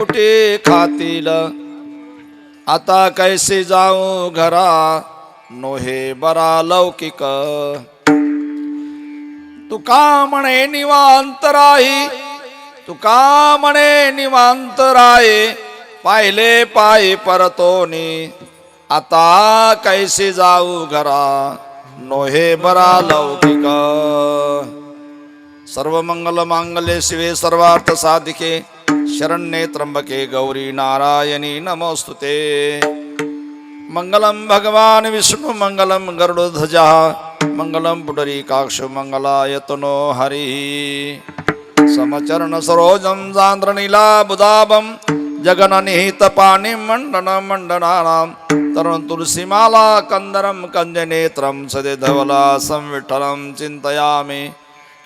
कुठे खातील आता कैसे जाऊ घरा नोहे बरा लौकिक तुका म्हणे निवांत राही तुका म्हणे निवांत राहे पाहिले पाय परतोनी आता कैसे जाऊ घरा नोहे बरा लौकिक सर्व मंगल मांगल्ये शिवे सर्वार्थ साधिके शरण्ये त्र्यंबके गौरी नारायणी नमोस्तुते मंगलम भगवान विष्णु मंगलम गरुडध्वजा मंगलम पुंडरीकाक्ष मंगलायतनो हरि समचरण सरोजम सान्द्रनीलाबुदाभं जगननिहित पाणिं मंडन मंडनानां तरुण तुलसीमाला कंदरम कंजनेत्रं सदेधवलासं विठ्ठलं चिन्तयामि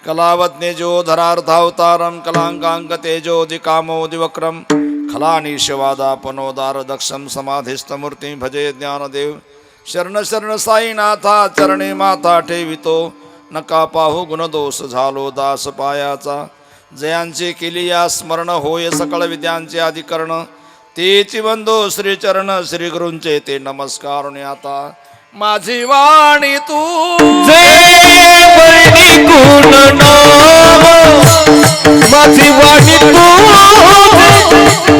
कलावज्ञेजोधरार्धावतारं कलाङ्काङ्कतेजोदिकामोदिवक्रं खलानीशवादापनोदार दक्षं समाधिस्थमूर्तिं भजे ज्ञानदेव शरण शरण साईनाथा चरणे माथा ठेवितो नका पाहू गुणदोष झालो दास पायाचा जयांची केली या स्मरण होय सकळ विद्यांचे अधिकरण तेची बंधो श्रीचरण श्री गुरूंचे ते नमस्कार आता माझी वाणी तू माझी वाणी तू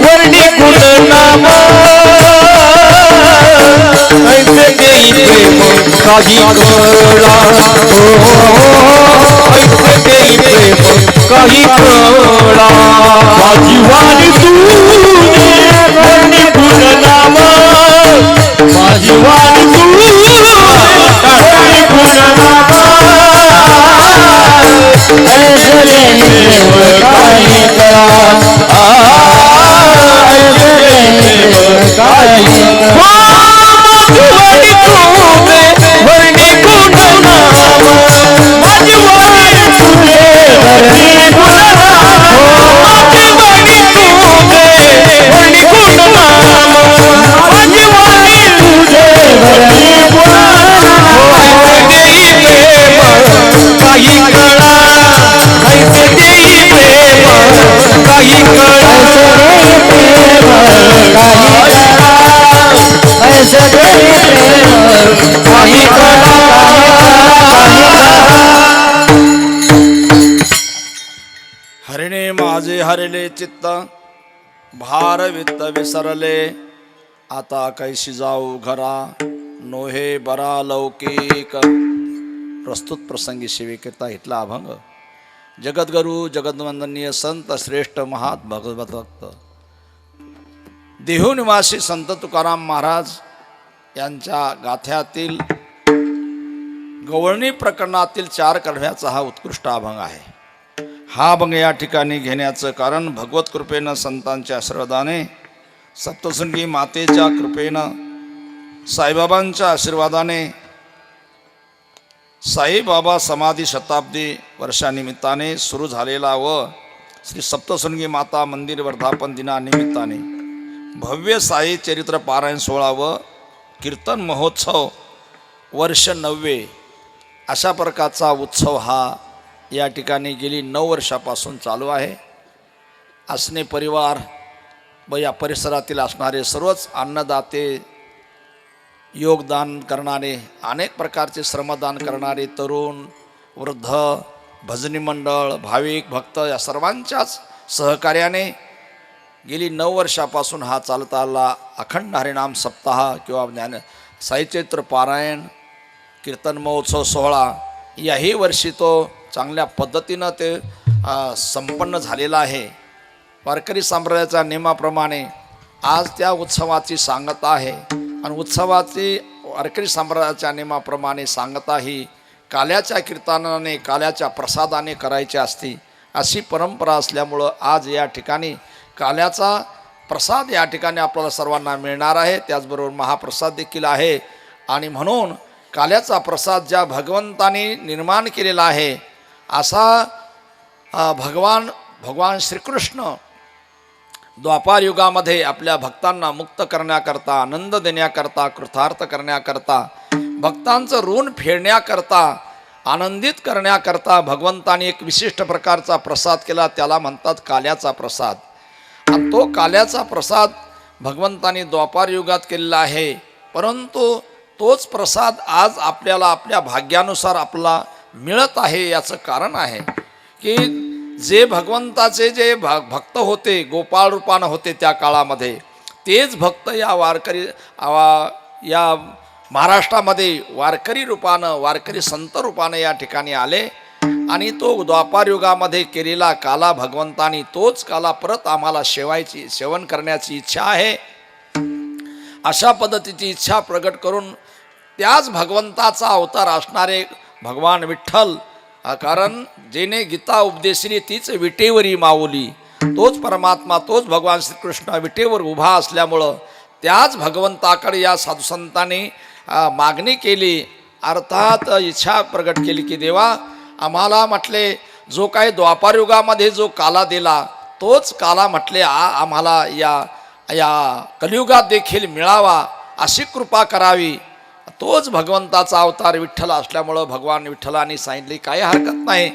वर्णी गुण नाम ऐसे देई प्रेम काही कळा ऐसे देई प्रेम काही कळा माझी वाणी तू वर्णी गुण नाम माझी वाणी तू वर्णी गुण नाम ऐसे देई काही कळा हरिणे माझे हरिले चित्त भार वित्त विसरले आता कैसी जाऊ घरा नोहे बरा लौकिक प्रस्तुत प्रसंगी सेवेकरिता इथला अभंग जगद्गुरु जगद्वंदनीय संत श्रेष्ठ महात भगवत भक्त देहूनिवासी संत तुकाराम महाराज यांच्या गाथ्यातील गवळणी प्रकरणातील 4 कडव्याचा हा उत्कृष्ट अभंग आहे. हा अभंग या ठिकाणी घेण्याचं कारण भगवत कृपेनं संतांच्या आशीर्वादाने सप्तशृंगी मातेच्या कृपेनं साईबाबांच्या आशीर्वादाने साईबाबा समाधी शताब्दी वर्षानिमित्ताने सुरू झालेला व श्री सप्तशृंगी माता मंदिर वर्धापन दिनानिमित्ताने भव्य साई चरित्र पारायण सोहळा व कीर्तन महोत्सव वर्ष 90 अशा प्रकारचा उत्सव हा या ठिकाणी गेली 9 वर्षापासून चालू आहे. असणे परिवार व या परिसरातील असणारे सर्वच अन्नदाते योगदान करणारे अनेक प्रकारचे श्रमदान करणारे तरुण वृद्ध भजनी मंडळ भाविक भक्त या सर्वांच्याच सहकार्याने गेली 9 वर्षापासून हा चालत आला अखंड हरिनाम सप्ताह किंवा ज्ञान साईचैत्र पारायण कीर्तन महोत्सव सोहळा याही वर्षी तो चांगल्या पद्धतीनं ते संपन्न झालेला आहे. वारकरी संप्रदायाच्या नियमाप्रमाणे आज त्या उत्सवाची सांगता आहे आणि उत्सवाची वारकरी संप्रदायाच्या नियमाप्रमाणे सांगता ही काल्याच्या कीर्तनाने काल्याच्या प्रसादाने करायची असते. अशी परंपरा असल्यामुळं आज या ठिकाणी काल्याचा प्रसाद या ठिकाणी आपल्याला सर्वांना मिळणार आहे. त्याचबरोबर महाप्रसाद देखील आहे आणि म्हणून काल्याचा प्रसाद ज्या भगवंताने निर्माण केलेला आहे असा भगवान श्रीकृष्ण द्वापार युगामध्ये आपल्या भक्तांना मुक्त करण्याकरता आनंद देण्याकरता कृतार्थ करण्याकरता भक्तांचं ऋण फेडण्याकरता आनंदित करण्याकरता भगवंताने एक विशिष्ट प्रकारचा प्रसाद केला, त्याला म्हणतात काल्याचा प्रसाद. आणि तो काल्याचा प्रसाद भगवंताने द्वापार युगात केलेला आहे, परंतु तोच प्रसाद आज आपल्याला आपल्या भाग्यानुसार आपला मिळत आहे. याचं कारण आहे की जे भगवंताचे जे भक्त होते, गोपाळ रूपानं होते त्या काळामध्ये, तेच भक्त या या महाराष्ट्रामध्ये वारकरी रूपानं, वारकरी संत रूपानं या ठिकाणी आले. आणि तो द्वापार युगामध्ये केलेला काला भगवंतानी तोच काला परत आम्हाला सेवन करण्याची इच्छा आहे. अशा पद्धतीची इच्छा प्रगट करून त्याच भगवंताचा अवतार असणारे भगवान विठ्ठल, कारण जेने गीता उपदेशिली तीच विटेवरी माऊली, तोच परमात्मा, तोच भगवान श्रीकृष्ण विटेवर उभा असल्यामुळं त्याच भगवंताकडे या साधुसंतांनी मागणी केली, अर्थात इच्छा प्रगट केली की देवा आम्हाला म्हटले जो काही द्वापारयुगामध्ये जो काला दिला तोच काला म्हटले आम्हाला या कलियुगात देखील मिळावा, अशी कृपा करावी. तोच भगवंताचा अवतार विठ्ठल असल्यामुळं भगवान विठ्ठलांनी सांगितले काही हरकत नाही.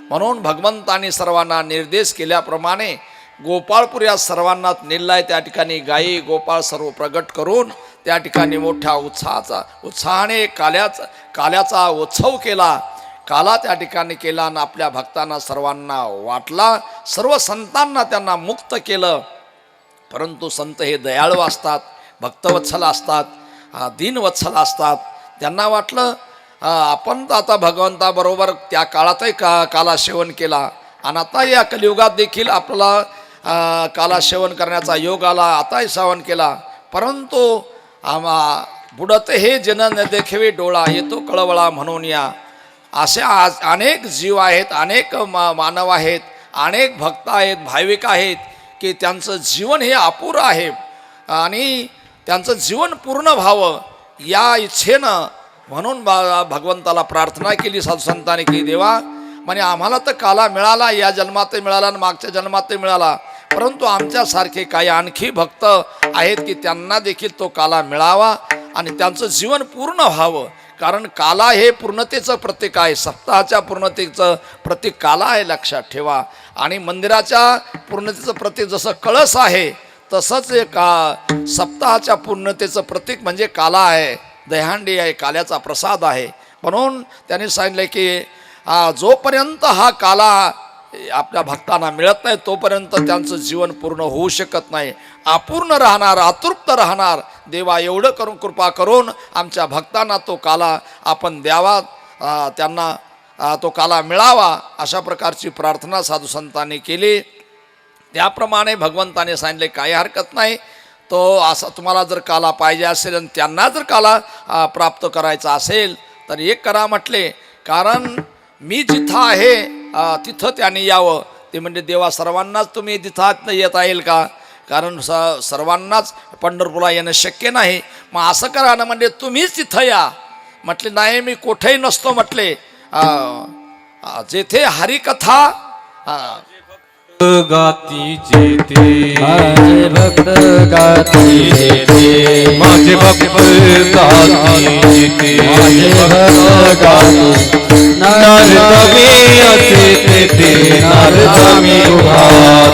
म्हणून भगवंतांनी सर्वांना निर्देश केल्याप्रमाणे गोपाळपूर या सर्वांना नेलाय. त्या ठिकाणी गायी गोपाळ सर्व प्रगट करून त्या ठिकाणी मोठ्या उत्साहाने काल्याचा उत्सव केला. काला त्या ठिकाणी केला आणि आपल्या भक्तांना सर्वांना वाटला, सर्व संतांना त्यांना मुक्त केलं. परंतु संत हे दयाळू असतात, भक्तवत्सल असतात, दीनवत्सल असतात. त्यांना वाटलं आपण तर आता भगवंताबरोबर त्या काळातही काला सेवन केला आणि आता या कलियुगात देखील आपला काला सेवन करण्याचा योग आला, आताही सेवन केला. परंतु बुडत हे जन न देखेवे डोळा, येतो कळवळा म्हणून या. असे अनेक जीव आहेत, अनेक मानव आहेत, अनेक भक्त आहेत, भाविक आहेत की त्यांचं जीवन हे अपुरं आहे आणि त्यांचं जीवन पूर्ण व्हावं या इच्छेनं म्हणून भगवंताला प्रार्थना केली साधुसंतांनी की देवा म्हणे आम्हाला तर काला मिळाला, या जन्मातही मिळाला आणि मागच्या जन्मातही मिळाला, परंतु आमच्यासारखे काही आणखी भक्त आहेत की त्यांना देखील तो काला मिळावा आणि त्यांचं जीवन पूर्ण व्हावं. कारण काला हे पूर्णतेचं प्रतीक आहे, सप्ताहाच्या पूर्णतेचं प्रतीक काला आहे, लक्षात ठेवा. आणि मंदिराच्या पूर्णतेचं प्रतीक जसं कळस आहे तसंच सप्ताहाच्या पूर्णतेचं प्रतीक म्हणजे काला आहे, दहीहंडी आहे, काल्याचा प्रसाद आहे. म्हणून त्यांनी सांगितले की जोपर्यंत हा काला आपल्या भक्तांना मिळत नाही तोपर्यंत त्यांचं जीवन पूर्ण होऊ शकत नाही, अपूर्ण राहणार, अतृप्त राहणार. देवा एवढं करून कृपा करून आमच्या भक्तांना तो काला आपण द्यावा, त्यांना तो काला मिळावा, अशा प्रकारची प्रार्थना साधुसंतांनी केली. त्याप्रमाणे भगवंताने सांगितले काही हरकत नाही, तो असा तुम्हाला जर काला पाहिजे असेल आणि त्यांना जर काला प्राप्त करायचा असेल तर एक करा म्हटले, कारण मी जिथं आहे तिथं त्यांनी यावं. ते म्हणजे देवा सर्वांनाच तुम्ही तिथं येता येईल का, कारण सर्वांनाच पंढरपूरला येणं शक्य नाही, मग असं करा ना म्हणजे तुम्हीच तिथं या. म्हटले नाही मी कुठेही नसतो म्हटले, जेथे हरिकथा गाती जेते माझे भक्त गाती जेते, माझे भक्त गाती जेते, माझे भक्त गाती नारदामी असे तेथे, नारदामी उभा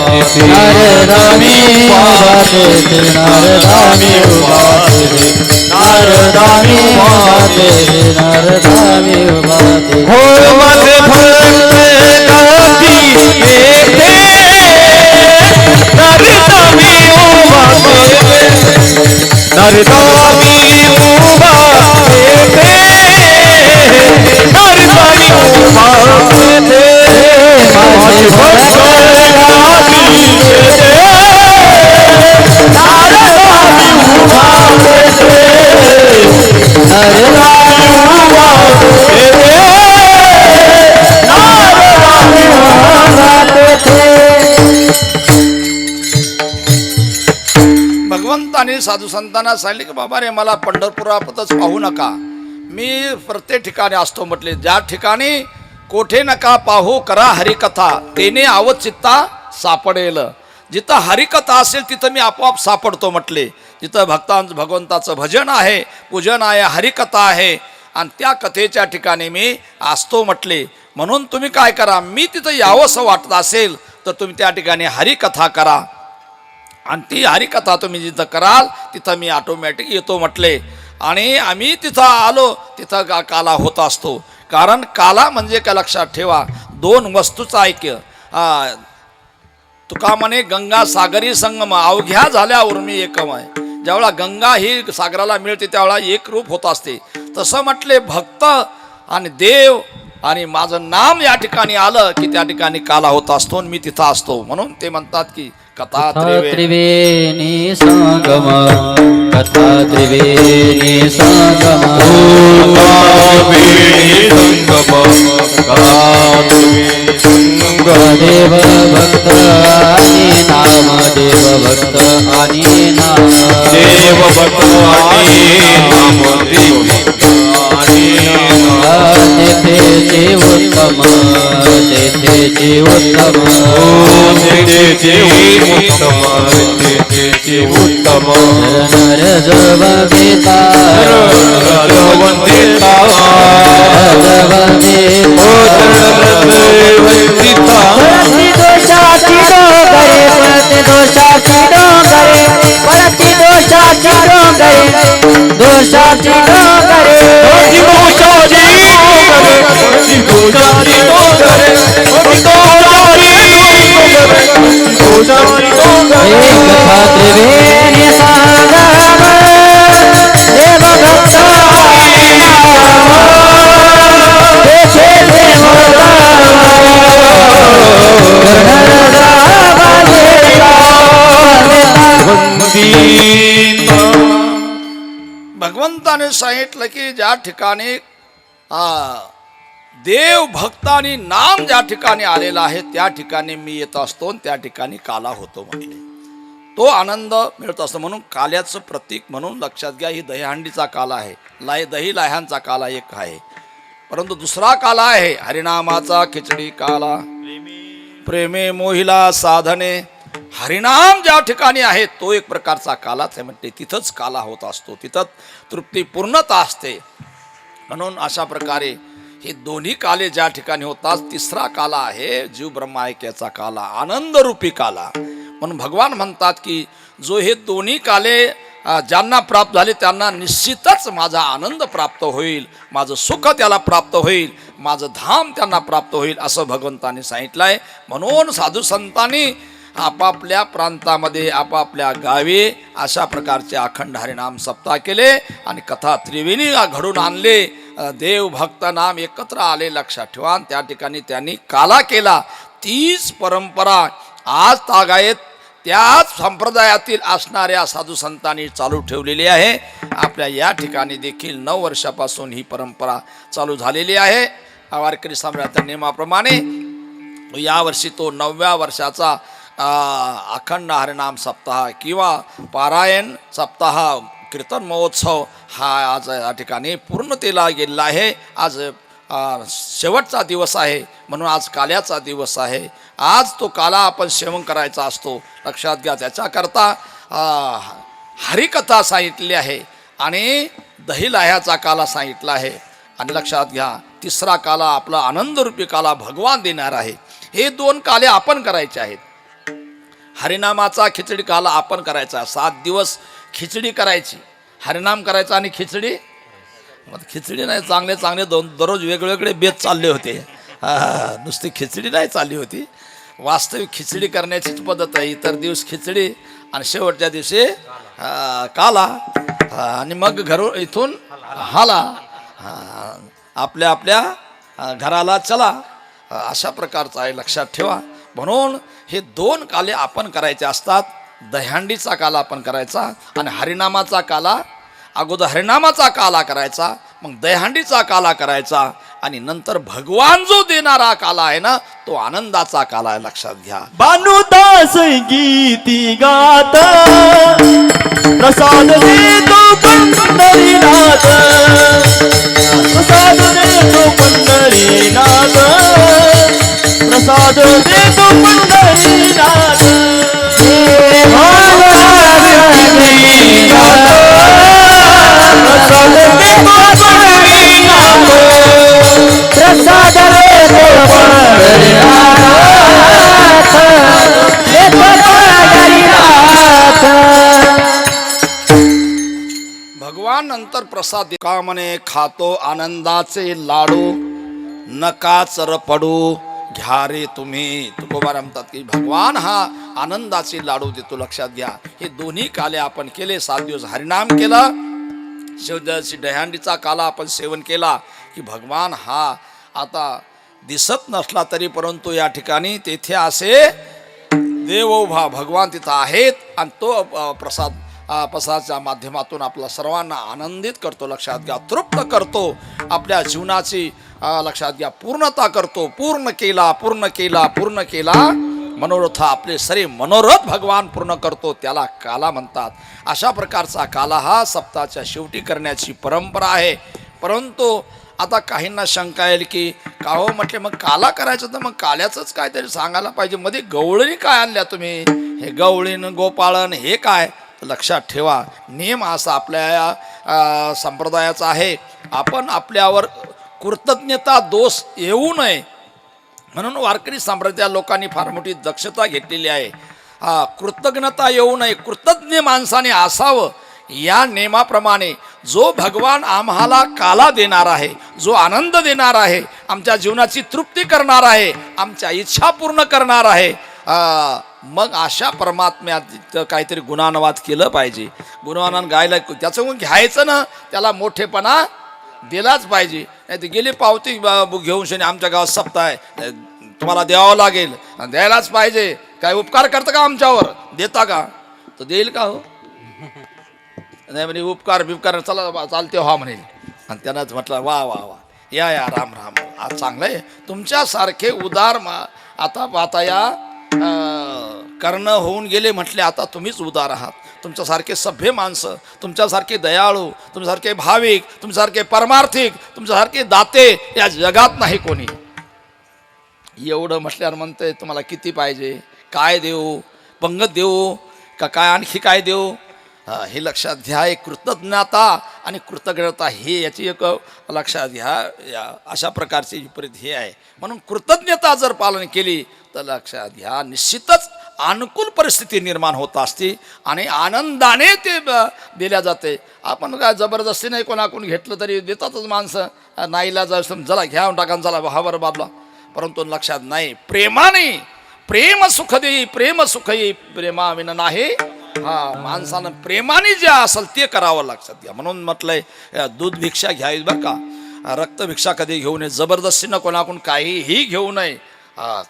तेथे, नारदामी उभा तेथे, नारदामी उभा तेथे, नारदामी उभा तेथे, नारदामी उभा तेथे. हो माझे भक्त गाती जेते, नारदामी उभा तेथे, नारदामी उभा तेथे, नारदामी उभा तेथे, माझे भक्त गाती जेते, नारदामी उभा तेथे, नारदामी उभा तेथे, नारदामी उभा तेथे. भगवंताने साधुसंतांना सांगितले की बाबा रे मला पंढरपुरातच पाहू नका, मी प्रत्येक ठिकाणी असतो म्हटले. ज्या ठिकाणी कोठे नका पाहू करा हरिकथा, तेने आवचित्ता सापडेल. जिथं हरिकथा असेल तिथं मी आपोआप सापडतो म्हटले. जिथं भगवंताचं भजन आहे, पूजन आहे, हरिकथा आहे आणि त्या कथेच्या ठिकाणी मी असतो म्हटले. म्हणून तुम्ही काय करा, मी तिथं यावंसं वाटत असेल तर तुम्ही त्या ठिकाणी हरिकथा करा. आणि ती हरिकथा तुम्ही जिथं कराल तिथं मी ऑटोमॅटिक येतो म्हटले. आणि आम्ही तिथं आलो, तिथं काला होत असतो. कारण काला म्हणजे काय लक्षात ठेवा, दोन वस्तूचा ऐक्य. तुका म्हणे गंगा सागरी संगम अवघ्या झाल्यावर मी एकम आहे. ज्यावेळा गंगा ही सागराला मिळते त्यावेळा एक रूप होत असते. तसं म्हटले भक्त आणि देव आणि माझं नाम या ठिकाणी आलं की त्या ठिकाणी काला होत असतो आणि मी तिथं असतो. म्हणून ते म्हणतात की कथा त्रिवेणी संगम, कथा त्रिवेणी संगम, देव भक्त आणि नाम, देव भक्त आणि नाम, देव भक्त आणि नाम, तेथे उत्तम, तेथे उत्तम, उत्तम नर जवंदिता, वंदिता दोषाची डोंगरे, दोषाची डोंगरे, परती दोषाची डोंगरे, दोषाची डोंगरे, कथा त्रिवेणी संगम, देव भक्त भगवंताने सांगितलं की ज्या ठिकाणी देव भक्त आणि नाम ज्या ठिकाणी आलेला आहे त्या ठिकाणी मी येत असतो आणि त्या ठिकाणी काला होतो म्हटले. तो आनंद मिळत असतो. म्हणून काल्याचं प्रतीक म्हणून लक्षात घ्या, ही दहीहंडीचा काला आहे, दही लाह्यांचा काला एक आहे. परंतु दुसरा काला आहे हरिनामाचा खिचडी काला. प्रेमे मोहिला साधने, हरिनाम ज्या ठिकाणी आहे तो एक प्रकारचा कालाच आहे म्हणते. तिथंच काला होत असतो, तिथंच तृप्ती पूर्णता असते. म्हणून अशा प्रकारे हे दोन्ही काले ज्या ठिकाणी होतात, तिसरा काला आहे जीव ब्रह्मायक्याचा काला, आनंदरूपी काला. म्हणून भगवान म्हणतात की जो हे दोन्ही काले ज्यांना प्राप्त झाले त्यांना निश्चितच माझा आनंद प्राप्त होईल, माझं सुख त्याला प्राप्त होईल, माझं धाम त्यांना प्राप्त होईल असं भगवंतांनी सांगितलं आहे. म्हणून साधू संतांनी आपापल्या प्रांतामध्ये आपापल्या गावी अशा प्रकारचे अखंड हरिनाम सप्ताह केले आणि कथा त्रिवेणी घडून आणले. देव भक्त नाम एकत्र आले लक्षात ठेवा. त्या ठिकाणी त्यांनी काला केला. तीच परंपरा आज तागायत त्याच संप्रदायातील असणाऱ्या साधू संतांनी चालू ठेवलेली आहे. आपल्या या ठिकाणी देखील 9 वर्षापासून ही परंपरा चालू झालेली आहे. वारकरी सम्राटच्या नियमाप्रमाणे यावर्षी तो 9व्या वर्षाचा अखंड हरिनाम सप्ताह किंवा पारायण सप्ताह कीर्तन महोत्सव हा आज या ठिकाणी पूर्णतेला गेलेला आहे. आज शेवटचा दिवस आहे म्हणून आज काल्याचा दिवस आहे. आज तो काला आपण सेवन करायचा असतो लक्षात घ्या. त्याच्याकरता हरिकथा सांगितली आहे आणि दही लाह्याचा काला सांगितला आहे. आणि लक्षात घ्या तिसरा काला आपला आनंदरूपी काला भगवान देणार आहे. हे 2 काले आपण करायचे आहेत. हरिनामाचा खिचडी काला आपण करायचा, 7 दिवस खिचडी करायची, हरिनाम करायचा आणि खिचडी. मग खिचडी नाही, चांगले चांगले दररोज वेगवेगळे बेत चालले होते. नुसती खिचडी नाही चालली होती, वास्तविक खिचडी करण्याचीच पद्धत आहे. इतर दिवस खिचडी आणि शेवटच्या दिवशी काला आणि मग इथून हाला आपल्या आपल्या घराला चला, अशा प्रकारचं आहे लक्षात ठेवा. म्हणून हे 2 काले आपण करायचे असतात. दह्यांडीचा काला आपण करायचा आणि हरिनामाचा काला, अगोदर हरिनामाचा काला करायचा, मग दहीहंडीचा काला करायचा आणि नंतर भगवान जो देणारा काला आहे ना तो आनंदाचा काला आहे लक्षात घ्या. भानुदास गीती गात प्रसाद देतो पंढरीनाथ, प्रसाद देतो पंढरीनाथ, प्रसाद देतो पंढरीनाथ. प्रसाद देतो पंढरीनाथ, देतो पंढरीनाथ. त्यानंतर प्रसाद का म्हणे खातो आनंदाचे लाडू नका चर पडू घ्या रे तुम्ही. तुकोबा म्हणतात की भगवान हा आनंदाचे लाडू देतो. लक्षात घ्या. हे दोन्ही काले आपण केले. 7 दिवस हरिनाम केला, शिवदाची दह्यांडीचा काला आपण सेवन केला की भगवान हा आता दिसत नसला तरी परंतु या ठिकाणी तेथे असे देवोभा भगवान तिथं आहेत आणि तो प्रसादाच्या माध्यमातून आपल्या सर्वांना आनंदित करतो. लक्षात घ्या. तृप्त करतो. आपल्या जीवनाची लक्षात घ्या पूर्णता करतो. पूर्ण केला मनोरथ आपले सरे मनोरथ भगवान पूर्ण करतो. त्याला काला म्हणतात. अशा प्रकारचा काला हा सप्ताहाच्या शेवटी करण्याची परंपरा आहे. परंतु आता काहींना शंका येईल की का हो म्हटले मग काला करायचं तर मग काल्याचंच काहीतरी सांगायला पाहिजे. मध्ये गवळणी काय आणल्या तुम्ही? हे गवळीन गोपाळन हे काय? लक्षात ठेवा. नियम असा आपल्या या संप्रदायाचा आहे. आपण आपल्यावर कृतज्ञता दोष येऊ नये म्हणून वारकरी संप्रदाय लोकांनी फार मोठी दक्षता घेतलेली आहे. कृतज्ञता येऊ नये, कृतज्ञ माणसाने असावं. या नियमाप्रमाणे जो भगवान आम्हाला काला देणार आहे, जो आनंद देणार आहे, आमच्या जीवनाची तृप्ती करणार आहे, आमच्या इच्छा पूर्ण करणार आहे, मग अशा परमात्म्यात काहीतरी गुणानुवाद केलं पाहिजे. गुणवानान गायला त्याचं घ्यायचं ना, त्याला मोठेपणा दिलाच पाहिजे. नाही तर गेली पावती घेऊन शनी आमच्या गावात सप्ताह आहे तुम्हाला द्यावं लागेल, द्यायलाच पाहिजे. काय उपकार करतं का आमच्यावर? देता का? तर देईल का हो? नाही म्हणे उपकार बिपकार चला चालते व्हा म्हणेल. आणि त्यानंच म्हटलं वा वा वा या या राम राम. आज चांगलं आहे. तुमच्यासारखे उदार आता या कर्ण होऊन गेले म्हटले. आता तुम्हीच उदार आहात. तुमच्यासारखे सभ्य माणसं, तुमच्यासारखे दयाळू, तुमच्यासारखे भाविक, तुमच्यासारखे परमार्थिक, तुमच्यासारखे दाते या जगात नाही कोणी. एवढं म्हटल्यावर म्हणतंय तुम्हाला किती पाहिजे? काय देऊ? पंगत देऊ का काय आणखी काय देऊ? हे लक्षात घ्या. एक कृतज्ञता आणि कृतज्ञता हे याची एक लक्षात घ्या. या अशा प्रकारची विपरीत हे आहे. म्हणून कृतज्ञता जर पालन केली तर लक्षात घ्या निश्चितच अनुकूल परिस्थिती निर्माण होत असते आणि आनंदाने ते दिल्या जाते. आपण काय जबरदस्ती नाही कोणाकडून घेतलं तरी देतातच माणसं. नाहीला जरा घ्या टाका चला हवर बाबला. परंतु लक्षात नाही प्रेमाने प्रेम सुख देई प्रेम सुख येई प्रेमाविना नाही. माणसानं प्रेमाने जे असेल ते करावं. लक्षात घ्या. म्हणून म्हटलंय दूध भिक्षा घ्यावी बरं का. रक्तभिक्षा कधी घेऊ नये. जबरदस्तीनं कोणाकडून काहीही घेऊ नये.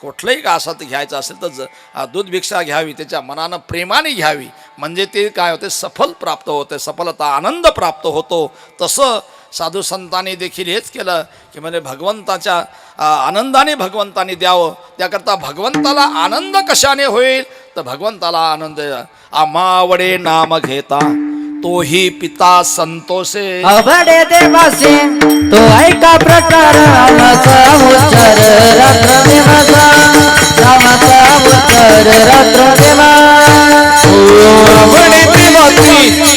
कुठलंही का असं ते घ्यायचं असेल तर दूध भिक्षा घ्यावी. त्याच्या मनानं प्रेमाने घ्यावी. म्हणजे ते काय होते? सफल प्राप्त होते. सफलता आनंद प्राप्त होतो. तसं साधू संतांनी देखील हेच केलं की म्हणजे भगवंताच्या आनंदाने भगवंताने द्यावं. त्याकरता भगवंताला आनंद कशाने होईल तर भगवंताला आनंद आमावडे नाम घेता तोही पिता संतोषे. अवडे देवासे तो ऐका प्रकार रामाचा उच्चार रात्र देवाचा रामाचा उच्चार रात्र देवा. अवडे देवासी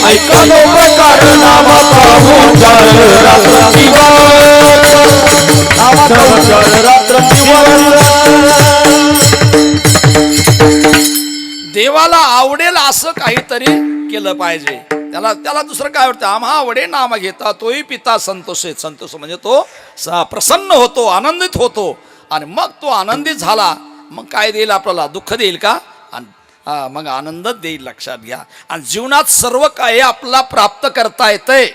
ऐका नो प्रकार नामाचा उच्चार रात्र दिवस नामाचा उच्चार रात्र दिवस. देवाला आवडेल असं काहीतरी केलं पाहिजे. त्याला दुसरं काय वाटतं? आम्हा आवडे नाम घेता तोही पिता संतोषित. संतोष म्हणजे तो प्रसन्न होतो, आनंदित होतो. आणि मग तो आनंदित झाला मग काय देईल आपल्याला? दुःख देईल का? मग आनंदच देईल. लक्षात घ्या. आणि जीवनात सर्व काही आपल्याला प्राप्त करता येतंय,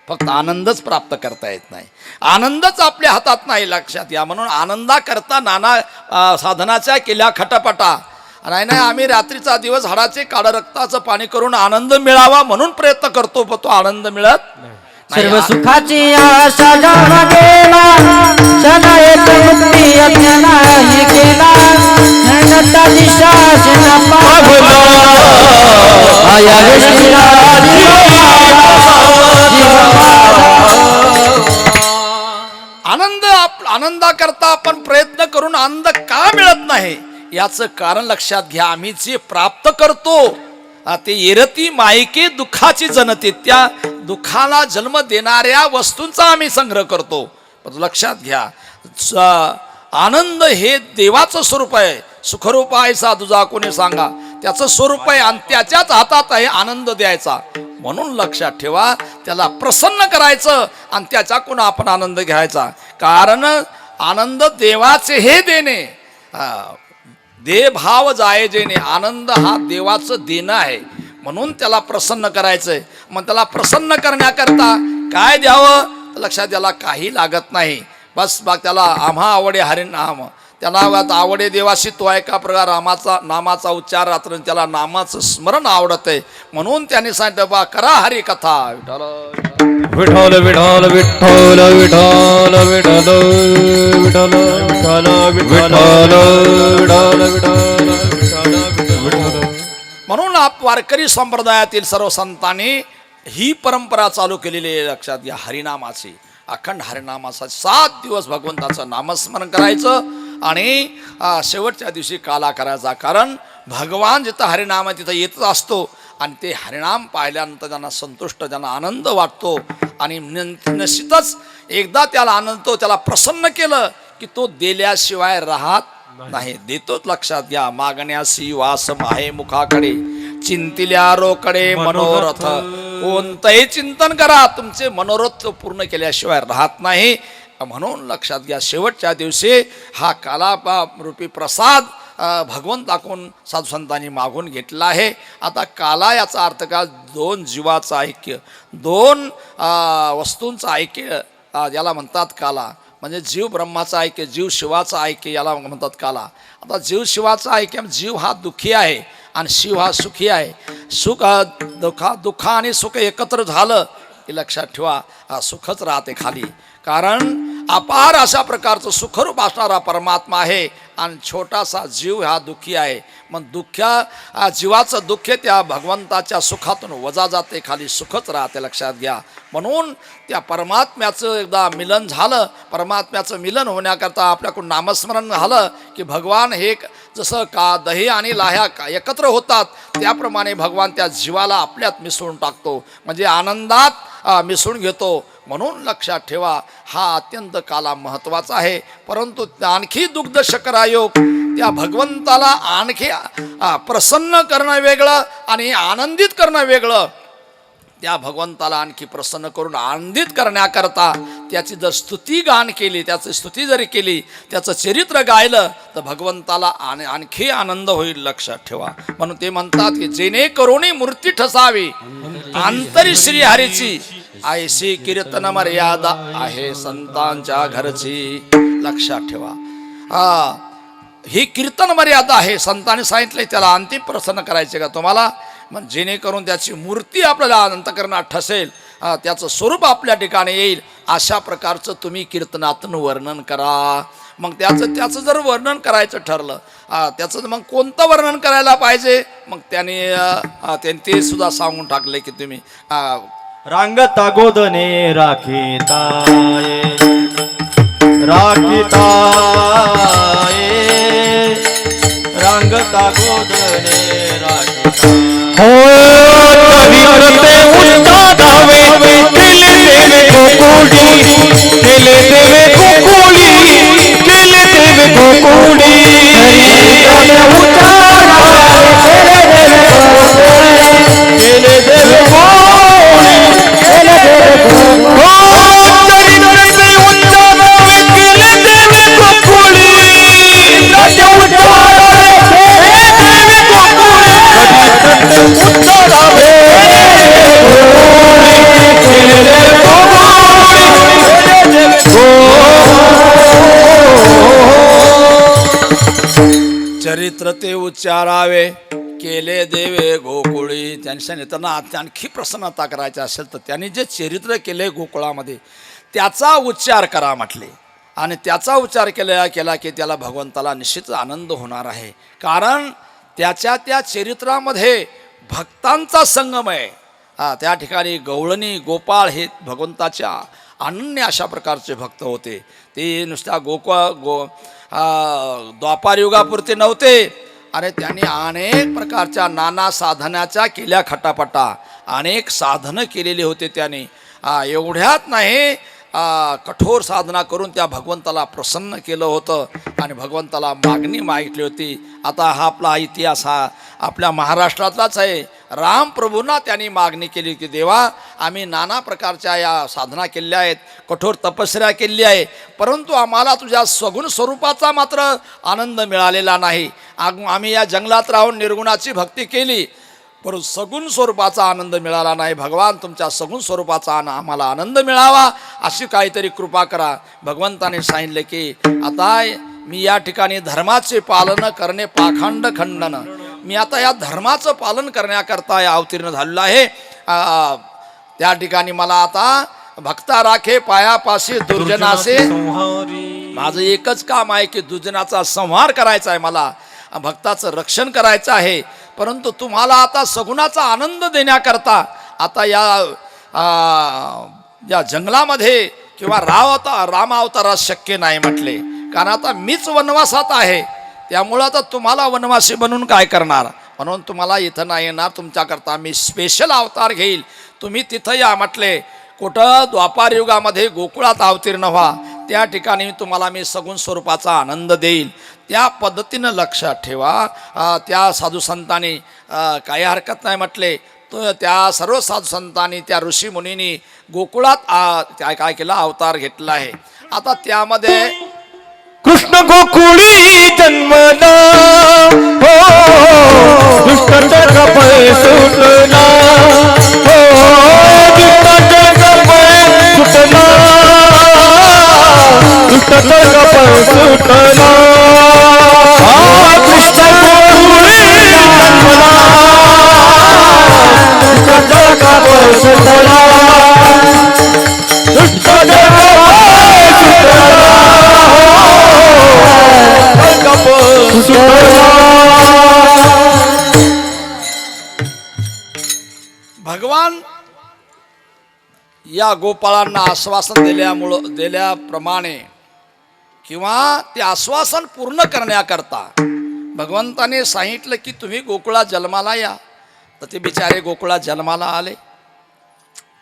फक्त आनंदच प्राप्त करता येत नाही. आनंदच आपल्या हातात नाही. लक्षात घ्या. म्हणून आनंदा करता नाना साधनाच्या केल्या खटापटा. नाही नाही आम्ही रात्रीचा दिवस हाडाचे काळं रक्ताचं पाणी करून आनंद मिळावा म्हणून प्रयत्न करतो, पण तो आनंद मिळत सर्व सुखाची आशा जाणा गेला क्षण एक मुक्ती अज्ञानाही केला. नटा दिशा पावला आया आनंदा करता आपण प्रयत्न करून आनंद का मिळत नाही याचं कारण लक्षात घ्या. आम्ही जे प्राप्त करतो ते येरती मायके दुःखाची जनते. त्या दुःखाला जन्म देणाऱ्या वस्तूंचा आम्ही संग्रह करतो. पण लक्षात घ्या आनंद हे देवाचं स्वरूप आहे. सुखरूप आहे सा तुझा कोणी सांगा. त्याचं स्वरूप आहे आणि त्याच्याच हातात आहे आनंद द्यायचा. म्हणून लक्षात ठेवा, त्याला प्रसन्न करायचं आणि त्याच्याकडून आपण आनंद घ्यायचा. कारण आनंद देवाचे हे देणे, दे भाव जाय जेणे. आनंद हा देवाचं देणं आहे, म्हणून त्याला प्रसन्न करायचंय. मग त्याला प्रसन्न करण्याकरता काय द्यावं? लक्षात, त्याला काही लागत नाही. बस बघ, त्याला आम्हा आवडे हरिनाम, त्याला आवडे देवाशी तो एका प्रकार नामाचा उच्चार रात्र, त्याला नामाचं स्मरण आवडत आहे. म्हणून त्याने सांगितलं बा, करा हरी कथा. विठ्ठल विठ्ठल विठ्ठल विठ्ठल विठ्ठल विठ्ठल विठ्ठल विठ्ठल. म्हणून वारकरी संप्रदायातील सर्व संतांनी ही परंपरा चालू केलेली आहे. लक्षात घ्या, हरिनामाची, अखंड हरिनामाचा 7 दिवस भगवंताचं नामस्मरण करायचं आणि शेवटच्या दिवशी काला करायचा. कारण भगवान जिथं हरिनाम आहे तिथं येतच असतो आणि ते हरिनाम पाहिल्यानंतर त्यांना संतुष्ट, त्यांना आनंद वाटतो. आणि निश्चितच एकदा त्याला आनंद, त्याला प्रसन्न केलं की तो दिल्याशिवाय राहत नाही, देतोच. लक्षात घ्या, मागण्यासी वास आहे मुखाकडे, चिंतिल्या रोकडे मनोरथ. कोणतंही चिंतन करा, तुमचे मनोरथ पूर्ण केल्याशिवाय राहत नाही. म्हणून लक्षात घ्या, शेवटच्या दिवशी हा काला रूपी प्रसाद भगवंताकडून साधू संतांनी मागून घेतला आहे. आता काला याचा अर्थ का? 2 जीवाचं ऐक्य, 2 वस्तूंचं ऐक्य याला म्हणतात काला. म्हणजे जीव ब्रह्माचा ऐक्य, जीव शिवाचा ऐक्य याला म्हणतात काला. आता जीव शिवाचा ऐक्य, जीव हा दुःखी आहे आणि शिव हा सुखी आहे. दुःख आणि सुख एकत्र झालं की लक्षात ठेवा, सुखच राहते खाली. कारण अपार अशा प्रकारचं सुखरूप असणारा परमात्मा आहे आणि छोटासा जीव हा दुःखी आहे. मग जीवाचं दुःख त्या भगवंताच्या सुखातून वजा जाते, खाली सुखच राहते. लक्षात घ्या. म्हणून त्या परमात्म्याचं एकदा मिलन झालं, परमात्म्याचं मिलन होण्याकरता आपल्याकडून नामस्मरण झालं की भगवान हे जसं का दही आणि लाह्या एकत्र होतात त्याप्रमाणे भगवान त्या जीवाला आपल्यात मिसळून टाकतो, म्हणजे आनंदात मिसळून घेतो. म्हणून लक्षात ठेवा, हा अत्यंत काला महत्त्वाचा आहे. परंतु आणखी दुग्ध शकरायोग, त्या भगवंताला आणखी प्रसन्न करणं वेगळं आणि आनंदित करणं वेगळं. त्या भगवंताला आणखी प्रसन्न करून आनंदित करण्याकरता त्याची जर स्तुती गान केली, त्याची स्तुती जरी केली, त्याचं चरित्र गायलं तर भगवंताला आणखी आनंद होईल. लक्षात ठेवा. म्हणून ते म्हणतात की जेणेकरून मूर्ती ठसावी अंतरी श्री हरीची, ऐशी कीर्तन मर्यादा आहे संतांच्या घरची. लक्षात ठेवा, ही कीर्तन मर्यादा आहे. संतांनी सांगितले त्याला अंतिम प्रसन्न करायचे का तुम्हाला, मग जेणेकरून त्याची मूर्ती आपल्याला अंतःकरणात ठसेल, त्याचं स्वरूप आपल्या ठिकाणी येईल. अशा प्रकारचं तुम्ही कीर्तनातून वर्णन करा. मग त्याचं जर वर्णन करायचं ठरलं, त्याचं मग कोणतं वर्णन करायला पाहिजे, मग त्यांनी ते सुद्धा सांगून टाकले की तुम्ही रांगता गोदने राखीताये राखीताये, रांगता गोदने राखीताये. हो चरित्रते उच्चारावे, केले देवे गोकुळी, केले देवे गोकुळी, केले देवे गोकुळी. चरित्रते उच्चारावे, केले देवे गोकुळी, केले देवे गोकुळी. हो चरित्रते उच्चारावे, केले देवे गोकुळी, चरित्रते उच्चारावे, केले देवे गोकुळी. चरित्र ते उच्चारावे, केले देवे गोकुळी. त्यांनी त्यांना आणखी प्रसन्नता करायची असेल तर त्यांनी जे चरित्र केले गोकुळामध्ये त्याचा उच्चार करा म्हटले. आणि त्याचा उच्चार केला की त्याला भगवंताला निश्चित आनंद होणार आहे. कारण त्याच्या त्या चरित्रामध्ये भक्तांचा संगम आहे. त्या ठिकाणी गवळणी गोपाळ हे भगवंताच्या अनन्य अशा प्रकारचे भक्त होते. ते नुसत्या द्वापार युगापुरते नव्हते, आणि त्यांनी अनेक प्रकारच्या नाना साधनाच्या केल्या खटापटा, अनेक साधनं केलेली होते त्यांनी. एवढ्यात नाही, कठोर साधना करून त्या भगवंताला प्रसन्न केलं होतं आणि भगवंताला मागणी मागितली होती. आता हा आपला इतिहास हा आपल्या महाराष्ट्रातलाच आहे. राम प्रभूंना त्यांनी मागणी केली की देवा आम्ही नाना प्रकारच्या या साधना केल्या आहेत, कठोर तपस्या केली आहे, परंतु आम्हाला तुझ्या सगुण स्वरूपाचा मात्र आनंद मिळालेला नाही. आम्ही या जंगलात राहून निर्गुणाची भक्ती केली परंतु सगुण स्वरूपाचा आनंद मिळाला नाही. भगवान तुमच्या सगुण स्वरूपाचा आम्हाला आनंद मिळावा अशी काहीतरी कृपा करा. भगवंताने सांगितले की आता मी या ठिकाणी धर्माचे पालन करणे पाखंड खंडन, मी आता या धर्माचं पालन करण्याकरता या अवतीर्ण झालेलो आहे. त्या ठिकाणी मला आता भक्ता राखे पायापाशी दुर्जनासे, माझं एकच काम आहे की दुर्जनाचा संहार करायचा आहे, मला भक्ताचं रक्षण करायचं आहे. परंतु तुम्हाला आता सगुणाचा आनंद देण्याकरता आता या जंगलामध्ये किंवा राम अवतारात शक्य नाही म्हटले, कारण आता मीच वनवासात आहे. त्यामुळं आता तुम्हाला वनवासी बनून काय करणार, म्हणून तुम्हाला इथं नाही येणार. तुमच्याकरता मी स्पेशल अवतार घेईल, तुम्ही तिथं या म्हटले. कुठं द्वापार युगामध्ये गोकुळात अवतीर्ण व्हा, त्या ठिकाणी तुम्हाला मी सगुण स्वरूपाचा आनंद देईल. त्या पद्धतीनं लक्षात ठेवा. त्या साधू संतांनी काही हरकत नाही म्हटले. तो त्या सर्व साधू संतांनी त्या ऋषीमुनींनी गोकुळात काय केलं, अवतार घेतला आहे. आता त्यामध्ये कृष्ण गोकुळी जन्मला हो, दुष्टाचे कपळ सुटला हो, दुष्टाचे कपळ सुटला, दुष्टाचे कपळ सुटला. कृष्ण गोकुळी जन्मला, दुष्टाचे कपळ सुटला, दुष्टाचे कपळ सुटला. भगवान या गोपाळांना आश्वासन दिल्याप्रमाणे किंवा ते आश्वासन पूर्ण करण्याकरता भगवंताने सांगितलं की तुम्ही गोकुळात जन्माला या. तर ते बिचारे गोकुळात जन्माला आले,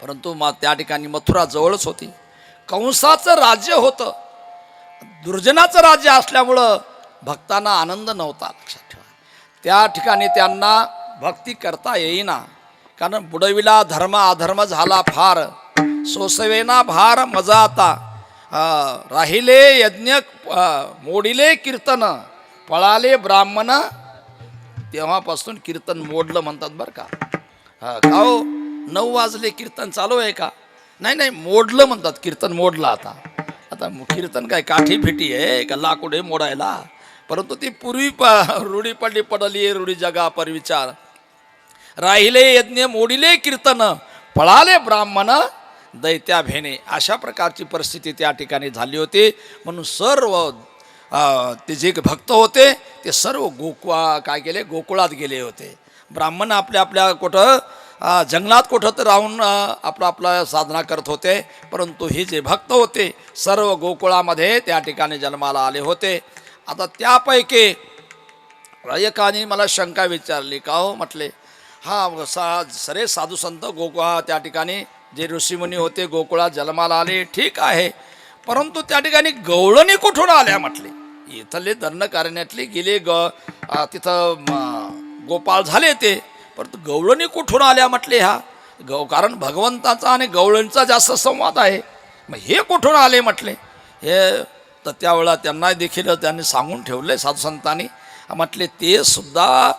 परंतु त्या ठिकाणी मथुरा जवळच होती. कंसाचं राज्य होतं, दुर्जनाचं राज्य असल्यामुळं भक्तांना आनंद नव्हता. लक्षात ठेवा, त्या ठिकाणी त्यांना भक्ती करता येईना, कारण बुडविला धर्म अधर्म झाला फार, सोसवेना भार मजा आता, राहिले यज्ञ मोडिले कीर्तन, पळाले ब्राह्मण. तेव्हापासून कीर्तन मोडलं म्हणतात बरं का. का हो 9 वाजले कीर्तन चालू आहे का? नाही मोडलं म्हणतात, कीर्तन मोडलं. आता कीर्तन काय काठी फिटी आहे का लाकूड आहे मोडायला? परंतु ती पूर्वी रूढी पडली रूढी जगा पर विचार. राहिले यज्ञ मोडिले कीर्तन, पळाले ब्राह्मण दैत्या भेने. अशा प्रकारची परिस्थिती त्या ठिकाणी झाली होती. म्हणून सर्व ते जे भक्त होते ते सर्व काय केले, गोकुळात गेले होते. ब्राह्मण आपल्या कुठं जंगलात कुठं तर राहून आपला साधना करत होते, परंतु हे जे भक्त होते सर्व गोकुळामध्ये त्या ठिकाणी जन्माला आले होते. आता त्यापैकी एकाने मला शंका विचारली, का हो म्हटले, सरे साधू संत त्या ठिकाणी जे ऋषीमुनी होते गोकुळात जन्माला आले, ठीक आहे, परंतु त्या ठिकाणी गवळणी कुठून आल्या म्हटले. इथले दंडकारण्यातले गेले तिथं गोपाळ झाले ते, परंतु गवळणी कुठून आल्या म्हटले. कारण भगवंताचा आणि गवळणीचा जास्त संवाद आहे, मग हे कुठून आले म्हटले. हे तर त्यावेळेला त्यांना देखील त्यांनी सांगून ठेवले साधू संतांनी. म्हटले ते सुद्धा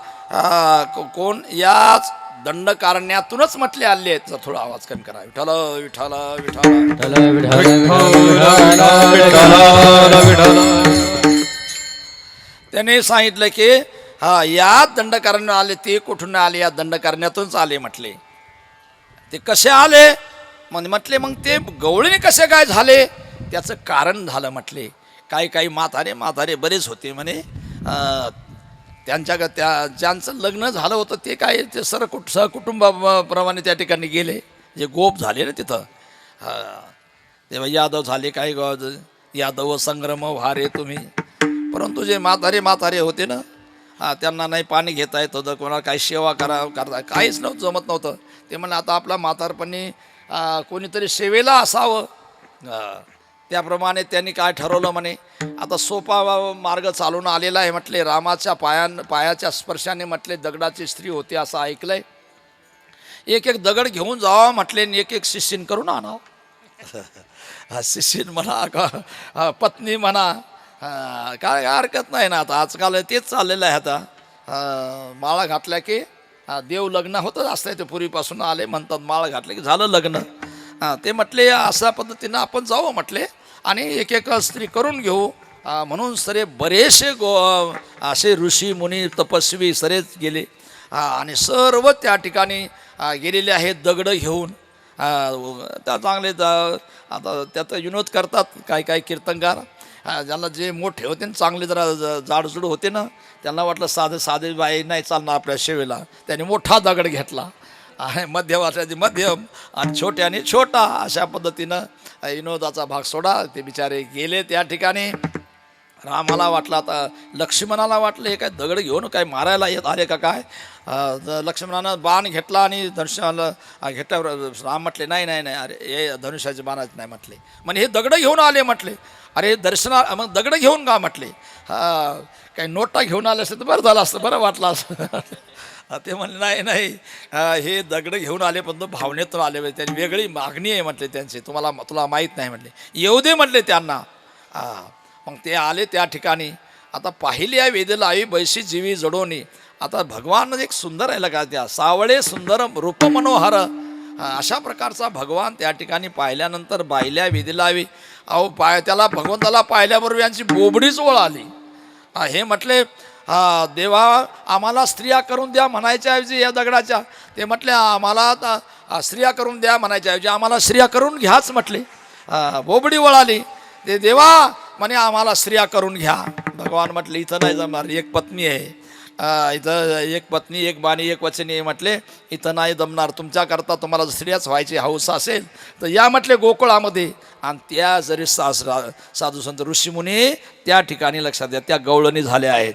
कोण याच दंडकारण्यातूनच म्हटले आले आहेत. जर थोडा आवाज कमी करा. विठ्ठल विठ्ठल विठ्ठल. त्याने सांगितलं की या दंडकारण्या आले. ते कुठून आले? या दंडकारण्यातूनच आले म्हटले. ते कसे आले म्हटले, मग ते गवळीने कसे काय झाले त्याचं कारण झालं म्हटले. काही म्हातारे बरेच होते म्हणे, ज्यांचं लग्न झालं होतं ते काय ते सहकुटुंबाप्रमाणे त्या ठिकाणी गेले. जे गोप झाले ना तिथं, तेव्हा यादव झाले, काही यादव संग्रम व्हारे तुम्ही. परंतु जे म्हातारे होते ना, त्यांना नाही पाणी घेता येत होतं, कोणाला काही सेवा करता काहीच जमत नव्हतं. ते म्हणलं आता आपला म्हातारपणी कोणीतरी सेवेला असावं, त्याप्रमाणे त्यांनी काय ठरवलं म्हणे, आता सोपा मार्ग चालून आलेला आहे म्हटले. रामाच्या पायाच्या स्पर्शाने म्हटले दगडाची स्त्री होती असं ऐकलंय. एक एक दगड घेऊन जावा म्हटले आणि एक एक शिष्यन करून आणावं. शिष्यन म्हणा का पत्नी म्हणा, काय हरकत नाही ना. आता आजकाल तेच चाललेलं आहे. आता माळा घातल्या की देव लग्न होतच असतंय. ते पूर्वीपासून आले म्हणतात माळा घातले की झालं लग्न. ते म्हटले अशा पद्धतीनं आपण जाऊ म्हटले आणि एक एक स्त्री करून घेऊ. म्हणून सरे बरेचसे असे ऋषी मुनी तपस्वी सरेच गेले आणि सर्व त्या ठिकाणी गेलेले आहेत दगडं घेऊन. त्या चांगले आता त्यात विनोद करतात काही काही कीर्तनकार. ज्यांना जे मोठे होते ना चांगले जरा जाडजूड होते ना, त्यांना वाटलं साधे बाई नाही चालणार आपल्या शेवेला. त्याने मोठा दगड घेतला आणि मध्यवासाची मध्यम आणि छोट्याने छोटा अशा पद्धतीनं विनोदाचा भाग सोडा. ते बिचारे गेले त्या ठिकाणी. रामाला वाटलं, आता लक्ष्मणाला वाटलं हे काय दगड घेऊन काय मारायला येत आले का काय. लक्ष्मणानं बाण घेतला आणि धनुष्याला घेतल्यावर राम म्हटले नाही नाही नाही, अरे हे धनुष्याचे बाणाच नाही म्हटले. म्हणजे हे दगडं घेऊन आले म्हटले. अरे दर्शना मग दगडं घेऊन का म्हटले. काही नोटा घेऊन आले असते तर बरं झालं असतं, बरं वाटलं असतं. ते म्हणले नाही नाही, हे दगडं घेऊन आले पण तो भावनेतून आले. त्यांची वेगळी मागणी आहे म्हटले त्यांची, तुला माहीत नाही म्हटले. येऊ दे म्हटले त्यांना. मग ते आले त्या ठिकाणी. आता पाहिली आहे वेदेला आई बैशी जीवी जडोनी. आता भगवान एक सुंदर आहे लगा, त्या सावळे सुंदर रूप मनोहर अशा प्रकारचा भगवान त्या ठिकाणी पाहिल्यानंतर बाहिल्या वेदेला हवी. त्याला भगवंताला पाहिल्याबरोबर यांची बोबडीच ओळ आली. हे म्हटले देवा आम्हाला स्त्रिया करून द्या म्हणायच्या ऐवजी या दगडाच्या, ते म्हटले आम्हाला स्त्रिया करून द्या म्हणायच्या ऐवजी आम्हाला स्त्रिया करून घ्याच म्हटले. बोबडी वळाली. ते देवा म्हणे आम्हाला स्त्रिया करून घ्या. भगवान म्हटले इथं नाही जमणार, एक पत्नी आहे इथं, एक पत्नी एक बाणी एक वचनी आहे म्हटले, इथं नाही जमणार. तुमच्याकरता तुम्हाला स्त्रियाच व्हायची हौस असेल तर या म्हटले गोकुळामध्ये. आणि त्या जरी साधू संत ऋषीमुनी त्या ठिकाणी लक्षात द्या त्या गवळणी झाल्या आहेत.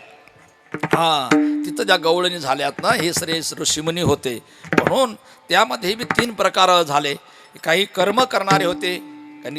तिथं ज्या गवळणी झाल्यात ना हे सरे ऋषीमुनी होते. म्हणून त्यामध्ये बी 3 प्रकार झाले. काही कर्म करणारे होते,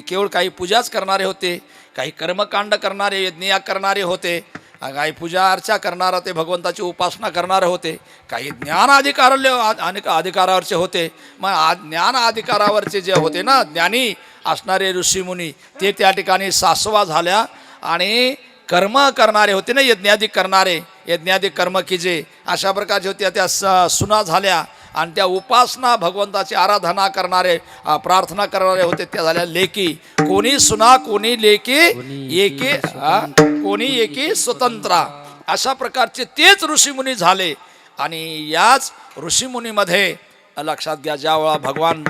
केवळ काही पूजाच करणारे होते, काही कर्मकांड करणारे यज्ञ करणारे होते, काही पूजा अर्चा करणारा ते भगवंताची उपासना करणारे होते, काही ज्ञान अधिकारावरचे होते. मग ज्ञान अधिकारावरचे जे होते ना ज्ञानी असणारे ऋषीमुनी ते त्या ठिकाणी सासवा झाल्या. आणि कर्म करणारे होते ना यज्ञादी करणारे, यज्ञादी कर्म कीजे अशा प्रकारचे होते त्या सुना झाल्या. आणि त्या उपासना भगवंताची आराधना करणारे प्रार्थना करणारे होते त्या झाल्या लेकी. कोणी सुना कोणी लेकी एकी कोणी एकी स्वतंत्रा अशा प्रकारचे तेच ऋषीमुनी झाले. आणि याच ऋषीमुनीमध्ये लक्षात घ्या ज्यावेळा भगवान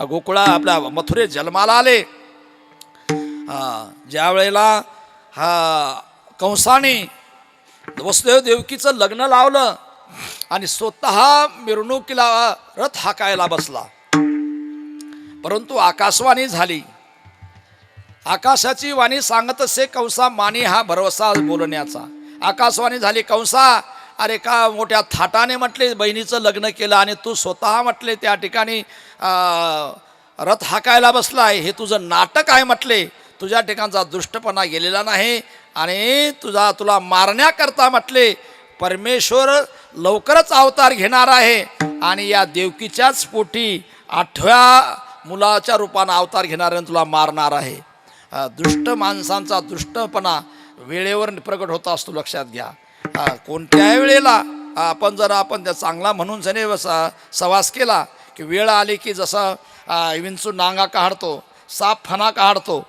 गोकुळा आपल्या मथुरे जन्माला आले, ज्या वेळेला कंसाने वसुदेव देवकीचं लग्न लावलं आणि स्वतः मिरवणुकीला रथ हाकायला बसला, परंतु आकाशवाणी झाली. आकाशाची वाणी सांगत असे कंसा मानी हा भरवसा बोलण्याचा. आकाशवाणी झाली कंसा अरे का मोठ्या थाटाने म्हटले बहिणीचं लग्न केलं आणि तू स्वतः म्हटले त्या ठिकाणी रथ हाकायला बसलाय, हे तुझं नाटक आहे म्हटले. तुझ्या ठिकाणचा दुष्टपणा गेलेला नाही आणि तुला मारण्याकरता म्हटले परमेश्वर लवकरच अवतार घेणार आहे आणि या देवकीच्याच पोटी 8व्या मुलाच्या रूपानं अवतार घेणार आणि तुला मारणार आहे. दुष्ट माणसांचा दुष्टपणा वेळेवर प्रकट होत असतो लक्षात घ्या. कोणत्याही वेळेला आपण त्या चांगला म्हणून जने सवास केला की वेळ आली की जसं विंचू नांगा काढतो साप फणा काढतो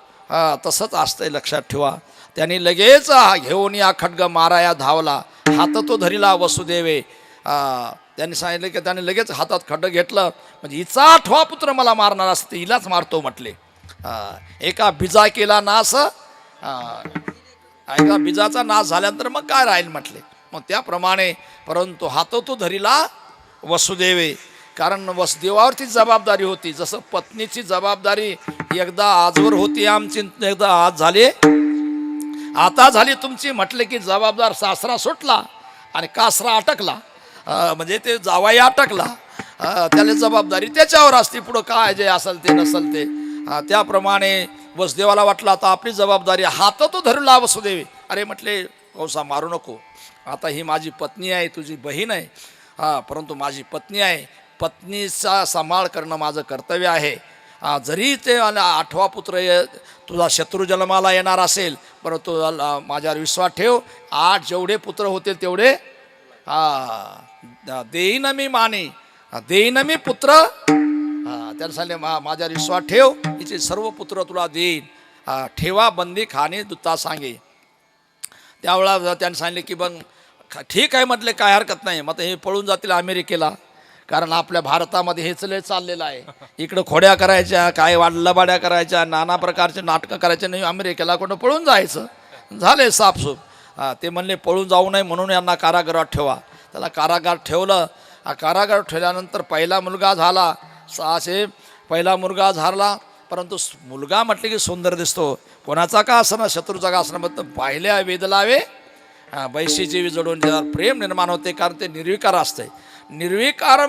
तसंच असतंय लक्षात ठेवा. त्यांनी लगेच घेऊन या खड्ग माराया धावला, हात तो धरिला वसुदेवे. त्यांनी सांगितलं की त्याने लगेच हातात खड्ग घेतलं म्हणजे हिचा 8वा पुत्र मला मारणार असते हिलाच मारतो म्हटले. एका बिजा केला नाश, एका बिजाचा नाश झाल्यानंतर मग काय राहील म्हटले. मग त्याप्रमाणे परंतु हात तो धरिला वसुदेवे, कारण वसुदेवावरती जबाबदारी होती. जसं पत्नीची जबाबदारी एकदा आजवर होती आमची, एकदा आज झाली आता झाली तुमची म्हटले की जबाबदार सासरा सुटला आणि कासरा अटकला, म्हणजे ते जावाई अटकला, त्याला जबाबदारी त्याच्यावर असते. पुढं काय जे असेल ते नसेल ते त्याप्रमाणे वसुदेवाला वाटलं आता आपली जबाबदारी, हात तो धरला वसुदेव. अरे म्हटले कंसा मारू नको, आता ही माझी पत्नी आहे, तुझी बहीण आहे, हां, परंतु माझी पत्नी आहे, पत्नीचा सांभाळ करणं माझं कर्तव्य आहे. जरी ते 8वा पुत्र तुझा शत्रू जन्माला येणार असेल, परंतु माझ्यावर विश्वास ठेव, 8 जेवढे पुत्र होतील तेवढे देईन मी माने, देईन मी पुत्र. त्याला सांगले माझ्यावर विश्वास ठेव, हिचे सर्व पुत्र तुला देईन, ठेवा बंदी खाणे दुता सांगे. त्यावेळेला त्याने सांगितले की बघ ठीक आहे, म्हटले काय हरकत नाही, मग हे पळून जातील अमेरिकेला, कारण आपल्या भारतामध्ये हेच लय चाललेलं आहे. इकडं खोड्या करायच्या, काय लबाड्या करायच्या, नाना प्रकारचे नाटकं करायचे, नाही अमेरिकेला कोणतं पळून जायचं, झाले साफसूफ. ते म्हणले पळून जाऊ नये म्हणून यांना कारागृहात ठेवा. त्याला कारागृहात ठेवलं. कारागृहात ठेवल्यानंतर पहिला मुलगा झाला, 600 पहिला मुलगा झाला. परंतु मुलगा म्हटले की सुंदर दिसतो, कोणाचा का असणं, शत्रूचा का असणं, मग पाहिल्या वेद लावे बैशीची जडून प्रेम निर्माण होते, कारण ते निर्विकार असते. निर्विकार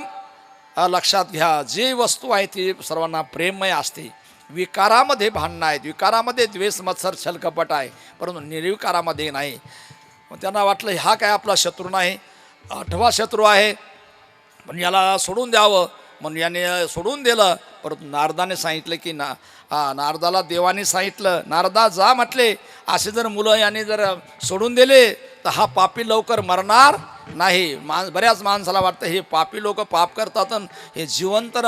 लक्षात घ्या, जी वस्तू आहे ती सर्वांना प्रेममय असते. विकारामध्ये भांडणं आहेत, विकारामध्ये द्वेष मत्सर छलकपट आहे, परंतु निर्विकारामध्ये नाही. मग त्यांना वाटलं हा काय आपला शत्रू नाही, 8वा शत्रू आहे, पण याला सोडून द्यावं, म्हणून याने सोडून दिलं. परंतु नारदाने सांगितलं की नारदाला देवाने सांगितलं, नारदा जा म्हटले, असे जर मुलं याने जर सोडून दिले तर हा पापी लवकर मरणार नाही. बऱ्याच माणसाला वाटतं हे पापी लोक पाप करतात, हे जिवंत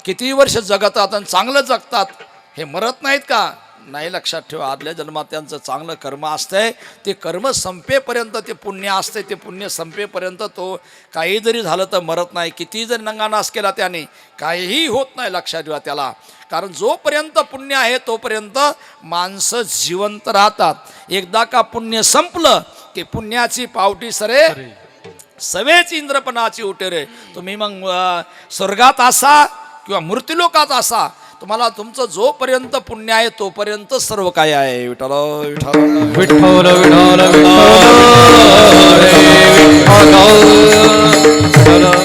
किती वर्ष जगतात आणि चांगलं जगतात, हे मरत नाहीत का? नाही, लक्षात ठेवा, आदल्या जन्मात त्यांचं चांगलं कर्म असतंय, ते कर्म संपेपर्यंत ते पुण्य असते, ते पुण्य संपेपर्यंत तो काही जरी झालं तर मरत नाही. किती जरी नंगानाश केला त्याने काहीही होत नाही, लक्षात ठेवा त्याला. कारण जोपर्यंत पुण्य आहे तोपर्यंत माणसं जिवंत राहतात. एकदा का पुण्य संपलं की पुण्याची पावटी सरे सवेच इंद्रपणाची उठे. तुम्ही मग स्वर्गात असा किंवा मृत्यूलोकात असा, तुम्हाला तुमचं जोपर्यंत पुण्य आहे तोपर्यंत सर्व काय आहे. विठ्ठल विठ्ठल विठ्ठल विठ्ठल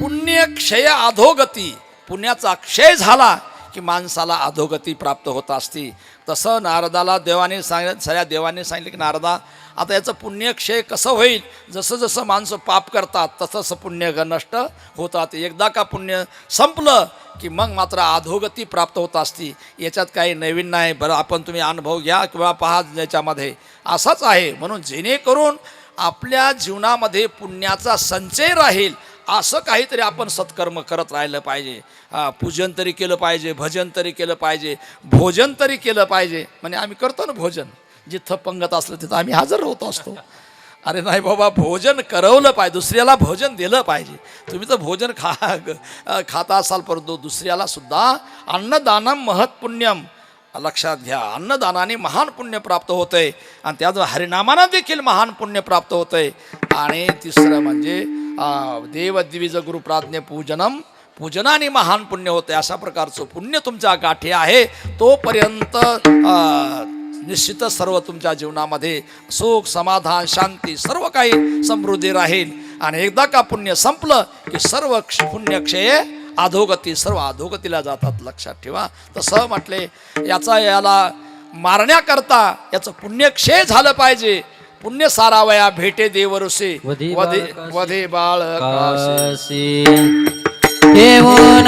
पुण्य क्षय अधोगती, पुण्याचा क्षय झाला की माणसाला अधोगती प्राप्त होत असती. तसं नारदाला देवाने सगळ्या देवाने सांगितलं की नारदा, आता याचं पुण्यक्षय कसं होईल, जसं जसं माणसं पाप करतात तसं तसं पुण्य नष्ट होतात. एकदा का पुण्य संपलं की मग मात्र अधोगती प्राप्त होत असती. याच्यात काही नवीन नाही. बरं, आपण तुम्ही अनुभव घ्या किंवा पहा, याच्यामध्ये असंच आहे. म्हणून जेणेकरून आपल्या जीवनामध्ये पुण्याचा संचय राहील असं काहीतरी आपण सत्कर्म करत राहिलं पाहिजे. पूजन तरी केलं पाहिजे, भजन तरी केलं पाहिजे, भोजन तरी केलं पाहिजे. म्हणजे आम्ही करतो ना भोजन, जिथं पंगत असलं तिथं आम्ही हजर होत असतो. अरे नाही बाबा, भोजन करवलं पाहिजे, दुसऱ्याला भोजन दिलं पाहिजे. तुम्ही तर भोजन खाता असाल, परंतु दुसऱ्याला सुद्धा अन्नदानम महत् पुण्यम, लक्षात घ्या, अन्नदानाने महान पुण्य प्राप्त होतंय आणि त्यात हरिनामानं देखील महान पुण्य प्राप्त होतंय. आणि तिसरं म्हणजे देवद्विज गुरुप्राज्ञ पूजनम, पूजनाने महान पुण्य होते. अशा प्रकारचं पुण्य तुमच्या गाठी आहे तोपर्यंत निश्चितच सर्व तुमच्या जीवनामध्ये सुख समाधान शांती सर्व काही समृद्धी राहील. आणि एकदा का पुण्य संपलं की सर्व पुण्यक्षय अधोगती, सर्व अधोगतीला जातात, लक्षात ठेवा. तसं म्हटले याला मारण्याकरता याचं पुण्यक्षय झालं पाहिजे. पुण्य सारावया भेटे देवऋषी वधे बाळ काशी ठेवून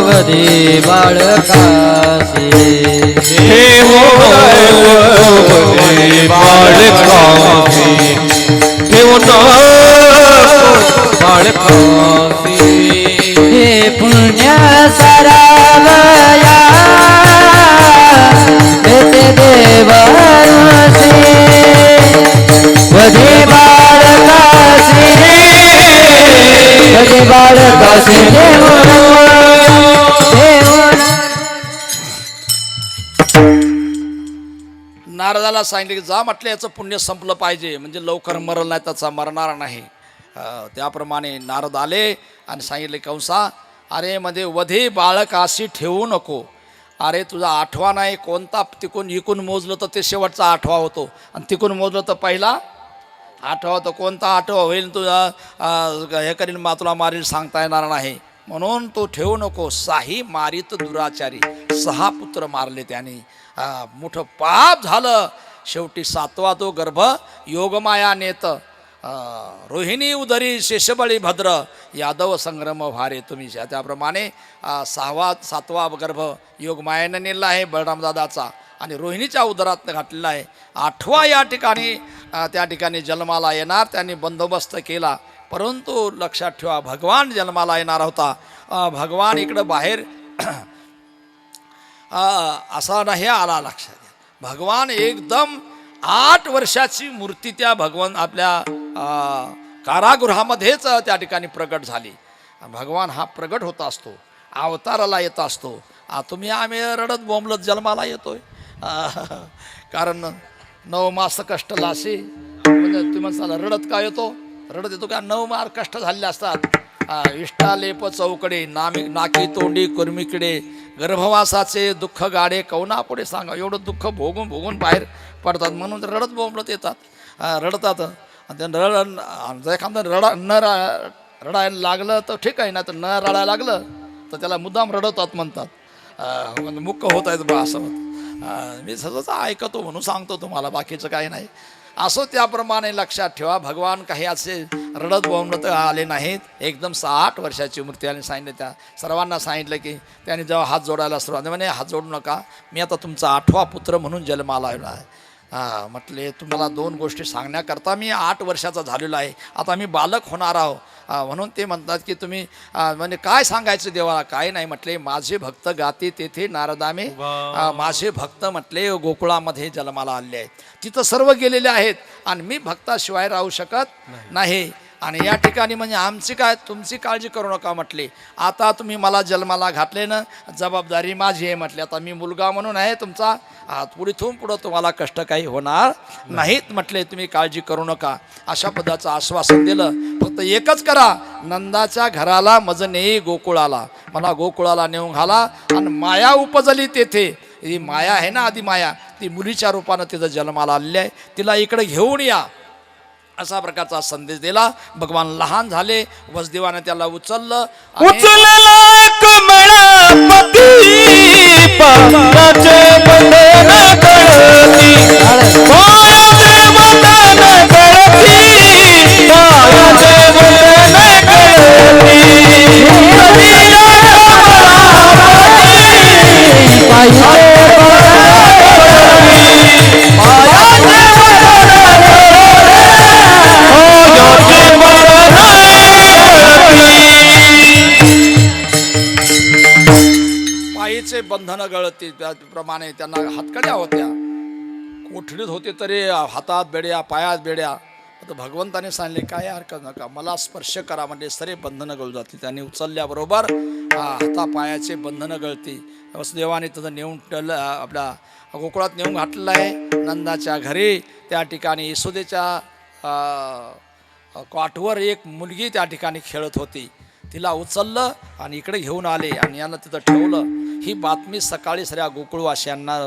वधे बाळकाशी हे पुण्य सरावया भेटे देवऋषी वधे बाळकाशी वधे बाळकाशी नारदाला सांगितले की जा म्हटलं याचं पुण्य संपलं पाहिजे, म्हणजे लवकर मरल नाही, त्याचा मरणार नाही. त्याप्रमाणे नारद आले आणि सांगितले कंसा, अरे मध्ये वधे बाळकाशी ठेवू नको. अरे तुझा 8वा नाही, कोणता तिकून इकून मोजलं तर ते शेवटचा 8वा होतो आणि तिकून मोजलं तर पहिला 8वा होतो. कोणता 8वा होईल तुझा हे करीन तुला मारील सांगता येणार नाही. म्हणून तो ठेवू नको. साही मारित दुराचारी, 6 पुत्र मारले त्याने. मोठं पाप झालं. शेवटी 7वा तो गर्भ योगमाया नेत. रोहिणी उदरी शेषबळी भद्र, यादव संग्रम भारे तुम्ही. त्याप्रमाणे 7वा गर्भ योगमायाने नेला आहे बळरामदादाचा आणि रोहिणीच्या उदरात घातलेला आहे. 8वा या ठिकाणी त्या ठिकाणी जन्माला येणार. त्यांनी बंदोबस्त केला. परंतु लक्षात ठेवा, भगवान जन्माला येणार होता. भगवान इकडं बाहेर असा नाही आला. लक्षात घ्या, भगवान एकदम 8 वर्षाची मूर्ती त्या भगवान आपल्या कारागृहामध्येच त्या ठिकाणी प्रगट झाली. भगवान हा प्रगट होत असतो, अवताराला येत असतो. आम्ही रडत बोंबलत जन्माला येतोय. कारण 9 मास कष्ट लासे. म्हणजे तुम्ही म्हणसाल रडत का येतो? रडत येतो का 9 मार कष्ट झालेले असतात. इष्टालेप चौकडे, नाकी तोंडी कुर्मिकडे, गर्भवासाचे दुःख गाडे कौना पुढे सांगा. एवढं दुःख भोगून भोगून बाहेर पडतात. म्हणून रडत बोंबलत येतात, रडतात. आणि एखादं रडायला लागलं तर ठीक आहे, ना तर न रडायला लागलं तर त्याला मुद्दाम रडवतात म्हणतात. म्हणजे मुक्क होत आहेत बा असं म्हणत. मी सगळंच ऐकतो म्हणून सांगतो तुम्हाला, बाकीचं काही नाही. असो त्याप्रमाणे लक्षात ठेवा, भगवान काही असे रडत बोंबलत आले नाहीत. एकदम 8 वर्षाची मूर्ती आणि सांगितलं. त्या सर्वांना सांगितलं की त्याने जेव्हा हात जोडायला सुरुवात, म्हणे हात जोडू नका, मी आता तुमचा 8वा पुत्र म्हणून जन्माला आलेला आहे. म्हटले तुम्हाला 2 गोष्टी सांगण्याकरता मी 8 वर्षाचा झालेला आहे, आता मी बालक होणार आहो. म्हणून ते म्हणतात की तुम्ही म्हणजे काय सांगायचं देवाला? काय नाही. म्हटले माझे भक्त गाते तेथे नारदामे, माझे भक्त म्हटले गोकुळामध्ये जन्माला आले आहेत, तिथं सर्व गेलेले आहेत आणि मी भक्ताशिवाय राहू शकत नाही. आणि या ठिकाणी म्हणजे आमची काय, तुमची काळजी करू नका म्हटले. आता तुम्ही मला जन्माला घातले ना, जबाबदारी माझी आहे म्हटले. आता मी मुलगा म्हणून आहे तुमचा, पुढे तुम्हाला कष्ट काही होणार नाहीत म्हटले. तुम्ही काळजी करू नका. अशा पदाचं आश्वासन दिलं. फक्त एकच करा, नंदाच्या घराला मज नेई गोकुळाला, मला गोकुळाला नेऊन घाला. आणि माया उपजली तेथे, ही माया आहे ना आधी माया, ती मुलीच्या रूपानं तिथं जन्माला आलेली आहे, तिला इकडे घेऊन या, असा प्रकारचा संदेश दिला. भगवान लहान झाले. वसुदेवाने त्याला उचललं. उचलला कमळापती, पायाचे बंधन गळती, पायाचे बंधन गळती, पायाचे बंधन पायीचे बंधन गळती. त्याप्रमाणे त्यांना हातकड्या होत्या, कोठडीत होते तरी हातात बेड्या, पायात बेड्या. तर भगवंताने सांगितले काय हरकत नका, मला स्पर्श करा म्हणजे सरे बंधनं गळू जातील. त्यांनी उचलल्याबरोबर हातापायाचे बंधनं गळती. वसुदेवाने तिथं नेऊन आपल्या गोकुळात नेऊन घातलेलं आहे. नंदाच्या घरी त्या ठिकाणी यशोदेच्या काठवर एक मुलगी त्या ठिकाणी खेळत होती. तिला उचललं आणि इकडे घेऊन आले आणि यांना तिथं ठेवलं. ही बातमी सकाळी सगळ्या गोकुळवासियांना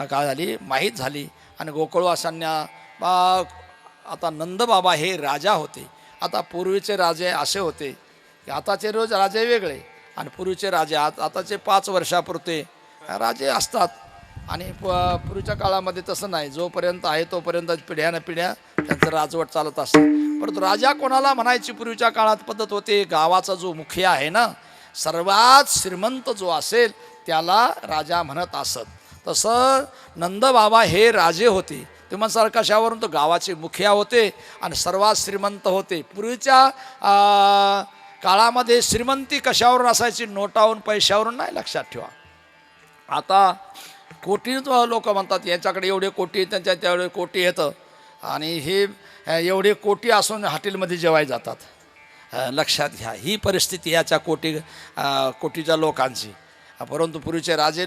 काय झाली, माहीत झाली. आणि गोकुळवासियांना आता नंदबाबा हे राजा होते. आता पूर्वीचे राजे असे होते की आताचे रोज राजे वेगळे आणि पूर्वीचे राजे आताचे 5 वर्षापुरते राजे असतात. आणि पूर्वीच्या काळामध्ये तसं नाही, जोपर्यंत आहे तोपर्यंत पिढ्यानं पिढ्या त्यांचं राजवट चालत असतं. परंतु राजा कोणाला म्हणायची पूर्वीच्या काळात पद्धत होते, गावाचा जो मुखिया आहे ना, सर्वात श्रीमंत जो असेल त्याला राजा म्हणत असत. तसं नंदबाबा हे राजे होते. ते म्हणसाल कशावरून? तो गावाचे मुखिया होते आणि सर्वात श्रीमंत होते. पूर्वीच्या काळामध्ये श्रीमंती कशावरून असायची? नोटावरून, पैशावरून नाही. लक्षात ठेवा. आता कोटी लोक म्हणतात यांच्याकडे एवढे कोटी, त्यांच्या तेवढे कोटी येतं आणि हे एवढे कोटी असून हॉटेलमध्ये जेवायला जातात. लक्षात घ्या, ही परिस्थिती याच्या कोटीच्या लोकांची. परंतु पूर्वीचे राजे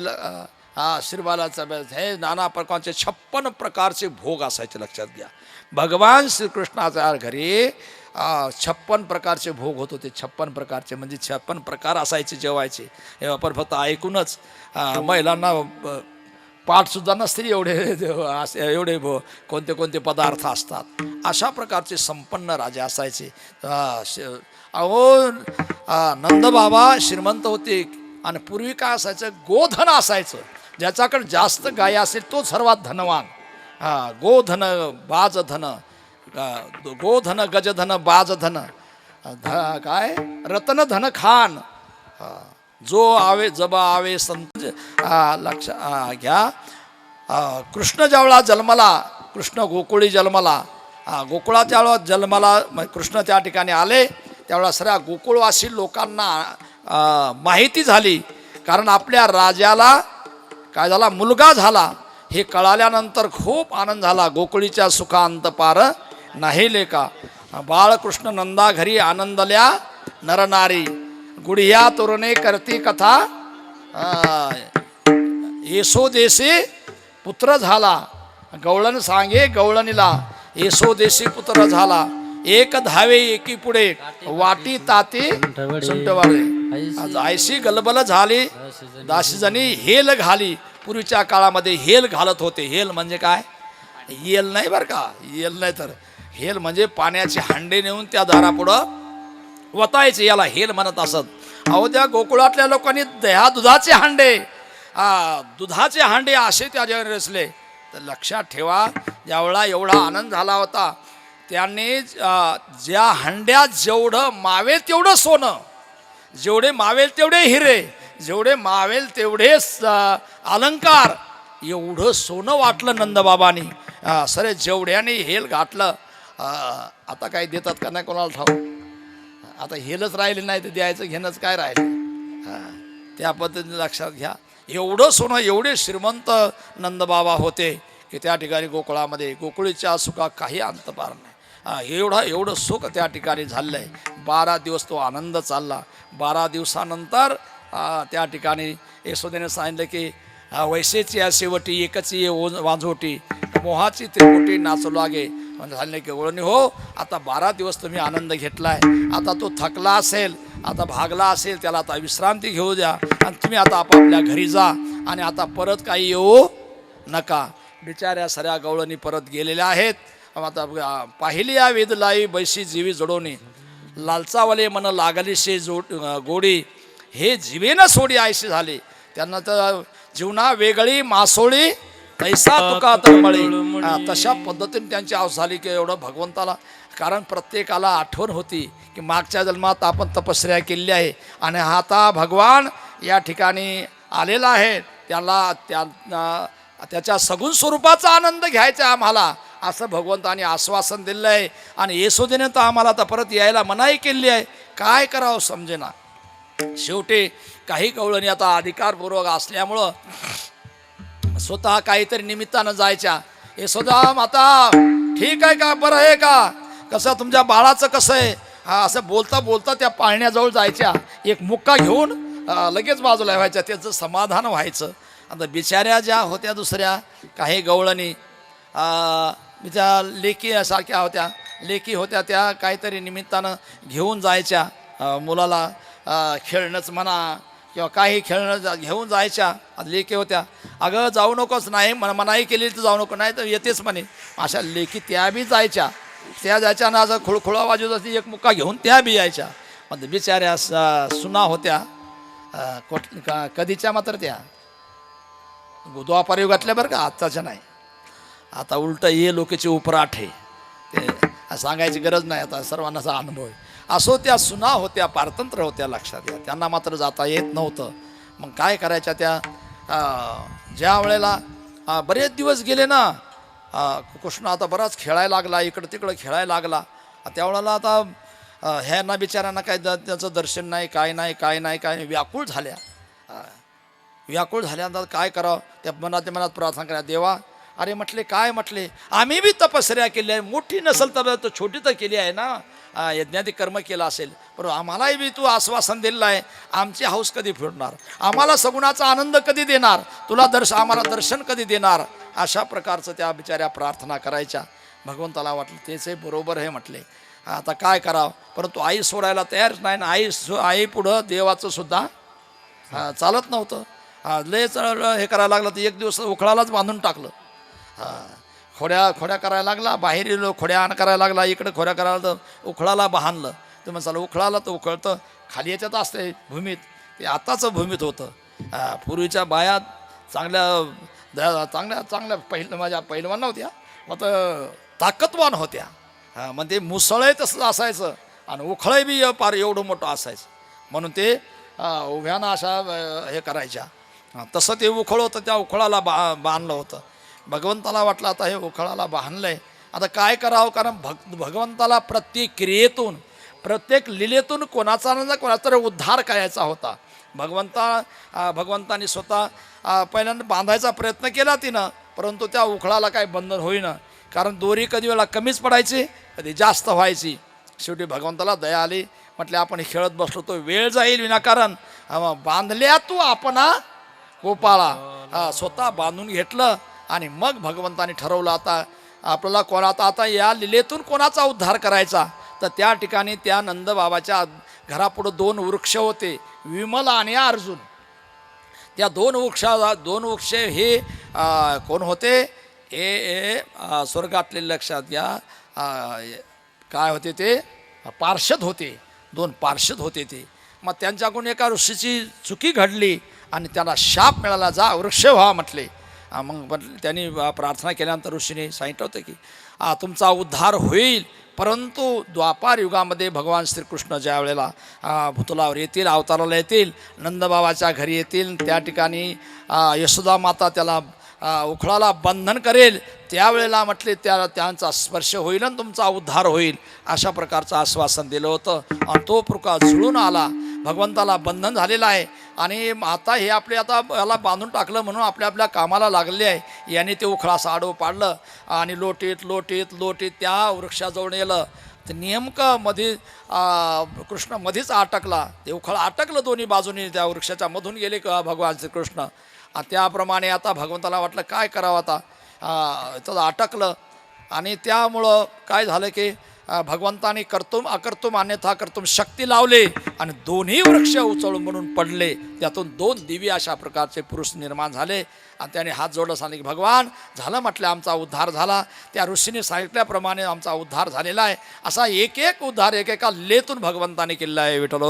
श्रीबालाचा हे नाना प्रकारचे 56 प्रकारचे भोग असायचे. लक्षात घ्या, भगवान श्रीकृष्णाच्या घरी 56 प्रकारचे भोग होत होते. 56 प्रकारचे म्हणजे 56 प्रकार असायचे जेवायचे. हे आपण फक्त ऐकूनच महिलांना पाठसुद्धा नसतील एवढे एवढे कोणते कोणते पदार्थ असतात. अशा प्रकारचे संपन्न राजे असायचे. अहो नंदबाबा श्रीमंत होते आणि पूर्वी काय असायचं, गोधन असायचं. ज्याच्याकडे जास्त गाय असेल तो सर्वात धनवान. गोधन बाजधन, गोधन गजधन बाजधन, काय रत्न धन खान. जो आवे जबा आवे संत. लक्ष घ्या, कृष्ण ज्यावेळा जन्मला, कृष्ण गोकुळी जन्मला, गोकुळाच्या वेळा जन्माला कृष्ण त्या ठिकाणी आले त्यावेळेला सगळ्या गोकुळवासी लोकांना माहिती झाली. कारण आपल्या राजाला काय झाला, मुलगा झाला. हे कळाल्यानंतर खूप आनंद झाला. गोकुळीच्या सुखांत पार नाही लेका. बाळकृष्ण नंदा घरी आनंदल्या नरनारी. गुढिया तोरणे करती कथा, येसोदेशी पुत्र झाला. गवळण सांगे गवळणीला, येसोदेशी पुत्र झाला. एक धावे एकी पुढे, वाटी ताती सुंटवाळे. आयशी गलबल झाली, दासीजणी हेल घाली. पूर्वीच्या काळामध्ये हेल घालत होते. हेल म्हणजे काय, येल नाही बरं का, येल नाही तर हेल म्हणजे पाण्याचे हांडे नेऊन त्या दारापुढं वतायचे, याला हेल म्हणत असत. अहो त्या गोकुळातल्या लोकांनी दुधाचे हांडे, दुधाचे हांडे असे त्याच्यावर रचले. तर लक्षात ठेवा, ज्यावेळा एवढा आनंद झाला होता त्यांनी ज्या हांड्यात जेवढं मावेल तेवढं सोनं, जेवढे मावेल तेवढे हिरे, जेवढे मावेल तेवढे अलंकार, एवढं सोनं वाटलं नंदबाबांनी. सरे जेवढ्याने हेल घातलं. आता काही देतात का नाही कोणाला ठाऊ. आता हेलच राहिले नाही तर द्यायचं घेणंच काय राहिलं. त्या पद्धतीने लक्षात घ्या, एवढं सोनं, एवढे श्रीमंत नंदबाबा होते की त्या ठिकाणी गोकुळामध्ये गोकुळीच्या सुखा काही अंत पार नाही. एवढं सुख त्या ठिकाणी झालं आहे. 12 दिवस तो आनंद चालला. 12 दिवसानंतर त्या ठिकाणी यशोदेने सांगितलं की वैसेची या शेवटी एकच ये वाजवटी, मोहाची त्रिपुटी नाचू लागे. म्हणजे झाले की वळणी हो, आता 12 दिवस तुम्ही आनंद घेतलाय, आता तो थकला असेल, आता भागला असेल, त्याला आता विश्रांती घेऊ द्या आणि तुम्ही आता आपापल्या घरी जा आणि आता परत काही येऊ नका. बिचाऱ्या सऱ्या गवळणी परत गेलेल्या आहेत. आता पाहिली या वेदलाई बैशी जीवी जडोनी, लालचावले मन लागली शे गोडी, हे जीवेनं सोडी आयशी झाली. त्यांना तर जीवना वेगळी मासोळी तैसा तुका तळमळी. तशा पद्धतीने त्यांची आव झाली की एवढं भगवंताला, कारण प्रत्येकाला आठवण होती की मागच्या जन्मात आपण तपश्चर्या केलेली आहे आणि आता भगवान या ठिकाणी आलेला आहे, त्याच्या सगुण स्वरूपाचा आनंद घ्यायचा आम्हाला, असं भगवंताने आश्वासन दिलं आहे. आणि यशोदेने तर आम्हाला आता परत यायला मनाई केली आहे. काय करावं समजेना. शेवटी काही गवळणी आता अधिकारपूर्वक असल्यामुळं स्वतः काहीतरी निमित्तानं जायच्या. यशोदा माता ठीक आहे का, बरं आहे का, कसं तुमच्या बाळाचं कसं आहे, असं बोलता बोलता त्या पाळण्याजवळ जायच्या. एक मुक्का घेऊन लगेच बाजूला व्हायच्या, त्याचं समाधान व्हायचं. आता बिचाऱ्या ज्या होत्या दुसऱ्या काही गवळणी बिच्या लेकी सारख्या होत्या, लेकी होत्या, त्या काहीतरी निमित्तानं घेऊन जायच्या मुलाला. खेळणंच म्हणा किंवा काही खेळणं घेऊन जायच्या. लेकी होत्या, अगं जाऊ नकोच, नाही मनाई केली तर जाऊ नको, नाही तर येतेच म्हणे. अशा लेकी त्या बी जायच्या. त्या जायच्या ना, असं खुळखुळा वाजवत असते, एक मुक्का घेऊन त्या बी यायच्या. म्हणजे बिचाऱ्या सुना होत्या कधीच्या, मात्र त्या द्वापार युगातल्या बरं का, आत्ताच्या नाही. आता उलट ये लोकांचे उपराठे, ते सांगायची गरज नाही, आता सर्वांनाचा अनुभव आहे. असो त्या सुना होत्या, पारतंत्र्य होत्या, लक्षात घ्या. त्यांना मात्र जाता येत नव्हतं. मग काय करायच्या त्या, ज्या वेळेला बरेच दिवस गेले ना, कृष्ण आता बराच खेळायला लागला, इकडं तिकडं खेळायला लागला. त्यावेळेला आता ह्यांना बिचाऱ्यांना काय त्याचं दर्शन नाही, काय नाही, काय नाही, काय नाही, व्याकुळ झाल्या. व्याकुळ झाल्यानंतर काय करावं, त्या मनात प्रार्थना करा, देवा अरे म्हटले काय म्हटले, आम्ही बी तपश्चर्या केली आहे, मोठी नसेल तर छोटी तर केली आहे ना, यज्ञाधिक कर्म केलं असेल, पण आम्हालाही बी तू आश्वासन दिलेलं आहे, आमची हौस कधी फिरणार, आम्हाला सगुणाचा आनंद कधी देणार, तुला आम्हाला दर्शन कधी देणार. अशा प्रकारचं त्या बिचाऱ्या प्रार्थना करायच्या. भगवंताला वाटलं तेच बरोबर आहे म्हटले, आता काय करावं. परंतु आई सोडायला तयारच नाही ना. आई पुढं देवाचं सुद्धा चालत नव्हतं. लयच हे करायला लागला तर एक दिवस उखळालाच बांधून टाकलं. खोड्या करायला लागला, बाहेर येलो खोड्या करायला लागला, इकडे खोड्या करायला तर उखळाला बांधलं. तर मग चला उखळाला तर उखळतं खाली याच्यात असते भूमीत, ते आताचं भूमीत होतं. पूर्वीच्या बाया चांगल्या माझ्या पहिलवान नव्हत्या, मग ताकदवान होत्या. मग ते मुसळही तसं असायचं आणि उखळही बी पार एवढं मोठं असायचं, म्हणून ते उभ्यानं अशा हे करायच्या. तसं ते उखळ होतं, त्या उखळाला बांधलं होतं. भगवंताला वाटलं आता हे उखळाला बांधलं आहे, आता काय करावं, कारण भगवंताला प्रत्येक क्रियेतून प्रत्येक लीलेतून कोणाचा ना कोणाचा तरी उद्धार करायचा होता. भगवंताने स्वतः पहिल्यांदा बांधायचा प्रयत्न केला तिनं, परंतु त्या उखळाला काय बंधन होईना, कारण दोरी कधी वेळा कमीच पडायची, कधी जास्त व्हायची. शेवटी भगवंताला दया आली, म्हटले आपण खेळत बसलो तो वेळ जाईल विनाकारण, बांधल्या तू आपणा गोपाळा. स्वतः बांधून घेतलं आणि मग भगवंताने ठरवलं आता आपल्याला कोणाचा आता या लीलेतून कोणाचा उद्धार करायचा. तर त्या ठिकाणी त्या नंदबाबाच्या घरापुढं 2 वृक्ष होते, विमल आणि अर्जुन. त्या 2 वृक्ष हे कोण होते, हे स्वर्गातले लक्षात घ्या, काय होते ते पार्षद होते, 2 पार्षद होते ते. मग त्यांच्याकडून एका ऋषीची चुकी घडली आणि त्याला शाप मिळाला, जा वृक्ष व्हा म्हटले. मग त्यांनी प्रार्थना केल्यानंतर ऋषीने सांगितलं होतं की तुमचा उद्धार होईल, परंतु द्वापार युगामध्ये भगवान श्रीकृष्ण ज्या वेळेला भूतलावर येतील, अवताराला येतील, नंदबाबाच्या घरी येतील, त्या ठिकाणी यशोदा माता त्याला उखळाला बंधन करेल, त्यावेळेला म्हटले त्यांचा स्पर्श होईल आणि तुमचा उद्धार होईल, अशा प्रकारचं आश्वासन दिलं होतं. आणि तो प्रकार जुळून आला, भगवंताला बंधन झालेलं आहे. आणि आता हे आपले आता याला बांधून टाकलं म्हणून आपल्या कामाला लागले आहे. याने ते उखळाचं आडवं पाडलं आणि लोटीत त्या वृक्षाजवळ नेलं. तर नेमकं मध्ये कृष्ण मध्येच अटकला, ते उखळ अटकलं दोन्ही बाजूनी, त्या वृक्षाच्या मधून गेले का भगवान श्रीकृष्ण. त्याप्रमाणे आता भगवंताला वाटलं काय करावं, आता तर अटकलं. आणि त्यामुळं काय झालं की भगवंताने कर्तुम अकर्तुम अन्यथा कर्तुम शक्ती लावले आणि दोन्ही वृक्ष उचलून म्हणून पडले. त्यातून 2 दिव्य अशा प्रकारचे पुरुष निर्माण झाले. आणि त्याने हात जोडला, सांगितले की भगवान झालं म्हटलं, आमचा उद्धार झाला, त्या ऋषीने सांगितल्याप्रमाणे आमचा उद्धार झालेला आहे. असा एक उद्धार एकेका लेतून भगवंताने केलेला आहे. विठ्ठल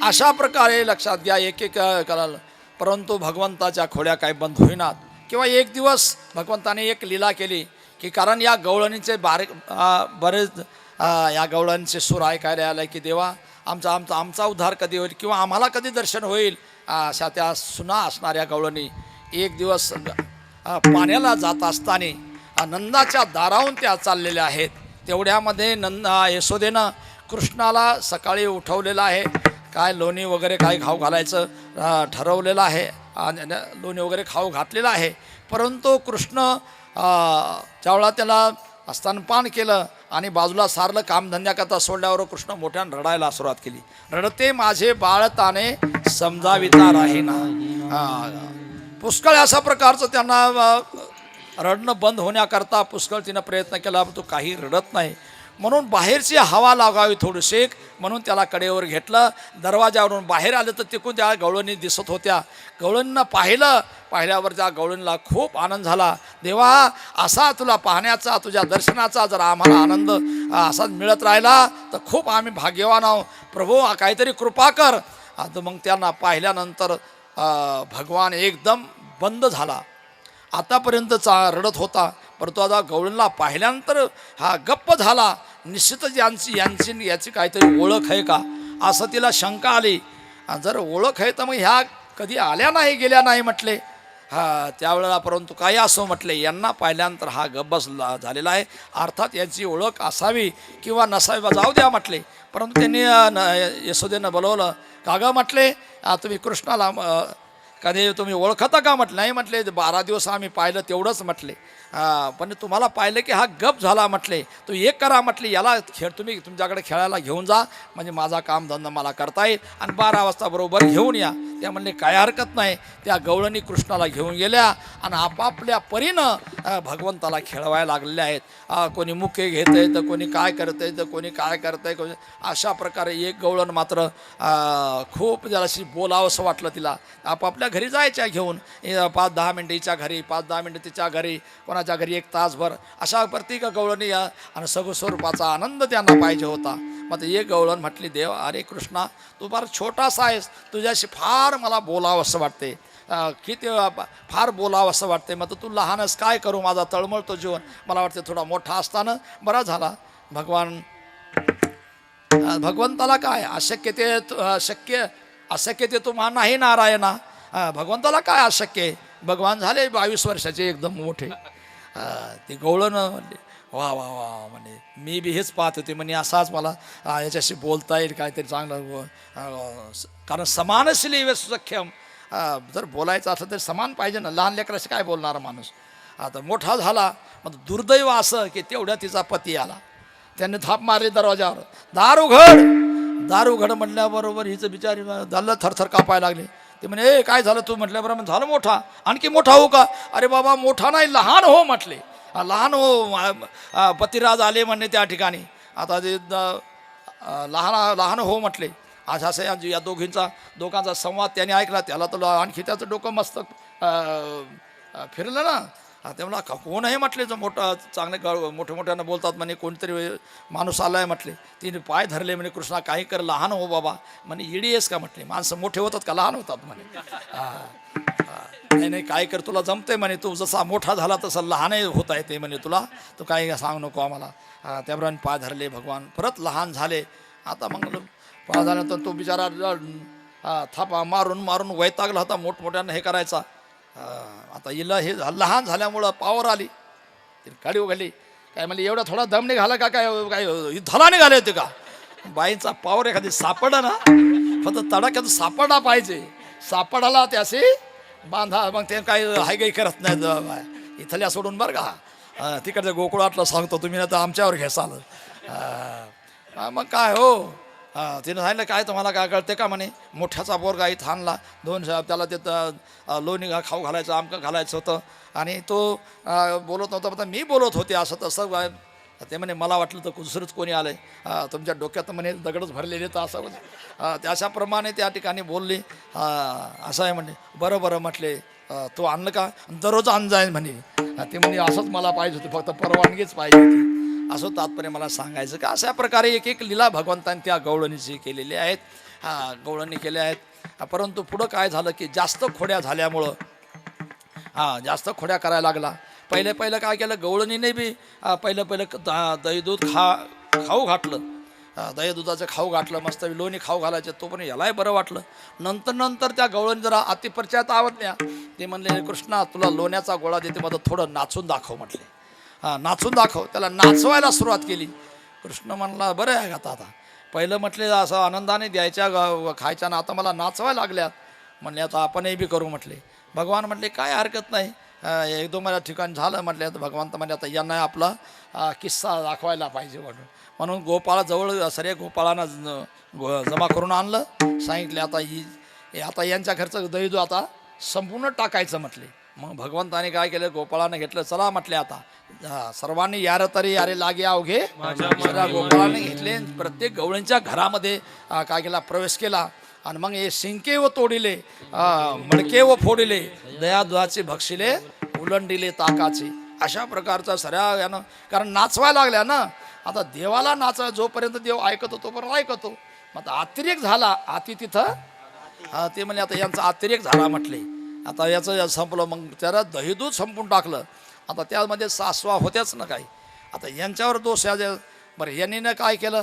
अशा प्रकारे लक्षात घ्या एक कराल. परंतु भगवंताच्या खोड्या काही बंद होईनात. किंवा एक दिवस भगवंताने एक लीला केली की कारण या गवळणीचे बरेच या गवळणीचे सूर ऐकायला आले की देवा आमचा उद्धार कधी होईल किंवा आम्हाला कधी दर्शन होईल. अशा त्या सुना असणाऱ्या गवळणी एक दिवस पाण्याला जात असताना नंदाच्या दाराहून त्या चाललेल्या आहेत. तेवढ्यामध्ये यशोदेनं कृष्णाला सकाळी उठवलेलं आहे, काय लोणी वगैरे काय खाऊ घालायचं ठरवलेलं आहे आणि लोणी वगैरे खाऊ घातलेलं आहे. परंतु कृष्ण ज्यावेळा त्याला स्तनपान केलं आणि बाजूला सारलं कामधंद्याकरता सोडल्यावर कृष्ण मोठ्यानं रडायला सुरुवात केली. रडते माझे बाळ ताने समजाविता राहीना. पुष्कळ अशा प्रकारचं त्यांना रडणं बंद होण्याकरता पुष्कळ तिनं प्रयत्न केला, तो काही रडत नाही. म्हणून बाहेरची हवा लागावी थोडीशी म्हणून त्याला कडेवर घेतलं. दरवाजावरून बाहेर आलं तर तिकून त्या गवळणी दिसत होत्या. गवळणीनं पाहिल्यावर त्या गवळणीला खूप आनंद झाला. देवा असा तुला पाहण्याचा तुझ्या दर्शनाचा जर आम्हाला आनंद असाच मिळत राहिला तर खूप आम्ही भाग्यवान आहोत. प्रभू काहीतरी कृपा कर. आता मग त्यांना पाहिल्यानंतर भगवान एकदम बंद झाला. आतापर्यंतचा रडत होता, परंतु आता गवळणीला पाहिल्यानंतर हा गप्प झाला. निश्चितच याची काहीतरी ओळख आहे का असं तिला शंका आली. जर ओळख आहे तर मग ह्या कधी आल्या नाही गेल्या नाही म्हटले. त्यावेळेला परंतु काही असो म्हटले, यांना पाहिल्यानंतर हा गब्बस झालेला आहे, अर्थात यांची ओळख असावी किंवा नसावी जाऊ द्या म्हटले. परंतु त्यांनी यशोदेनं बोलवलं. का गं म्हटले तुम्ही कृष्णाला कधी तुम्ही ओळखता का म्हटलं. नाही म्हटले 12 दिवस आम्ही पाहिलं तेवढंच म्हटले. पण तुम्हाला पाहिलं की हा गप झाला म्हटले. तो एक करा म्हटले, याला तुम्ही तुमच्याकडे खेळायला घेऊन जा, म्हणजे माझा कामधंदा मला करता येईल, आणि 12 वाजता बरोबर घेऊन या. त्या म्हणले काय हरकत नाही. त्या गवळणी कृष्णाला घेऊन गेल्या आणि आपापल्या परीनं भगवंताला खेळवायला लागलेल्या आहेत. कोणी मुके घेत आहे, तर कोणी काय करत आहे, तर कोणी काय करत आहे. अशा प्रकारे एक गवळण मात्र खूप जराशी बोलावंसं वाटलं तिला. आपापल्या घरी जायच्या घेऊन 5-10 मिनटं हिच्या घरी, 5-10 मिनटं तिच्या घरी, कोणाच्या घरी 1 तासभर, अशा प्रत्येक गवळणी आणि सगळं स्वरूपाचा आनंद त्यांना पाहिजे होता. मग एक गवळण म्हटली, देव अरे कृष्णा, तू फार छोटासा आहेस, तुझ्याशी फार मला बोलावंसं वाटते, किती फार बोलावंसं वाटते. मग तू लहानच काय करू, माझा तळमळतो जीवन. मला वाटते थोडा मोठा असताना बरा झाला. भगवंताला काय अशक्य ते अशक्य ते तुम्हा नाही नारायणा. भगवंताला काय अशक्य आहे. भगवान झाले 22 वर्षाचे एकदम मोठे. ते गवळण म्हणले वा वा वा, म्हणे मी बी हेच पाहत होते, म्हणे असाच मला याच्याशी बोलता येईल काहीतरी चांगलं. कारण समानशील सख्यम, जर बोलायचं असलं तर समान पाहिजे ना. लहान लेकराशी काय बोलणारा माणूस. आता मोठा झाला, मग दुर्दैव असं की तेवढ्या तिचा पती आला. त्याने थाप मारली दरवाजावर, दार उघड. दार उघड म्हटल्याबरोबर हिचं बिचारी झालं थरथर कापायला लागले. ते म्हणे ए काय झालं तू म्हटल्याबरोबर, झालं मोठा, आणखी मोठा हो का. अरे बाबा मोठा नाही, लहान हो म्हटले. लहान हो, पतिराज आले म्हणणे त्या ठिकाणी. आता ते लहान हो म्हटले. आज असं या दोघांचा संवाद त्याने ऐकला. त्याला तर आणखी त्याचं डोकं मस्त फिरलं ना. ते म्हणा कोण आहे म्हटले, जो मोठा चांगले मोठे मोठ्यानं बोलतात म्हणे, कोणतरी माणूस आला आहे म्हटले. तिने पाय धरले म्हणे, कृष्णा काही कर, लहान हो बाबा. म्हणे इडी आहेस का म्हटले, माणसं मोठे होतात का लहान होतात म्हणे. नाही नाही काय कर, तुला जमते म्हणे, तू जसा मोठा झाला तसं लहानही होता येते म्हणे तुला, तू काही सांग नको आम्हाला. त्याप्रमाणे पाय धरले भगवान, परत लहान झाले. आता मग पाय झाल्यानंतर तो बिचारा थापा मारून मारून वैतागला होता, मोठमोठ्यानं हे करायचा. आता हिला हे लहान झाल्यामुळं पावर आली, गाडी उघडली. काय म्हणली एवढा थोडा दम निघाला का, काय काय धला निघाले होते का. बाईंचा पावर एखादी सापडा ना, फक्त तडाख्यात सापडा पाहिजे. सापडाला त्याशी बांधा, मग ते काही हायगाई करत नाहीत इथल्या सोडून बरं का. तिकडच्या गोकुळातलं सांगतो तुम्ही, नाही तर आमच्यावर घ्यासाल. मग काय हो, तिनं सांगितलं काय तुम्हाला काय कळते का म्हणे. मोठ्याचा पोरगा इथं आणला, 2 त्याला ते लोणी खाऊ घालायचं, आमकं घालायचं होतं, आणि तो बोलत नव्हता. मी बोलत होते असं तसं. ते म्हणे मला वाटलं तर दुसरंच कोणी आलं आहे, तुमच्या डोक्यात म्हणे दगडच भरलेले तर असं. त्याच्याप्रमाणे त्या ठिकाणी बोलली. असं आहे म्हणे. बरं बरं म्हटले, तो आणलं का, दररोज आण जाईल म्हणे. ते म्हणे असंच मला पाहिजे होती, फक्त परवानगीच पाहिजे होती. असं तात्पर्य मला सांगायचं का. अशा प्रकारे एक एक लीला भगवंतांनी त्या गवळणीची केलेली आहेत. गवळणी केल्या आहेत. परंतु पुढं काय झालं की जास्त खोड्या झाल्यामुळं जास्त खोड्या करायला लागला. पहिलं काय केलं, गवळणीने बी पहिलं दही दूध खाऊ घातलं. दही दुधाचं खाऊ घातलं, मस्त लोणी खाऊ घालायचे. तो पण यालाही बरं वाटलं. नंतर त्या गवळणी जरा अतिपरिचयात आवडल्या. ते म्हणले कृष्णा तुला लोण्याचा गोळा देते, मला थोडं नाचून दाखव म्हटले. नाचून दाखव. त्याला नाचवायला सुरुवात केली. कृष्ण म्हणला बरं आहे आता. पहिलं म्हटले असं आनंदाने द्यायच्या खायच्या, ना आता मला नाचवायला लागल्यात. म्हणले आता आपणही बी करू म्हटले. भगवान म्हटले काय हरकत नाही. 1-2 मला ठिकाण झालं म्हटले. आता भगवान तर म्हणजे आता यांना आपला किस्सा दाखवायला पाहिजे म्हणून गोपाळाजवळ सरे गोपाळानं जमा करून आणलं. सांगितले आता यांच्या घरचं दही दूध आता संपूर्ण टाकायचं म्हटले. मग भगवंताने काय केलं, गोपाळानं घेतलं. चला म्हटले आता सर्वांनी यार तरी यारे लागे अवघे. गोपाळाने घेतले, प्रत्येक गवळींच्या घरामध्ये काय केला, प्रवेश केला. आणि मग हे शिंके व तोडिले, मडके व फोडिले, दया दुधाचे भक्षिले, उलंडिले ताकाचे. अशा प्रकारचा सऱ्या यानं, कारण नाचवायला लागल्या ना. आता देवाला नाचा जोपर्यंत देव ऐकतो तोपर्यंत ऐकतो. मग अतिरेक झाला अति तिथं. ते म्हणजे आता यांचा अतिरेक झाला म्हटले. आता याचं संपलं. मग त्याला दही दूध संपून टाकलं. आता त्यामध्ये सासवा होत्याच ना काही. आता यांच्यावर दोष आहे. बरं यांनी काय केलं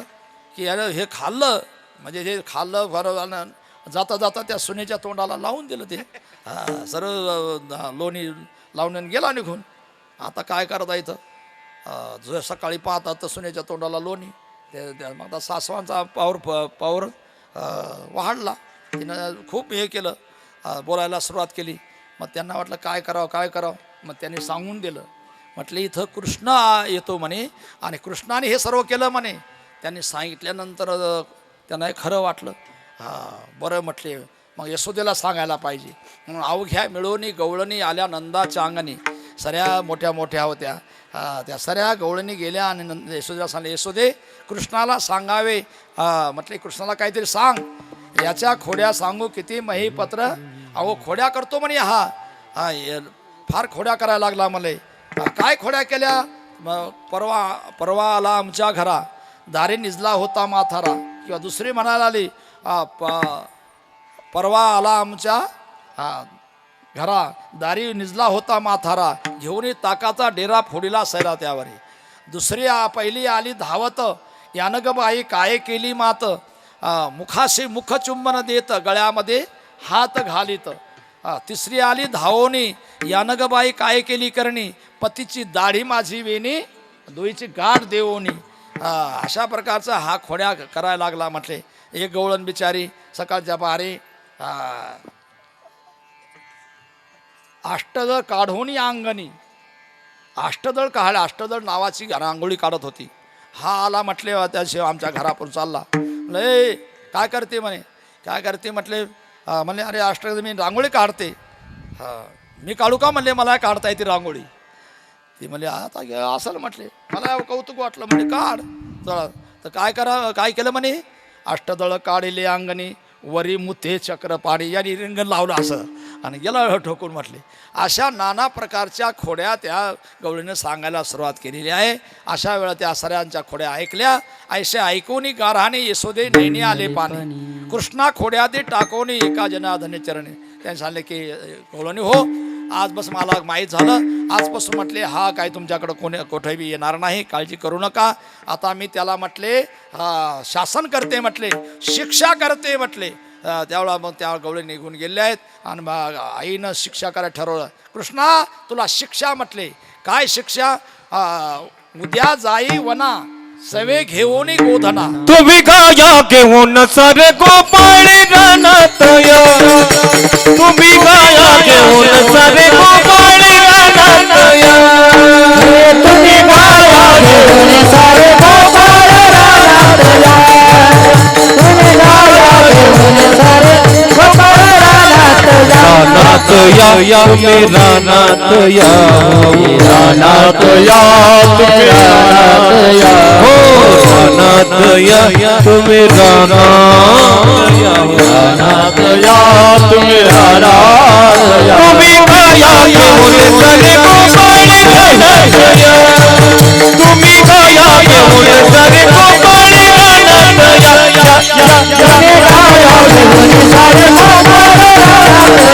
की यानं हे खाल्लं, म्हणजे हे खाल्लं बरोबर. जाता जाता त्या सुनेच्या तोंडाला लावून दिलं. ते सरळ लोणी लावून गेला निघून. आता काय करता इथं, जर सकाळी पाहतात तर सुनेच्या तोंडाला लोणी. ते मग सासवांचा पावर वाढला. तिनं खूप हे केलं. बोलायला सुरुवात केली. मग त्यांना वाटलं काय करावं. मग त्यांनी सांगून दिलं. म्हटलं इथं कृष्ण येतो म्हणे आणि कृष्णाने हे सर्व केलं म्हणे. त्यांनी सांगितल्यानंतर त्यांना हे खरं वाटलं. बरं म्हटले मग यशोदेला सांगायला पाहिजे म्हणून अवघ्या मिळवणी गवळणी आल्या नंदाच्या अंगणी. सऱ्या मोठ्या होत्या. त्या सऱ्या गवळणी गेल्या आणि यशोदेला सांगले यशोदे कृष्णाला सांगावे. म्हटले कृष्णाला काहीतरी सांग. याच्या खोड्या सांगू किती महीपत्र. अहो खोड्या करतो म्हणे फार खोड्या करायला लागला मला. काय खोड्या केल्या. परवा आला आमच्या घरा दारी निजला होता माथारा. किंवा दुसरी म्हणायला आली परवा आला आमच्या घरा दारी निजला होता माथारा. घेऊन ताकाचा डेरा फोडीला सैरा त्यावर. दुसरी पहिली आली धावत यानं ग बाई काय केली मात. मुखाशी मुखचुंबन देत गळ्यामध्ये हात घालीत. तिसरी आली धावोनी यानं ग बाई काय केली करणी. पतीची दाढी माझी वेणी दोईची गाठ देवोनी. अशा प्रकारचा हा खोड्या करायला लागला. म्हटले एक गवळण बिचारी सकाळच्या पारी अष्टदळ काढून अंगणी. अष्टदळ नावाची रांगोळी काढत होती. हा आला म्हटले त्याशिवाय आमच्या घरापूर चालला. म्हणले काय करते म्हणे. काय करते म्हटले. म्हणले अरे अष्टदळ मी रांगोळी काढते. मी काढू का म्हणले मला काढता येते रांगोळी. ती म्हणले आता असेल म्हटले. मला कौतुक वाटलं. म्हणजे काढ चला तर काय केलं म्हणे. अष्टदळ काढिले अंगणी वरी मुथे चक्र पाणी यांनी रिंगण लावलं असं आणि गेला ठोकून. म्हटले अशा नाना प्रकारच्या खोड्या त्या गवळीनं सांगायला सुरुवात केलेली आहे. अशा वेळा त्या सऱ्यांच्या खोड्या ऐकल्या. ऐसे ऐकून गारहाने यशोदे नैनी आले पाणी. कृष्णा खोड्या दे टाकोनी एका जनार्दने चरणे. त्यांनी सांगले की गवळणी हो आज बस मला माहीत झालं. आजपासून म्हटले हा काय तुमच्याकडं कुठेही येणार नाही. काळजी करू नका. आता मी त्याला म्हटले शासन करते म्हटले शिक्षा करते म्हटले. त्यावेळा मग त्या गवळे निघून गेले आहेत आणि मग आईनं शिक्षा करायला ठरवलं. कृष्णा तुला शिक्षा म्हटले. काय शिक्षा. उद्या जाई वना सवे घेऊन गोधना. तुम्ही गाया घेऊन सारे गोपाळी रानात या. तुम्ही गाया घेऊन सारे गोपाळी रानात या. तुम्ही गाया घेऊन सारे गोपाळ रानात या. तुम्ही गाया घेऊन सारे गोपाळ रानात या. रानात या तुम्ही रानात या. रानात या तुम्ही रानात या. रानात या तुम्ही रानात या. रानात या तुम्ही रानात या. तुम्ही गाया घेऊन सारे गोपाळी रानात या. तुम्ही गाया घेऊन सारे गोपाळी रानात या. तुम्ही गाया घेऊन सारे गोपाळ रानात या.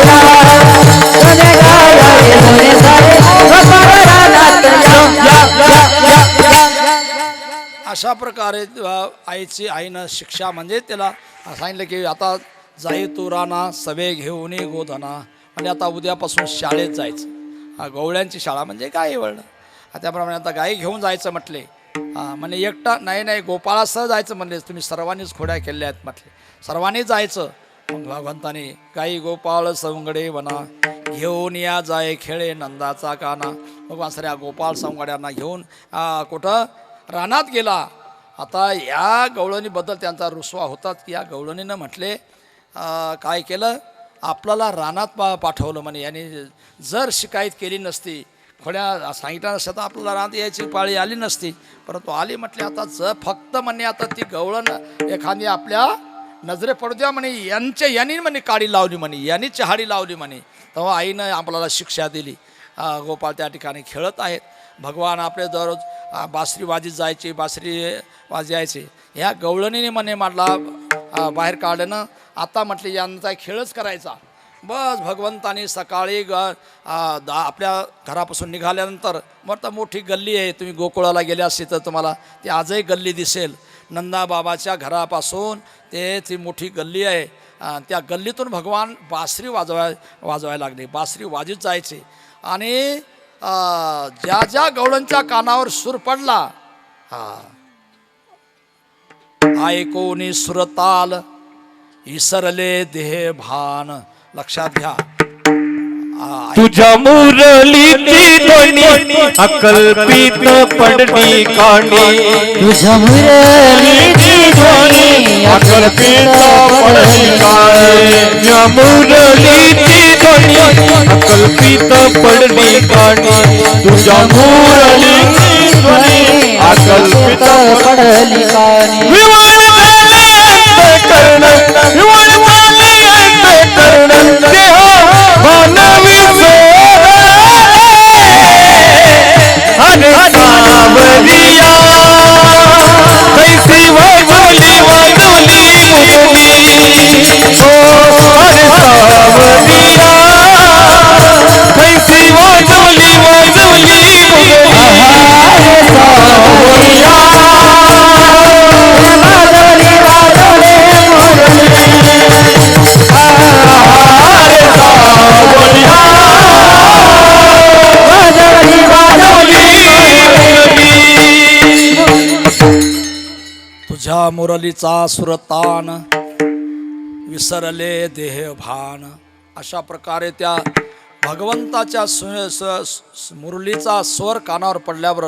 तुम्ही गाया घेऊन सारे गोपाळ रानात या. अशा प्रकारे आईनं शिक्षा म्हणजे त्याला सांगितलं की आता जाई तू राना सवे घेऊन गोधना. म्हणजे आता उद्यापासून शाळेत जायचं. गवळ्यांची शाळा म्हणजे गाई वळणं. त्याप्रमाणे आता गाई घेऊन जायचं म्हटले. म्हणजे एकटा नाही गोपाळासह जायचं म्हणले. तुम्ही सर्वांनीच खोड्या केल्या आहेत म्हटले. सर्वांनी जायचं. मग भगवंताने गाई गोपाळ सवंगडे वना घेऊन या जाय खेळे नंदाचा काना. भगवान सऱ्या गोपाळ सवंगड्यांना घेऊन कुठं रानात गेला. आता या गवळणीबद्दल त्यांचा रुसवा होतात की या गवळणीनं म्हटले काय केलं आपल्याला रानात पाठवलं म्हणे. याने जर शिकायत केली नसती खोड्या सांगितल्या नसत्या तर आपल्याला रानात यायची पाळी आली नसती. परंतु आली म्हटले. आता जर फक्त म्हणे आता ती गवळण एखादी आपल्या नजरे पडू द्या म्हणे. यांनी म्हणे काडी लावली म्हणे. यांनी चहाडी लावली म्हणे. तेव्हा आईनं आपल्याला शिक्षा दिली. गोपाळ त्या ठिकाणी खेळत आहेत. भगवान आपले दररोज बासरी वाजीत जायचे बासरी वाजायचे. ह्या गवळणीने म्हणे म्हटला बाहेर काढणं. आता म्हटले यांचा खेळच करायचा. बस भगवंतानी सकाळी आपल्या घरापासून निघाल्यानंतर मग मोठी गल्ली आहे. तुम्ही गोकुळाला गेले असते तर तुम्हाला ती आजही गल्ली दिसेल. नंदाबाबाच्या घरापासून ती मोठी गल्ली आहे. त्या गल्लीतून भगवान बासरी वाजवायला लागले. बासरी वाजीत जायचे आणि ज्या गवळणच्या कानावर सूर पडला ऐकोनी सुरताल इसरले देह भान. लक्षात घ्या. तुझ्या मुरलीची ध्वनी अकल्पित पडली काणी. तुझ्या मुरलीची ध्वनी अकल्पित पडली काणी. तुझ्या मुरलीची ध्वनी अकल्पित पडली काणी. तुझ्या मुरलीची ध्वनी अकल्पित पडली काणी. विवाळ झाले अंतःकरण, विवाळ झाले अंतःकरण, देह भान विसरे. अरे सावरिया कैसी वाजवली वाजवली मुरली. ओ अरे सावरिया कैसी वाजवली वाजवली तुझ्या मुरलीचा सुरतान विसरले देह भान. अशा प्रकारे त्या भगवंताच्या मुरलीचा स्वर कानावर पडल्यावर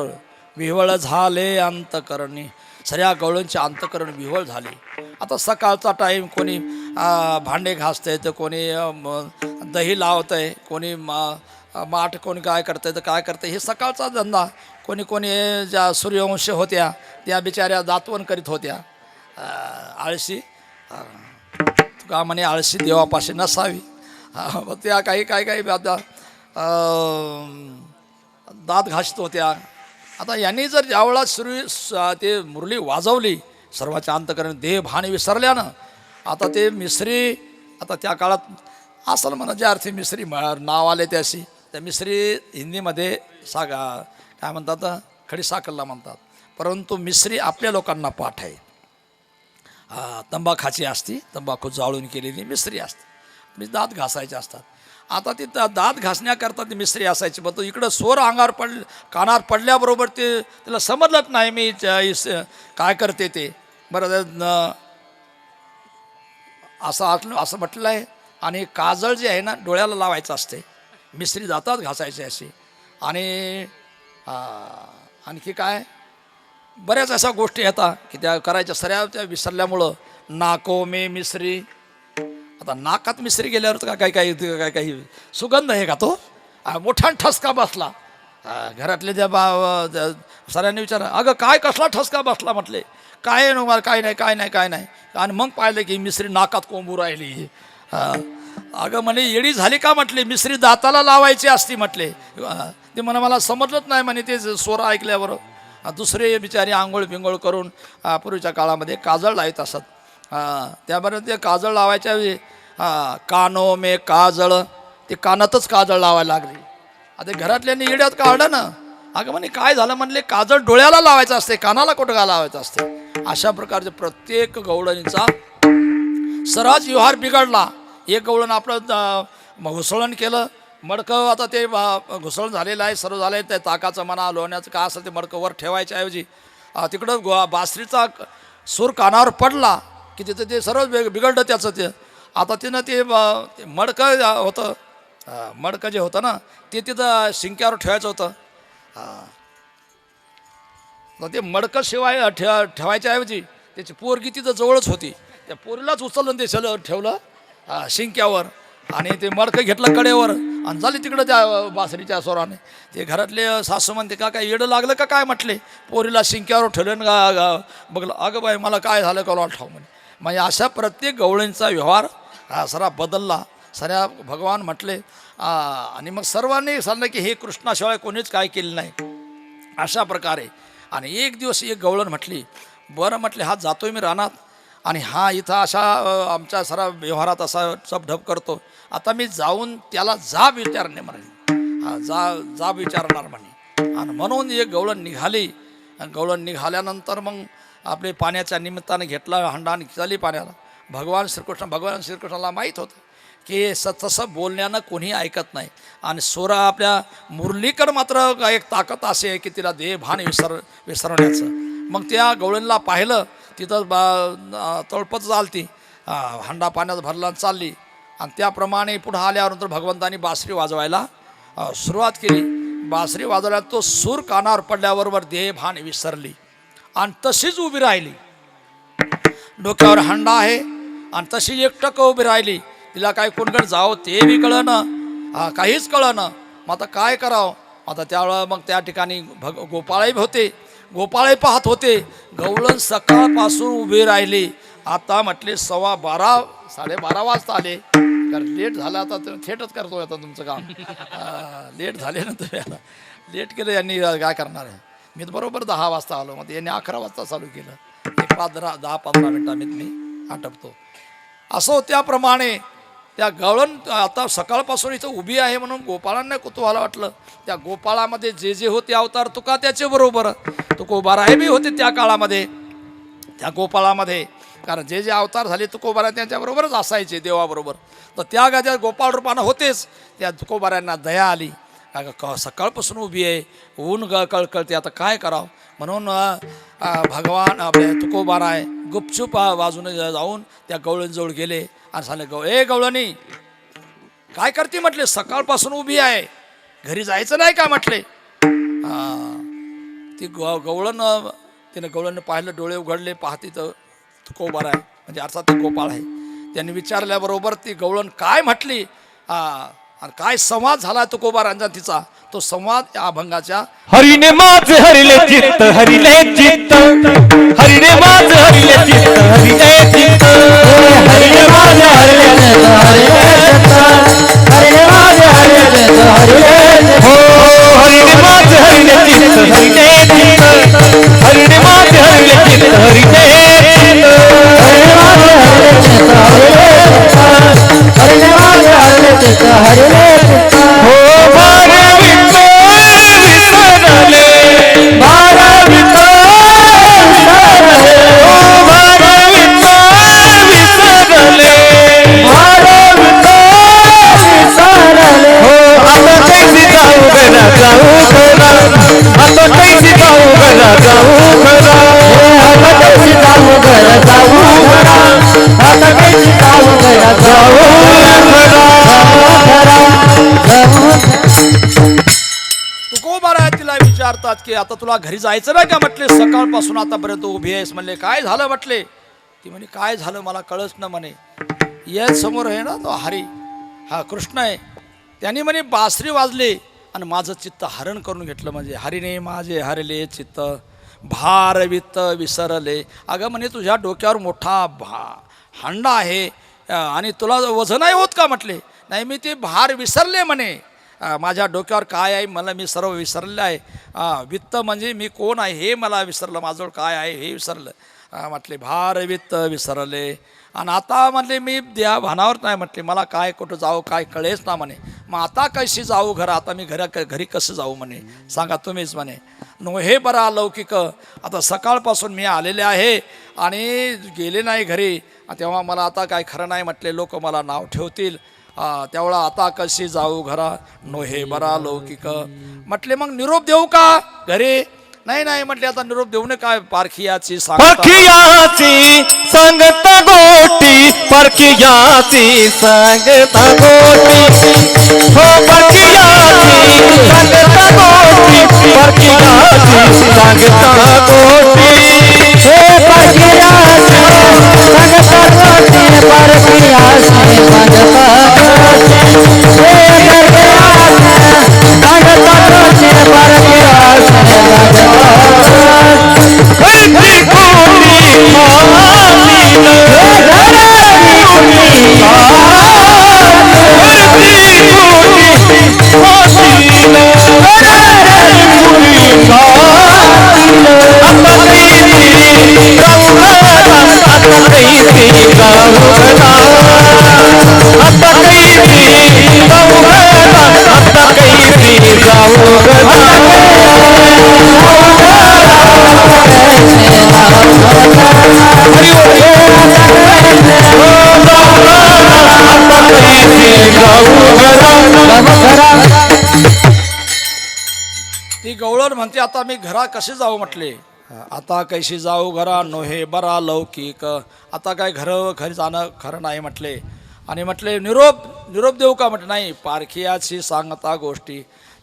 विव्हळ झाले अंतकरणी. सगळ्या गवळणचे अंतकरण विव्हळ झाले. आता सकाळचा टाईम, कोणी भांडे घासतंय तर कोणी दही लावतंय, कोणी माठ, कोणी काय करतंय तर काय करतंय, हे सकाळचा धंदा. कोणी कोणी ज्या सूर्यवंश होत्या त्या बिचाऱ्या दातवण करीत होत्या. आळशी का म्हणे आळशी देवापाशी नसावी. मग त्या काही आता दात घासत होत्या. आता यांनी जर ज्यावेळा ते मुरली वाजवली, सर्वाच्या अंतकरण देह भान विसरल्यानं आता ते मिसरी, आता त्या काळात असल म्हणा ज्या अर्थी मिसरी नाव आले त्याशी, त्या मिसरी हिंदीमध्ये काय म्हणतात, खडीसाखरला म्हणतात. परंतु मिसरी आपल्या लोकांना पाठ आहे. तंबाखाची असती, तंबाखू जाळून केलेली मिसरी असते. मी दात घासायचे असतात. आता ती दात घासण्याकरता ती मिसरी असायची. मग तो इकडं स्वर अंगावर कानावर पडल्याबरोबर त्याला समजलंच नाही मी काय करते ते. बरं असं म्हटलं आहे. आणि काजळ जे आहे ना डोळ्याला लावायचं असते. मिसरी दातात घासायची अशी. आणि आणखी काय बऱ्याच अशा गोष्टी येतात की त्या करायच्या, सऱ्या त्या विसरल्यामुळं. नाको मे मिसरी. आता नाकात मिसरी गेल्यावर तर काय काही सुगंध आहे का तो? मोठा ठसका बसला. घरातले त्या सरांनी विचारलं, अगं काय कसला ठसका बसला? म्हटले काय आहे मला, काय नाही. आणि मग पाहिलं की मिसरी नाकात कोंबू राहिली. अगं म्हणे येडी झाली का? म्हटले मिसरी दाताला लावायची असती म्हटले. ते मला समजलंच नाही म्हणे ते स्वर ऐकल्यावर. दुसरे बिचारी आंघोळ बिंघोळ करून पूर्वीच्या काळामध्ये काजळ लावत असत. त्याबरोबर ते काजळ लावायच्या कानो मे काजळ, ते कानातच काजळ लावायला लागली. आता घरातल्यांनी येड्यात काढलं ना. अगं म्हणे काय झालं? म्हणले काजळ डोळ्याला लावायचं असते, कानाला कुठं का लावायचं असते. अशा प्रकारचे प्रत्येक गवळणीचा सराज व्यवहार बिघडला. एक गवळण आपलं घुसळण केलं, मडकं आता ते घुसळण झालेलं आहे, सर्व झालं आहे. त्या ताकाचं म्हणा लोण्याचं काय असेल ते मडकं वर ठेवायच्या ऐवजी तिकडं बासरीचा सूर कानावर पडला की तिथं ते सर्व बिघडलं त्याचं. ते आता तिनं ते मडकं होतं, मडकं जे होतं ना ते तिथं शिंक्यावर ठेवायचं होतं. ते मडकं ठेवायच्या ऐवजी त्याची पोरगी तिथं जवळच होती. त्या पोरीलाच उचललं ते ठेवलं शिंक्यावर आणि ते मडकं घेतलं कडेवर आणि झाली तिकडं त्या बासरीच्या स्वराने. ते घरातले सासू म्हणते का काय येडं लागलं का काय? म्हटले पोरीला शिंक्यावर ठेवलं बघलं. अगं बाई मला काय झालं का ठाऊ म्हणे. म्हणजे अशा प्रत्येक गवळींचा व्यवहार सरा बदलला. सऱ्या भगवान म्हटले. आणि मग सर्वांनी सांगलं की हे कृष्णाशिवाय कोणीच काय केलं नाही अशा प्रकारे. आणि एक दिवस एक गवळण म्हटली, बरं म्हटले हा जातोय मी रानात आणि हा इथं अशा आमच्या सरा व्यवहारात असा चपढप करतो. आता मी जाऊन त्याला जाब विचारणे म्हणे, जाब विचारणार म्हणे. आणि म्हणून एक गवळण निघाली. गवळण निघाल्यानंतर मग आपले पाण्याच्या निमित्तानं घेतला हंडा आणि चाली पाण्याला. भगवान श्रीकृष्णाला माहीत होतं की तसं बोलण्यानं कोणी ऐकत नाही. आणि सोरा आपल्या मुरलीकर मात्र एक ताकद असे आहे की तिला देह भान विसरवण्याचं. मग त्या गवळणीला पाहिलं तिथं तळपत चालती, हंडा पाण्यात भरला चालली. आणि त्याप्रमाणे पुन्हा आल्यानंतर भगवंतानी बासरी वाजवायला सुरुवात केली. बासरी वाजवल्या तो सूर कानावर पडल्याबरोबर देह भान विसरली आणि तशीच उभी राहिली. डोक्यावर हंडा आहे आणि तशी एकटक उभी राहिली. तिला काय कोणकडे जावं ते बी कळना, काहीच कळना. मग आता काय करावं. आता त्यावेळेला मग त्या ठिकाणी गोपाळही होते, गोपाळही पाहत होते. गवळण सकाळपासून उभी राहिली. आता म्हटले 12:15 12:30 वाजता आले, कारण लेट झालं. आता थेटच करतो आता तुमचं काम. लेट झाले ना तुम्ही, आता लेट केलं यांनी, काय करणार आहे. मी तर बरोबर 10 वाजता आलो, मग यांनी 11 वाजता चालू केलं. एक 10-15 मिनटांनी मी आटपतो. असं त्याप्रमाणे त्या गवळण आता सकाळपासून इथं उभी आहे म्हणून गोपाळांना कुतूहल वाटलं. त्या गोपाळामध्ये जे जे होते अवतार तुका त्याचे बरोबर तुकोबाराय बी होते त्या काळामध्ये, त्या गोपाळामध्ये. कारण जे जे अवतार झाले तुकोबारा त्यांच्याबरोबरच असायचे देवाबरोबर. तर त्या गाद्या गोपाळ रूपानं होतेच. त्या तुकोबाऱ्यांना दया आली. सकाळपासून उभी आहे, ऊन कळकळते, आता काय करावं म्हणून भगवान आपले तुकोबाराय गुपचूप बाजूने जाऊन त्या गवळणजवळ गेले आणि सांगितलं, गवळणी काय करते म्हटले. सकाळपासून उभी आहे, घरी जायचं नाही का म्हटले. ती गवळण तिने गवळणने पाहिलं, डोळे उघडले, पाहते तर तुकोबार आहे, म्हणजे अर्थात ते गोपाळ आहे. त्यांनी विचारल्याबरोबर ती गवळण काय म्हटली आणि काय संवाद झाला तुकोबारांचा तिचा, तो संवाद या अभंगाच्या. हरिने माझे हरिले चित्त, हरिले चित्त, हरिने माझे हरिले चित्त, हरिले चित्त, हरिने माझे हरिले चित्त, हरिले चित्त, हरिने माझे हरिले चित्त, हरिले चित्त. हो हरिने माझे हरिले चित्त, हरिले चित्त, हरिने माझे हरिले चित्त, हरिले चित्त, हरिने माझे हरिले चित्त, हरिले चित्त, हरिने माझे हरिले चित्त, हरिले चित्त. हो बारा विठ्ठल विसरले, बारा विठ्ठल विसरले, हो बारा विठ्ठल विसरले, बारा विठ्ठल विसरले. हो आता कैसी जाऊ घरा, जाऊ घरा, आता कैसी जाऊ घरा, जाऊ घरा, आता कैसी जाऊ घरा, जाऊ घरा, आता कैसी जाऊ घरा, जाऊ घरा, तुकोबारा तिला विचारतात की आता तुला घरी जायचं नाही का म्हटले. सकाळपासून आतापर्यंत उभी आहेस म्हणले. काय झालं म्हटले. ती म्हणे काय झालं मला कळच ना म्हणे. या समोर आहे ना तो हरी, हा कृष्ण आहे. त्यांनी म्हणे बासरी वाजली आणि माझं चित्त हरण करून घेतलं. म्हणजे हरीने माझे हरले चित्त, भार वित्त विसरले. अगं म्हणे तुझ्या डोक्यावर मोठा हांडा आहे आणि तुला वजन नाही होत का म्हटले. नाही मी ते भार विसरले म्हणे. माझ्या डोक्यावर काय आहे मला मी सर्व विसरले आहे. वित्त म्हणजे मी कोण आहे हे मला विसरलं, माझं काय आहे हे विसरलं. म्हटले भार वित्त विसरले. आणि आता म्हटले मी द्या भानावर नाही म्हटले, मला काय कुठं जाऊ काय कळेच ना म्हणे. मग आता कशी जाऊ घरा, आता मी घरी कसं जाऊ म्हणे, सांगा तुम्हीच म्हणे. नो हे बरा लौकिक, आता सकाळपासून मी आलेले आहे आणि गेले नाही घरी, तेव्हा मला आता काय खरं नाही म्हटले, लोक मला नाव ठेवतील. त्यावेळा आता कशी जाऊ घरा, नो हे बरा लौकिक. म्हटले मग निरोप देऊ का घरी. नाही नाही म्हटले आता निरोप देऊ नये, काय पारखियाची पारखियाची सांगता गोटी, पारखियाची सांगता गोटी, हो पारखियाची सांगता गोटी, पारखियाची सांगता गोटी, हे पारखियाची सांगता गोटी, पारखियाची सांगता गोटी, हे पारखियाची सांगता गोटी, पारखियाची सांगता गोटी. हरती कोणी मालीन, हरती कोणी ती गवळण म्हणते आता मी घरा कसे जाऊ म्हटले. आता कैशी जाऊ घरा, नो हे बरा लौकिक. आता काय घरी जाणं खरं नाही म्हटले. आणि म्हटले निरोप देऊ का? म्हटलं नाही, पारखियाची सांगता गोष्टी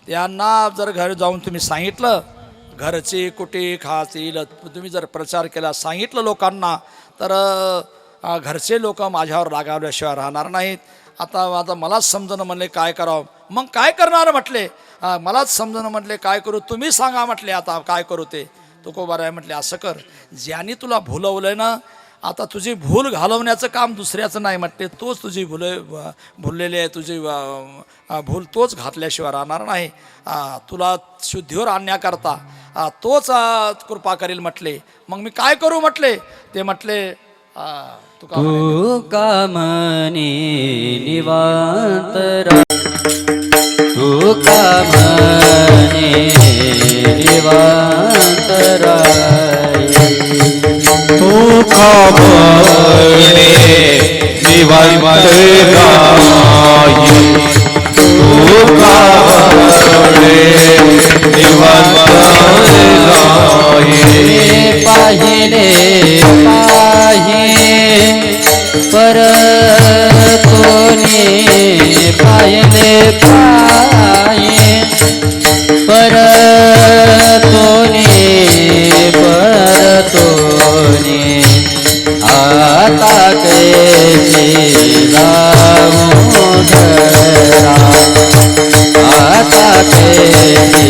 त्यांना जर घर जाऊन तुम्ही सांगितलं, घरची कुटी खातील, तुम्ही जर प्रचार केला, सांगितलं लोकांना, तर घरचे लोक माझ्यावर रागावल्याशिवाय राहणार नाहीत. आता मलाच समजणं म्हणले काय करावं. मग काय करणार म्हटले, मलाच समजणं म्हटले काय करू, तुम्ही सांगा म्हटले आता काय करू ते. तुकोबाराय म्हटले असं कर, ज्यांनी तुला भुलवलंय ना, आता तुझी भूल घालवण्याचं काम दुसऱ्याचं नाही म्हटले, तोच तुझी भुललेली आहे, तुझी भूल तोच घातल्याशिवाय राहणार नाही. तुला शुद्धीवर आणण्याकरता तोच कृपा करेल म्हटले. मग मी काय करू म्हटले. ते म्हटले तू कामनी निवांतरा, तू कामनी निवांतरा, तू कामने निवांतरा, तू कामने निवांतरा. पाहिले परतोने, पाहिले परतोने, आता कैसे जाऊ घरा, आता कैसे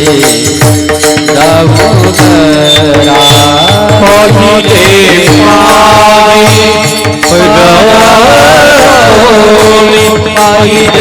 जाऊ घरा. पाहिले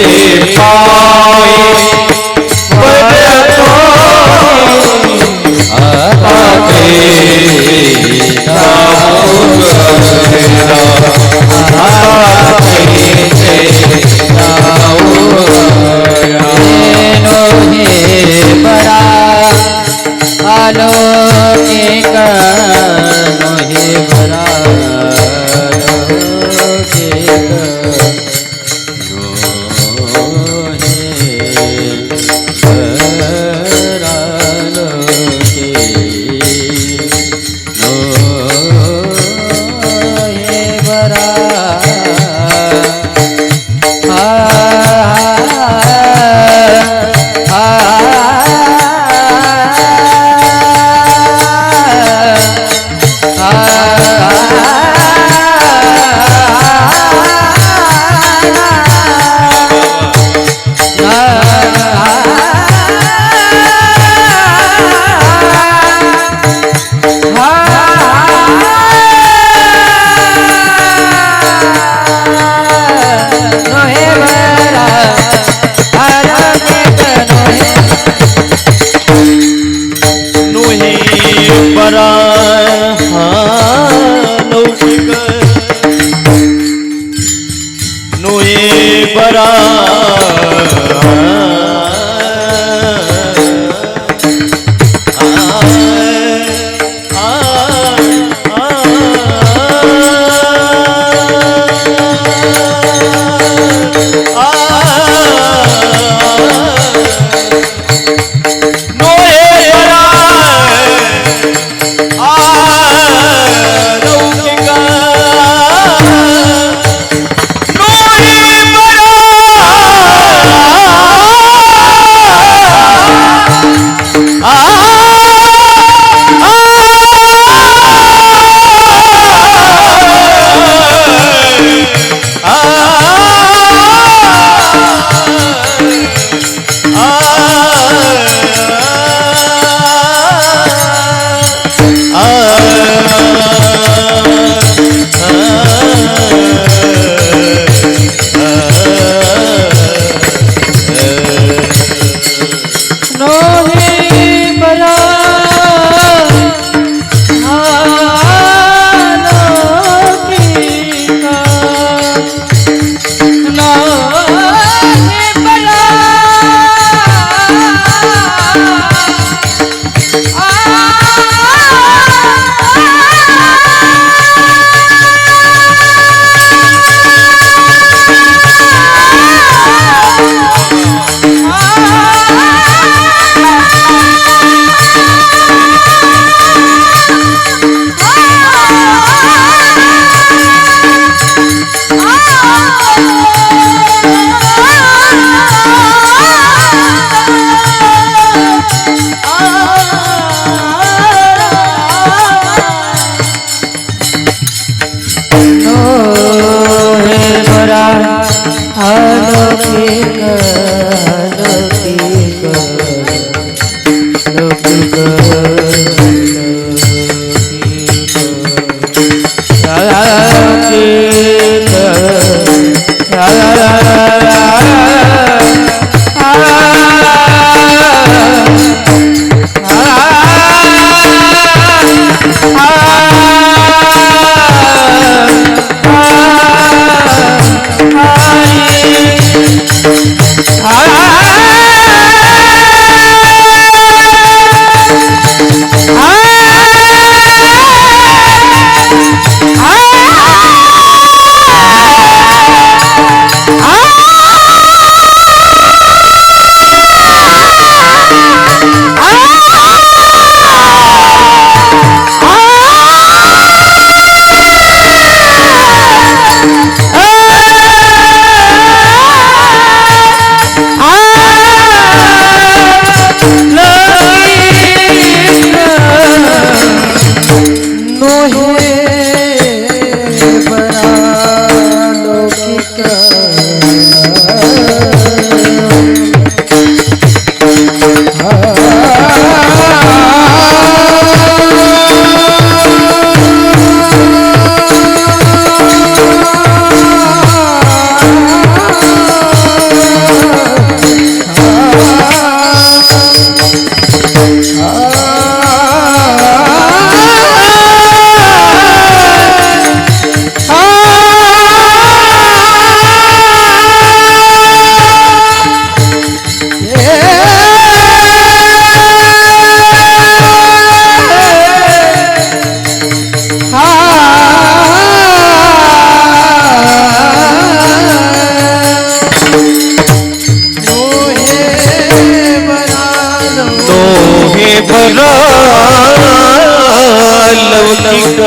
लौकिक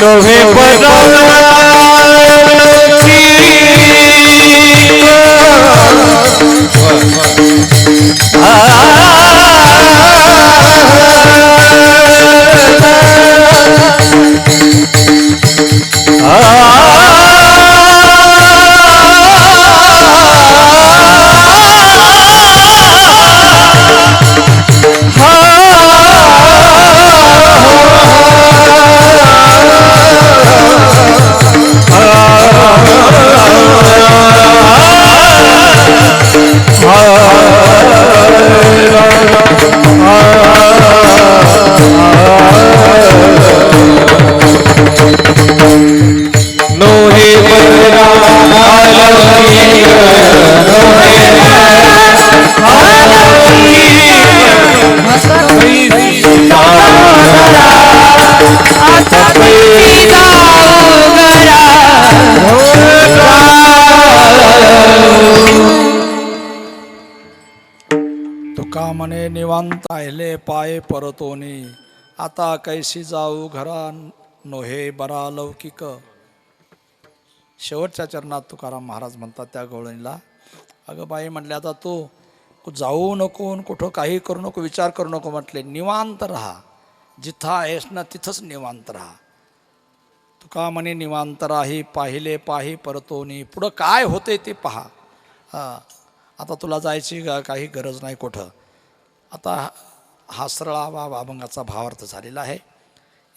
नव्हे तुका म्हणे निवांत आहिले पाय परतोनी, आता कैसी जाऊ घरा नोहे बरा लौकिक. शेवटच्या चरणात तुकाराम महाराज म्हणतात त्या गवळणीला, अगं बाई म्हटले आता तू जाऊ नको, कुठं काही करू नको, विचार करू नको म्हटले, निवांत राहा, जिथं आहेस ना तिथंच निवांत राहा. तुका म्हणे निवांत राही पाहिले पाही परतोनी, पुढं काय होते ते पहा. आता तुला जायची काही गरज नाही कुठं. आता हा सरळा अभंगाचा भावार्थ झालेला आहे.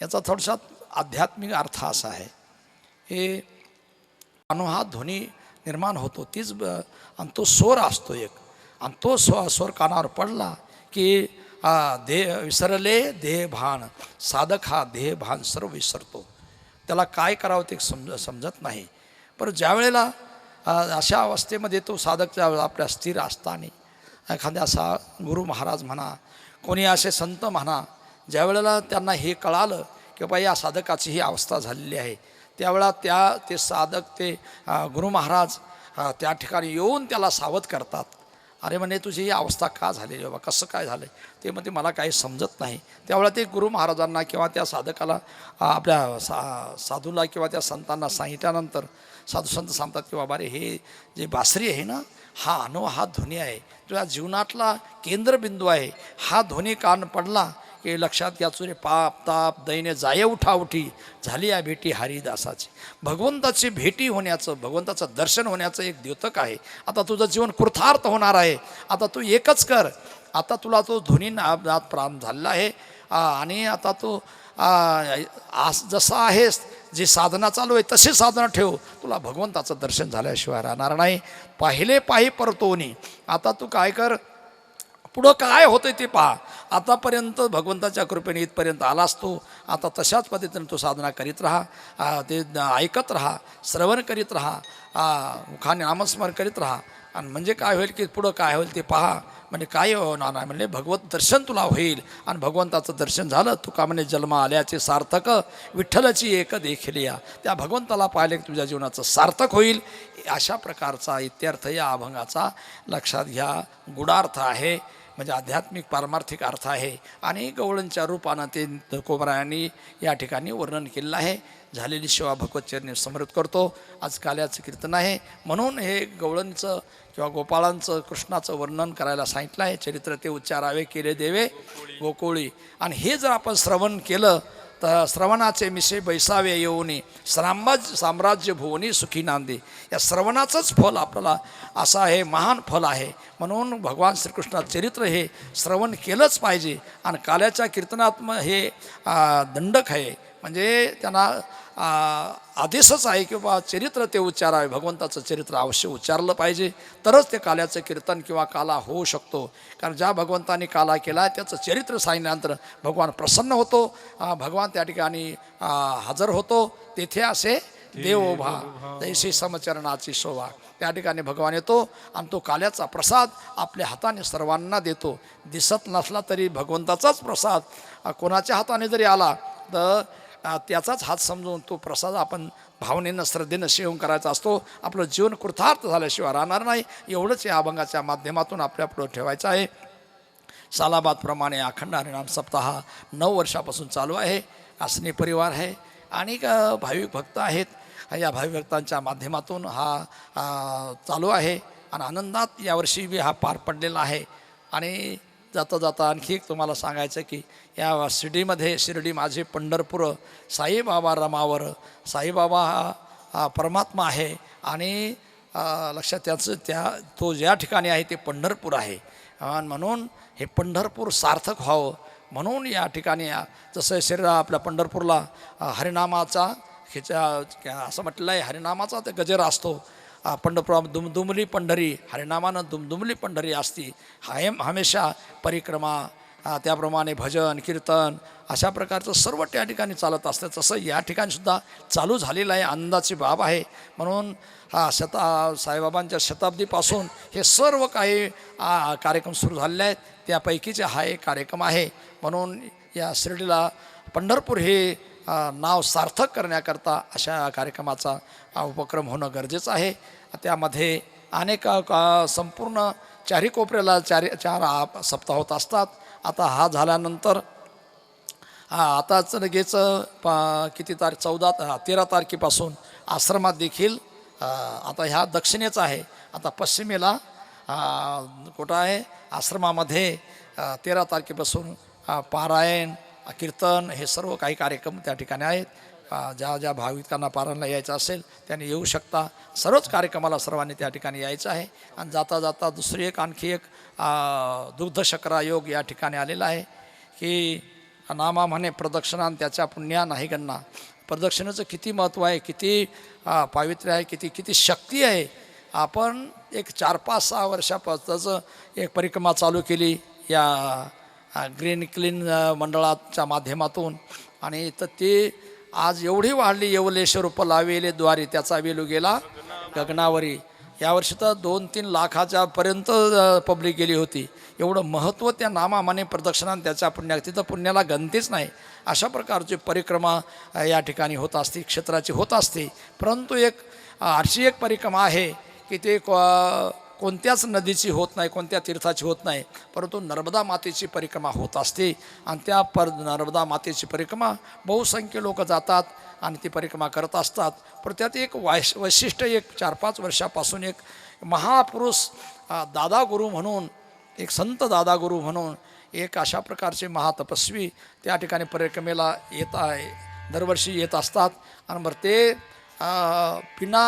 याचा थोडसा आध्यात्मिक अर्थ असा आहे, हे हा ध्वनी निर्माण होतो तीच आणि तो स्वर असतो एक, आणि तो स्वर कानावर पडला की देह विसरले देह भान, साधक हा देह भान सर्व विसरतो, त्याला काय करावं ते समजत नाही. पण ज्या वेळेला अशा अवस्थेमध्ये तो साधक आपल्या स्थिर असताना एखाद्या असा गुरु महाराज म्हणा, कोणी असे संत म्हणा, ज्या वेळेला त्यांना हे कळालं की बाबा या साधकाची ही अवस्था झालेली आहे, त्यावेळा ते साधक ते गुरु महाराज त्या ठिकाणी येऊन त्याला सावध करतात. अरे म्हणे तुझी ही अवस्था का झालेली बाबा, कसं काय झालं ते म्हणते मला काही समजत नाही. त्यावेळेला ते गुरु महाराजांना किंवा त्या साधकाला आपल्या साधूला किंवा त्या संतांना सांगितल्यानंतर साधू संत सांगतात की बाबा रे, हे जे बासरी आहे ना, हा हा ध्वनी आहे, तुझ्या जीवनातला केंद्रबिंदू आहे. हा ध्वनी कान पडला की लक्षात घ्या तुझे पाप ताप दैन्य जाये उठाउठी झाली या भेटी हरिदासाची. भगवंताची भेटी होण्याचं, भगवंताचं दर्शन होण्याचं एक द्योतक आहे. आता तुझं जीवन कृतार्थ होणार आहे. आता तू एकच कर, आता तुला तो ध्वनी प्राण झालेला आहे आणि आता तू जसा आहेस, जी साधना चालू आहे तशी साधना ठेव, तुला भगवंताचं दर्शन झाल्याशिवाय राहणार नाही. पाहिले पाही परतोनी, आता तू काय कर, पुढं काय होतं ते पहा. आतापर्यंत भगवंताच्या कृपेने इथपर्यंत आलास तू, आता तशाच पद्धतीने तू साधना करीत राहा, ते ऐकत राहा, श्रवण करीत राहा, मुखाने नामस्मरण करीत राहा. आणि म्हणजे काय होईल की पुढं काय होईल ते पहा. म्हणजे काय होणार नाही, म्हणजे भगवत दर्शन तुला होईल. आणि भगवंताचं दर्शन झालं, तुका म्हणे जन्म आल्याचे सार्थक, विठ्ठलाची एक देखिलिया, त्या भगवंताला पाहिले की तुझ्या जीवनाचं सार्थक होईल. अशा प्रकारचा इत्यर्थ या अभंगाचा लक्षात घ्या. गुडार्थ आहे, म्हणजे आध्यात्मिक पारमार्थिक अर्थ आहे. आणि गवळणच्या रूपानं ते तुकोबरायांनी या ठिकाणी वर्णन केलेलं आहे. झालेली सेवा भगवतचरणी समर्पित करतो. आज काल्याचं कीर्तन आहे, म्हणून हे गवळणचं किंवा गोपाळांचं कृष्णाचं वर्णन करायला सांगितलं आहे. चरित्र ते उच्चारावे केले देवे गोकुळी. आणि हे जर आपण श्रवण केलं तर श्रवणाचे मिसे बैसावे येऊनी, साम्राज्य भुवनी सुखी नांदी. या श्रवणाचंच फल आपल्याला असं आहे, महान फल आहे. म्हणून भगवान श्रीकृष्णाचं चरित्र हे श्रवण केलंच पाहिजे. आणि काल्याच्या कीर्तनात्म हे दंडक आहे, म्हणजे त्यांना आदेशच आहे की बाबा चरित्र ते उच्चारावे, भगवंताचं चरित्र अवश्य उच्चारलं पाहिजे, तरच ते काल्याचं कीर्तन किंवा काला होऊ शकतो. कारण ज्या भगवंताने काला केला आहे त्याचं चरित्र सांगितल्यानंतर भगवान प्रसन्न होतो, भगवान त्या ठिकाणी हजर होतो. तेथे असे देवोभा जैसे समचरणाची शोभा, त्या ठिकाणी भगवान येतो आणि तो काल्याचा प्रसाद आपल्या हाताने सर्वांना देतो. दिसत नसला तरी भगवंताचाच प्रसाद कोणाच्या हाताने जरी आला तर त्याचाच हात समजून तो प्रसाद आपण भावनेनं श्रद्धेनं सेवन करायचा असतो. आपलं जीवन कृतार्थ झाल्याशिवाय राहणार नाही. एवढंच या अभंगाच्या माध्यमातून आपल्यापुढं ठेवायचं आहे. सालाबादप्रमाणे अखंड हरिनाम सप्ताह 9 वर्षापासून चालू आहे. आसनी परिवार आहे, अनेक भाविक भक्त आहेत. या भाविक भक्तांच्या माध्यमातून हा चालू आहे आणि आनंदात यावर्षी बी हा पार पडलेला आहे. आणि जाता जाता आणखी एक तुम्हाला सांगायचं की या शिर्डी माझे पंढरपूर, साईबाबा रमावर. साईबाबा हा परमात्मा आहे आणि लक्षात त्याचं तो ज्या ठिकाणी आहे ते पंढरपूर आहे. आणि म्हणून हे पंढरपूर सार्थक व्हावं म्हणून या ठिकाणी जसं आपल्या पंढरपूरला हरिनामाचा असं म्हटलं आहे, हरिनामाचा ते गजर असतो. पंढरपूर दुमदुमली पंढरी, हरिनामानं दुमदुमली पंढरी असती. हमेशा परिक्रमा, त्याप्रमाणे भजन कीर्तन अशा प्रकारचं सर्व त्या ठिकाणी चालत असतं. तसं या ठिकाणीसुद्धा चालू झालेलं आहे. आनंदाची बाब आहे. म्हणून साईबाबांच्या शताब्दीपासून हे सर्व काही कार्यक्रम सुरू झालेले आहेत. त्यापैकीचे हा एक कार्यक्रम आहे. म्हणून या शिर्डीला पंढरपूर हे नाव सार्थक करण्याकरता अशा कार्यक्रमाचा उपक्रम होणं गरजेचं आहे. त्यामध्ये अनेक संपूर्ण चारही कोपऱ्याला चार सप्ताह होत असतात. आता हा झाल्यानंतर आताच लगेच किती तारीख 13 तारखेपासून आश्रमात देखील आता ह्या दक्षिणेचा आहे. आता पश्चिमेला कुठं आहे आश्रमामध्ये 13 तारखेपासून पारायण कीर्तन हे सर्व काही कार्यक्रम त्या ठिकाणी आहेत. ज्या भाविकांना पारायणला यायचं असेल त्यांनी येऊ शकता. सर्वच कार्यक्रमाला सर्वांनी त्या ठिकाणी यायचं आहे. आणि जाता जाता आणखी एक दुग्धशर्करा योग या ठिकाणी आलेला आहे की नामा म्हणे प्रदक्षिणा त्याच्या पुण्या नाही गणना. प्रदक्षिणेचं किती महत्त्व आहे, किती पावित्र्य आहे, किती शक्ती आहे. आपण एक 4-5-6 वर्षापासूनच एक परिक्रमा चालू केली या ग्रीन क्लीन मंडळाच्या माध्यमातून. आणि तर ते आज एवढी वाढली. येवलेश्वर उपलावेले द्वारी त्याचा वेलू गेला गगनावरी. यावर्षी तर 2-3 लाखाच्या पर्यंत पब्लिक गेली होती. एवढं महत्त्व त्या नामामाने प्रदक्षिणा त्याच्या पुण्या, तिथं पुण्याला गणतीच नाही. अशा प्रकारची परिक्रमा या ठिकाणी होत असते, क्षेत्राची होत असते. परंतु अशी एक परिक्रमा आहे की ते कोणत्याच नदीची होत नाही, कोणत्या तीर्थाची होत नाही, परंतु नर्मदा मातेची परिक्रमा होत असते. आणि त्या नर्मदा मातेची परिक्रमा बहुसंख्य लोक जातात आणि ती परिक्रमा करत असतात. पण त्यात एक वैशिष्ट्य, एक 4-5 वर्षापासून एक महापुरुष दादा गुरु म्हणून, एक संत दादा गुरु म्हणून एक अशा प्रकारचे महातपस्वी त्या ठिकाणी परिक्रमेला दरवर्षी येत असतात. आणि बरं ते बिना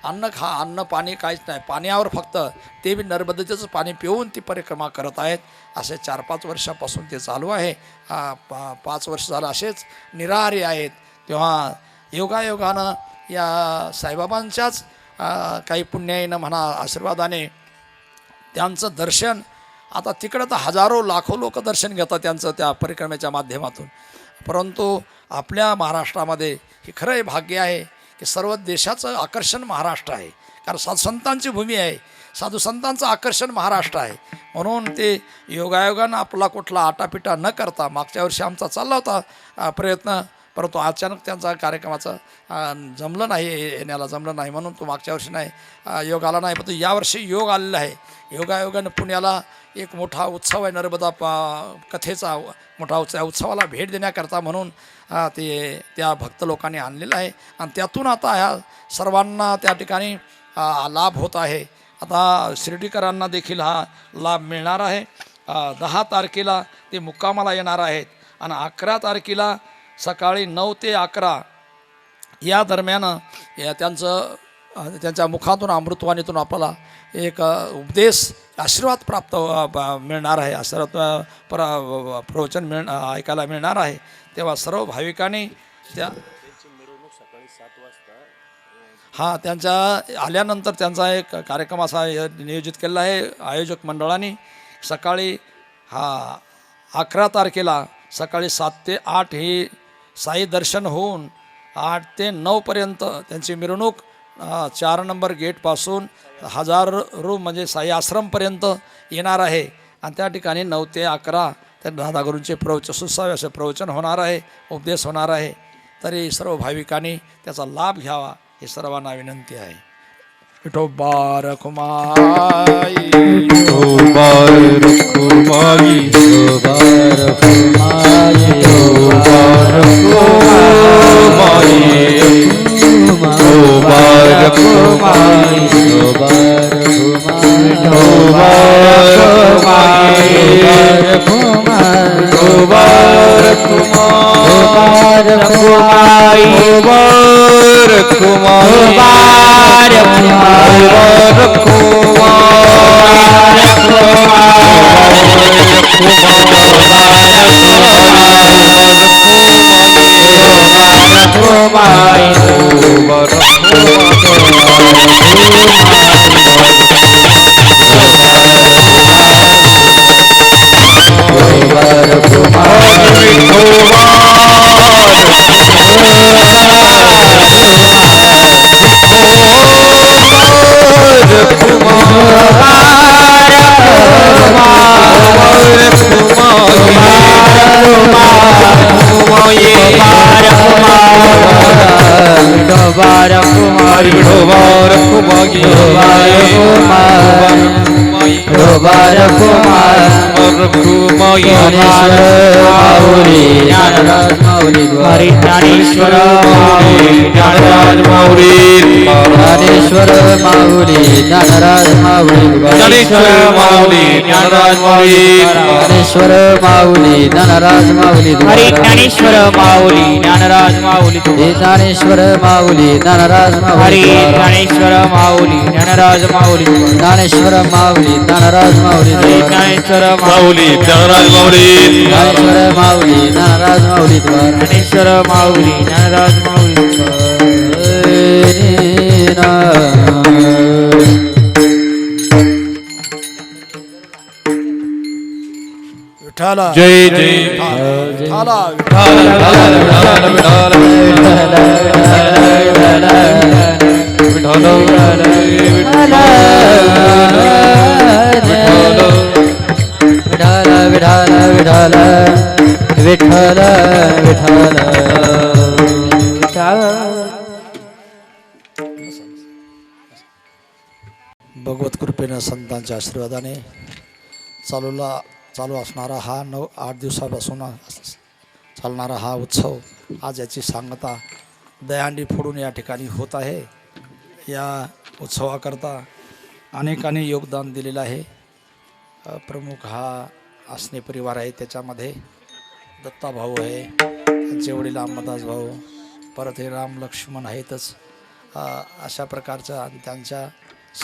अन्न पाणी काहीच नाही, पाण्यावर फक्त ते बी नर्मदेचं पाणी पिऊन ती परिक्रमा करत आहेत. असे 4-5 वर्षापासून ते चालू आहे. 5 वर्ष झालं असेच निराहारी आहेत. तेव्हा योगायोगानं या साईबाबांच्याच काही पुण्याईनं म्हणा आशीर्वादाने त्यांचं दर्शन आता तिकडं तर हजारो लाखो लोक दर्शन घेतात त्यांचं त्या परिक्रमेच्या माध्यमातून. परंतु आपल्या महाराष्ट्रामध्ये हे खरं हे भाग्य आहे की सर्व देशाचं आकर्षण महाराष्ट्र आहे. कारण साधुसंतांची भूमी आहे, साधुसंतांचं आकर्षण महाराष्ट्र आहे. म्हणून ते योगायोगानं आपला कुठला आटापिटा न करता, मागच्या वर्षी आमचा चालला होता प्रयत्न, परंतु अचानक त्यांचा कार्यक्रमाचं जमलं नाही, येण्याला जमलं नाही म्हणून तो मागच्या वर्षी नाही योग आला नाही. परंतु यावर्षी योग आलेला आहे. योगायोगानं पुण्याला एक मोठा उत्सव आहे, नर्मदा कथेचा मोठा उत्सव. या उत्सवाला भेट देण्याकरता म्हणून त्या भक्त लोकांनी आणलेलं आहे. आणि त्यातून आता ह्या सर्वांना त्या ठिकाणी लाभ होत आहे. आता शिर्डीकरांना देखील हा लाभ मिळणार आहे. 10 तारखेला ते मुक्कामाला येणार आहेत आणि 11 तारखेला सकाळी 9 ते 11 या दरम्यान त्यांच्या मुखातून अमृतवाणीतून आपल्याला एक उपदेश आशीर्वाद प्राप्त मिळणार आहे. आशीर्वाद प्रवचन ऐकायला मिळणार आहे. तेव्हा सर्व भाविकांनी त्यांच्या आल्यानंतर त्यांचा एक कार्यक्रम असा नियोजित केलेला आहे आयोजक मंडळाने. सकाळी 11 तारखेला सकाळी 7 ते 8 ही साई दर्शन होऊन 8 ते 9 पर्यंत त्यांची मिरवणूक 4 नंबर गेटपासून 1000 रूम म्हणजे साई आश्रमपर्यंत येणार आहे. आणि त्या ठिकाणी 9 ते 11 त्या दादागुरूंचे सुसावे असे प्रवचन होणार आहे, उपदेश होणार आहे. तरी सर्व भाविकांनी त्याचा लाभ घ्यावा ही सर्वांना विनंती आहे. विठोबा रखुमाई विठोबा रखुमाई विठोबा रखुमाई विठोबा रखुमाई विठोबा रखुमाई विठोबा रखुमाई विठोबा रखुमाई विठोबा रखुमाई विठोबा ज्ञानेश्वर माऊली ज्ञानेश्वर माऊली ज्ञानराज माऊली ज्ञानेश्वर माऊली ज्ञानराज माऊली ज्ञानेश्वर माऊली ज्ञानराज माऊली हरी ज्ञानेश्वर माऊली ज्ञानराज माऊली ज्ञानेश्वर माऊली ज्ञानराज हरी माऊली ज्ञानेश्वर माऊली ज्ञानराज माऊली ज्ञानेश्वर माऊली ज्ञानराज माऊली हरी ज्ञानेश्वर माऊली ज्ञानराज माऊली ज्ञानेश्वर माऊली ज्ञानराज माऊली ज्ञानेश्वर माऊली ज्ञानराज माऊली विठाला जय जय विठाला विठाल विठाल विठाल विठाल भगवत कृपेनं संतांच्या आशीर्वादाने चालू असणारा हा 8 दिवसापासून चालणारा हा उत्सव आज याची सांगता दहीहंडी फोडून या ठिकाणी होत आहे. या उत्सवाकरता अनेकांनी योगदान दिलेलं आहे. प्रमुख हा असणे परिवार आहे, त्याच्यामध्ये दत्ता भाऊ आहे, त्यांचे वडील अंबादास भाऊ, परत हे राम लक्ष्मण आहेतच. अशा प्रकारचा आणि त्यांच्या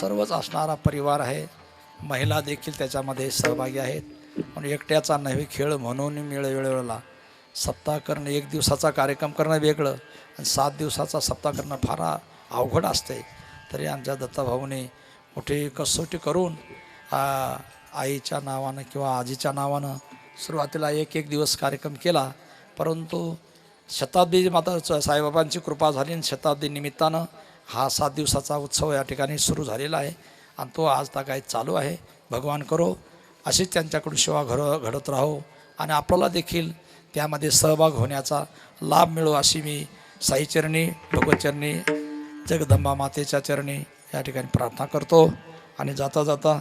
सर्वच असणारा परिवार आहे. महिला देखील त्याच्यामध्ये सहभागी आहेत. पण एकट्याचा नव्हे खेळ म्हणून वेळेला सप्ताह करणं, 1 दिवसाचा कार्यक्रम करणं वेगळं आणि 7 दिवसाचा सप्ताह करणं फार अवघड असते. तरी आमच्या दत्ताभाऊने मोठी कसोटी करून आईच्या नावानं किंवा आजीच्या नावानं सुरुवातीला 1 दिवस कार्यक्रम केला. परंतु शताब्दी माता साईबाबांची कृपा झाली आणि शताब्दी निमित्तानं हा 7 दिवसाचा उत्सव या ठिकाणी सुरू झालेला आहे आणि तो आज तागायत चालू आहे. भगवान करो अशीच त्यांच्याकडून सेवा घडत राहो आणि आपल्याला देखील त्यामध्ये सहभाग होण्याचा लाभ मिळो अशी मी साईचरणी, भगवतचरणी, जगदंबा मातेच्या चरणी या ठिकाणी प्रार्थना करतो. आणि जाता जाता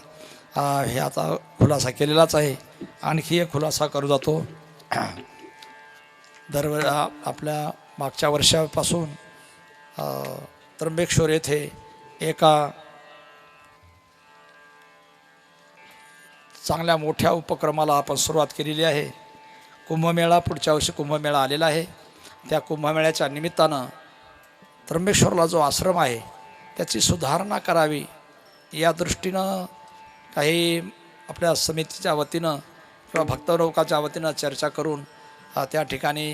हे आता खुलासा केलेलाच आहे, आणखी एक खुलासा करू जातो. आपल्या मागच्या वर्षापासून त्र्यंबकेश्वर येथे एका चांगल्या मोठ्या उपक्रमाला आपण सुरुवात केलेली आहे. कुंभमेळा, पुढच्या वर्षी कुंभमेळा आलेला आहे. त्या कुंभमेळ्याच्या निमित्तानं त्र्यंबकेश्वरला जो आश्रम आहे त्याची सुधारणा करावी या दृष्टीनं काही आपल्या समितीच्या वतीनं किंवा भक्तलोकाच्या वतीनं चर्चा करून त्या ठिकाणी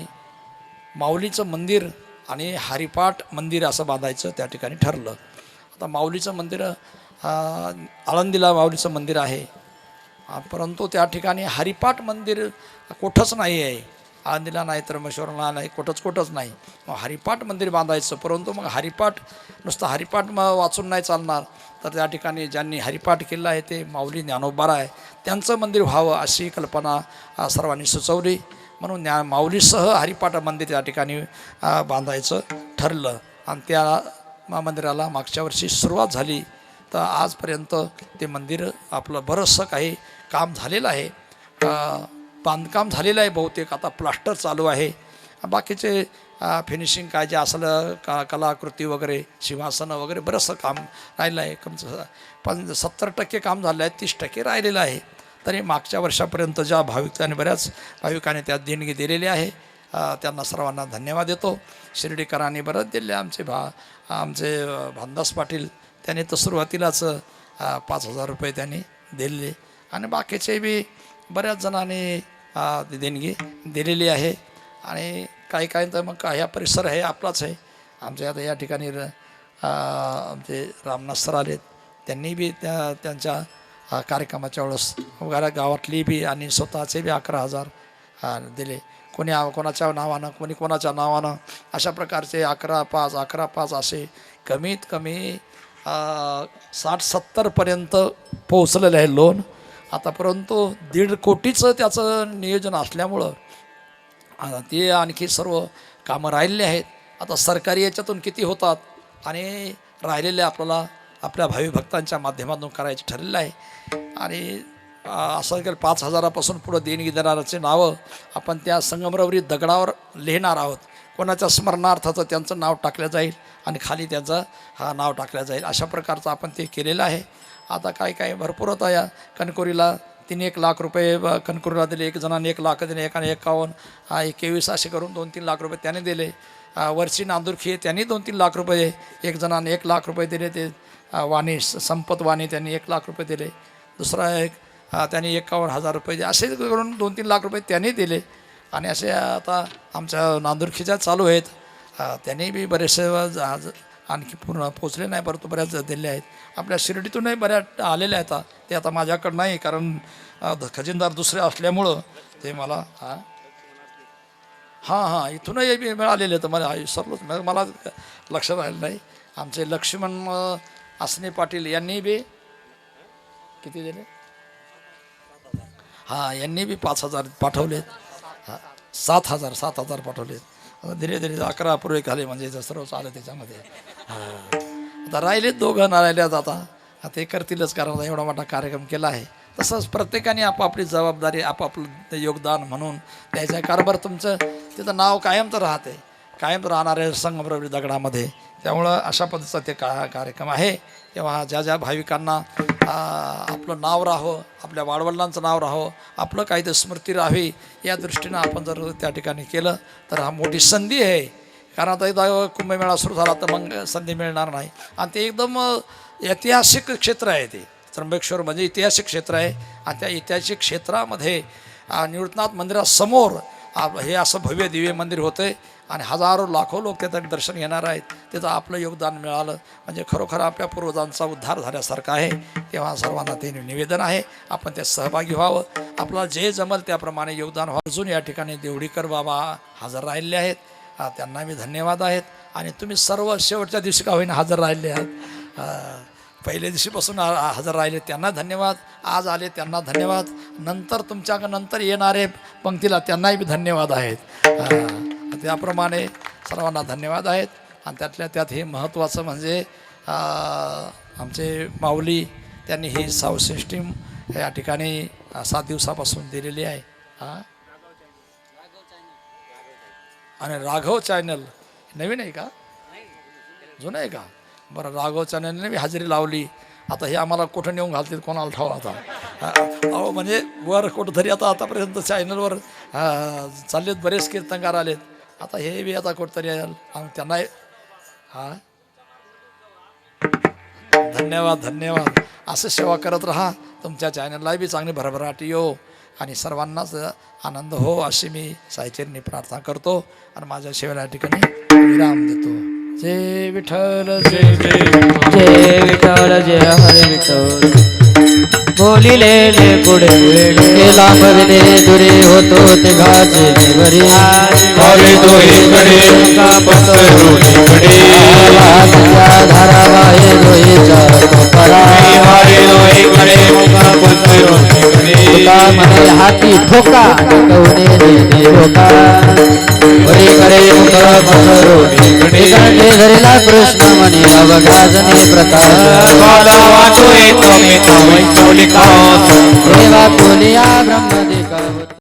माऊलीचं मंदिर आणि हरिपाठ मंदिर असं बांधायचं त्या ठिकाणी ठरलं. आता माऊलीचं मंदिर आळंदीला माऊलीचं मंदिर आहे, परंतु त्या ठिकाणी हरिपाठ मंदिर कुठंच नाही आहे. आळंदीला नाही, त्र्यंबकेश्वरला नाही, कुठंच नाही. मग हरिपाठ मंदिर बांधायचं. परंतु मग हरिपाठ नुसतं हरिपाठ वाचून नाही चालणार, तर त्या ठिकाणी ज्यांनी हरिपाठ केलं आहे ते माऊली ज्ञानोबा आहे, त्यांचं मंदिर व्हावं अशी कल्पना सर्वांनी सुचवली. म्हणून माऊलीसह हरिपाठ मंदिर त्या ठिकाणी बांधायचं ठरलं आणि त्या मंदिराला मागच्या वर्षी सुरुवात झाली तर आजपर्यंत ते मंदिर आपलं बरंचसं काही काम झालेलं आहे. बांधकाम झालेलं आहे, बहुतेक आता प्लास्टर चालू आहे. बाकीचे फिनिशिंग काय जे असलं कलाकृती वगैरे सिंहासनं वगैरे बरंचसं काम राहिलं आहे. पण 70% काम झालं आहे, 30% राहिलेलं आहे. तरी मागच्या वर्षापर्यंत ज्या भाविकांनी बऱ्याच भाविकांनी त्यात देणगी दिलेली आहे, त्यांना सर्वांना धन्यवाद देतो. शिर्डीकरांनी बरंच दिले. आमचे भानदास पाटील त्यांनी तर सुरुवातीलाच 5,000 रुपये त्यांनी दिले आणि बाकीचे बी बऱ्याच जणांनी देणगी दिलेली आहे. आणि काही काही तर मग ह्या परिसर आहे आपलाच आहे. आमच्या आता या ठिकाणी आमचे रामनाथ सर आलेत, त्यांनी बी त्यांच्या कार्यक्रमाच्या वेळेस गावातली बी आणि स्वतःचे बी 11,000 दिले. कोणाच्या नावानं कोणाच्या नावानं अशा प्रकारचे 11-5 असे कमीत कमी 60-70पर्यंत पोहोचलेलं आहे लोन आता. परंतु 1.5 कोटीचं त्याचं नियोजन असल्यामुळं ते आणखी सर्व कामं राहिलेली आहेत. आता सरकारी याच्यातून किती होतात आणि राहिलेले आपल्याला आपल्या भावी भक्तांच्या माध्यमातून करायचे ठरलेलं आहे. आणि असं केलं 5,000पासून पुढं देणगी देणाऱ्याचे नावं आपण त्या संगमरवरी दगडावर लिहिणार आहोत. कोणाच्या स्मरणार्थाचं त्यांचं नाव टाकलं जाईल आणि खाली त्यांचं नाव टाकलं जाईल. अशा प्रकारचं आपण ते केलेलं आहे. आता काय भरपूर होता. या कणकोरीला 1 लाख रुपये कणकोरीला दिले, एक जणांनी 1 लाख दिले, एकाने 51, 21 असे करून 2-3 लाख रुपये त्याने दिले. वरची नांदुरखी त्यांनी 2-3 लाख रुपये, एक जणांनी 1 लाख रुपये दिले. ते वाणी संपत वाणी त्यांनी 1 लाख रुपये दिले. दुसरा एक त्यांनी 51,000 रुपये दिले. असे करून 2-3 लाख रुपये त्यांनी दिले. आणि असे आता आमच्या नांदुरखीच्या चालू आहेत, त्यांनी बी बरेचसे आणखी पूर्ण पोचले नाही, परंतु बऱ्याच दिले आहेत. आपल्या शिर्डीतूनही बऱ्याच आलेले आहेत. ते आता माझ्याकडं नाही, कारण खजिनदार दुसरे असल्यामुळं ते मला इथूनही बी मिळालेले तर मला विसरलोच, मला लक्षात राहिलं नाही. आमचे लक्ष्मण आसने पाटील यांनी बी किती दिले? यांनी बी 5,000 पाठवलेत. 7,000 पाठवलेत. धीरे धीरे 11 पूर्वी खाली म्हणजे सर्व चालू त्याच्यामध्ये. आता राहिलेत 2 राहिल्यात. आता ते करतीलच, कारण एवढा मोठा कार्यक्रम केला आहे. तसंच प्रत्येकाने आपापली जबाबदारी आपापलं योगदान म्हणून द्यायचं आहे. कारभार तुमचं तिथं नाव कायम तर राहते, कायम राहणार आहे संगमरवरी दगडामध्ये. त्यामुळं अशा पद्धतीचा ते कार्यक्रम आहे. तेव्हा ज्या भाविकांना आपलं नाव राहावं, आपल्या वाडवडिलांचं नाव राहावं, आपलं काही तर स्मृती राहावी, या दृष्टीनं आपण जर त्या ठिकाणी केलं तर हा मोठी संधी आहे. कारण आता एकदा कुंभमेळा सुरू झाला तर मग संधी मिळणार नाही. आणि ते एकदम ऐतिहासिक क्षेत्र आहे. ते त्र्यंबकेश्वर म्हणजे ऐतिहासिक क्षेत्र आहे. आणि त्या ऐतिहासिक क्षेत्रामध्ये निवृत्तनाथ मंदिरासमोर हे असं भव्य दिव्य मंदिर होतं आणि हजारो लाखो लोक त्याचं दर्शन घेणार आहेत. त्याचं आपलं योगदान मिळालं म्हणजे खरोखर आपल्या पूर्वजांचा उद्धार झाल्यासारखा आहे. तेव्हा सर्वांना ते निवेदन आहे, आपण त्यात सहभागी व्हावं, आपल्याला जे जमल त्याप्रमाणे योगदान व्हावं. अजून या ठिकाणी देवडीकर बाबा हजर राहिले आहेत, त्यांना मी धन्यवाद आहेत. आणि तुम्ही सर्व शेवटच्या दिवशी का होईना हजर राहिले आहात, पहिल्या दिवशीपासून हजर राहिले त्यांना धन्यवाद, आज आले त्यांना धन्यवाद, नंतर तुमच्यानंतर येणारे पंक्तीला त्यांनाही बी धन्यवाद आहेत. त्याप्रमाणे सर्वांना धन्यवाद आहेत. आणि त्यातल्या त्यात हे महत्त्वाचं म्हणजे आमचे माऊली त्यांनी ही साऊंड सिस्टीम या ठिकाणी 7 दिवसापासून दिलेली आहे. आणि राघव चॅनल नवीन आहे का जुनं आहे का? बरं, राघव चॅनलने बी हजेरी लावली. आता हे आम्हाला कुठं नेऊन घालतील कोणाला ठाव. आता म्हणजे वर कुठंतरी आतापर्यंत चॅनलवर चाललेत, बरेच कीर्तनकार आलेत. आता हे बी आता कुठंतरी त्यांना धन्यवाद. असं सेवा करत राहा. तुमच्या चॅनलला बी चांगली भरभराट येऊ आणि सर्वांनाच आनंद हो अशी मी साईचरणी प्रार्थना करतो आणि माझ्या सेवेला या ठिकाणी विराम देतो. जय विठ्ठल जय जय विठ्ठल जय हरे विठ्ठल. बोलिले पुढे गेला मधले दुरे होतो ते घाचे देवरी. हरे दोहीकडे गंगा पसरोहीकडे धारावाहे दोहीचा परा. हरे दोहीकडे गंगा पसरोहीकडे तुका म्हणे हाती ठोक होका कवने देते होका वरी करे मुख पसरो कंठे धरिला कृष्ण मनी अवघाजने प्रकाश वाटो येतो मी तो वैकुलिका देवा कोलिया ब्रह्मदेव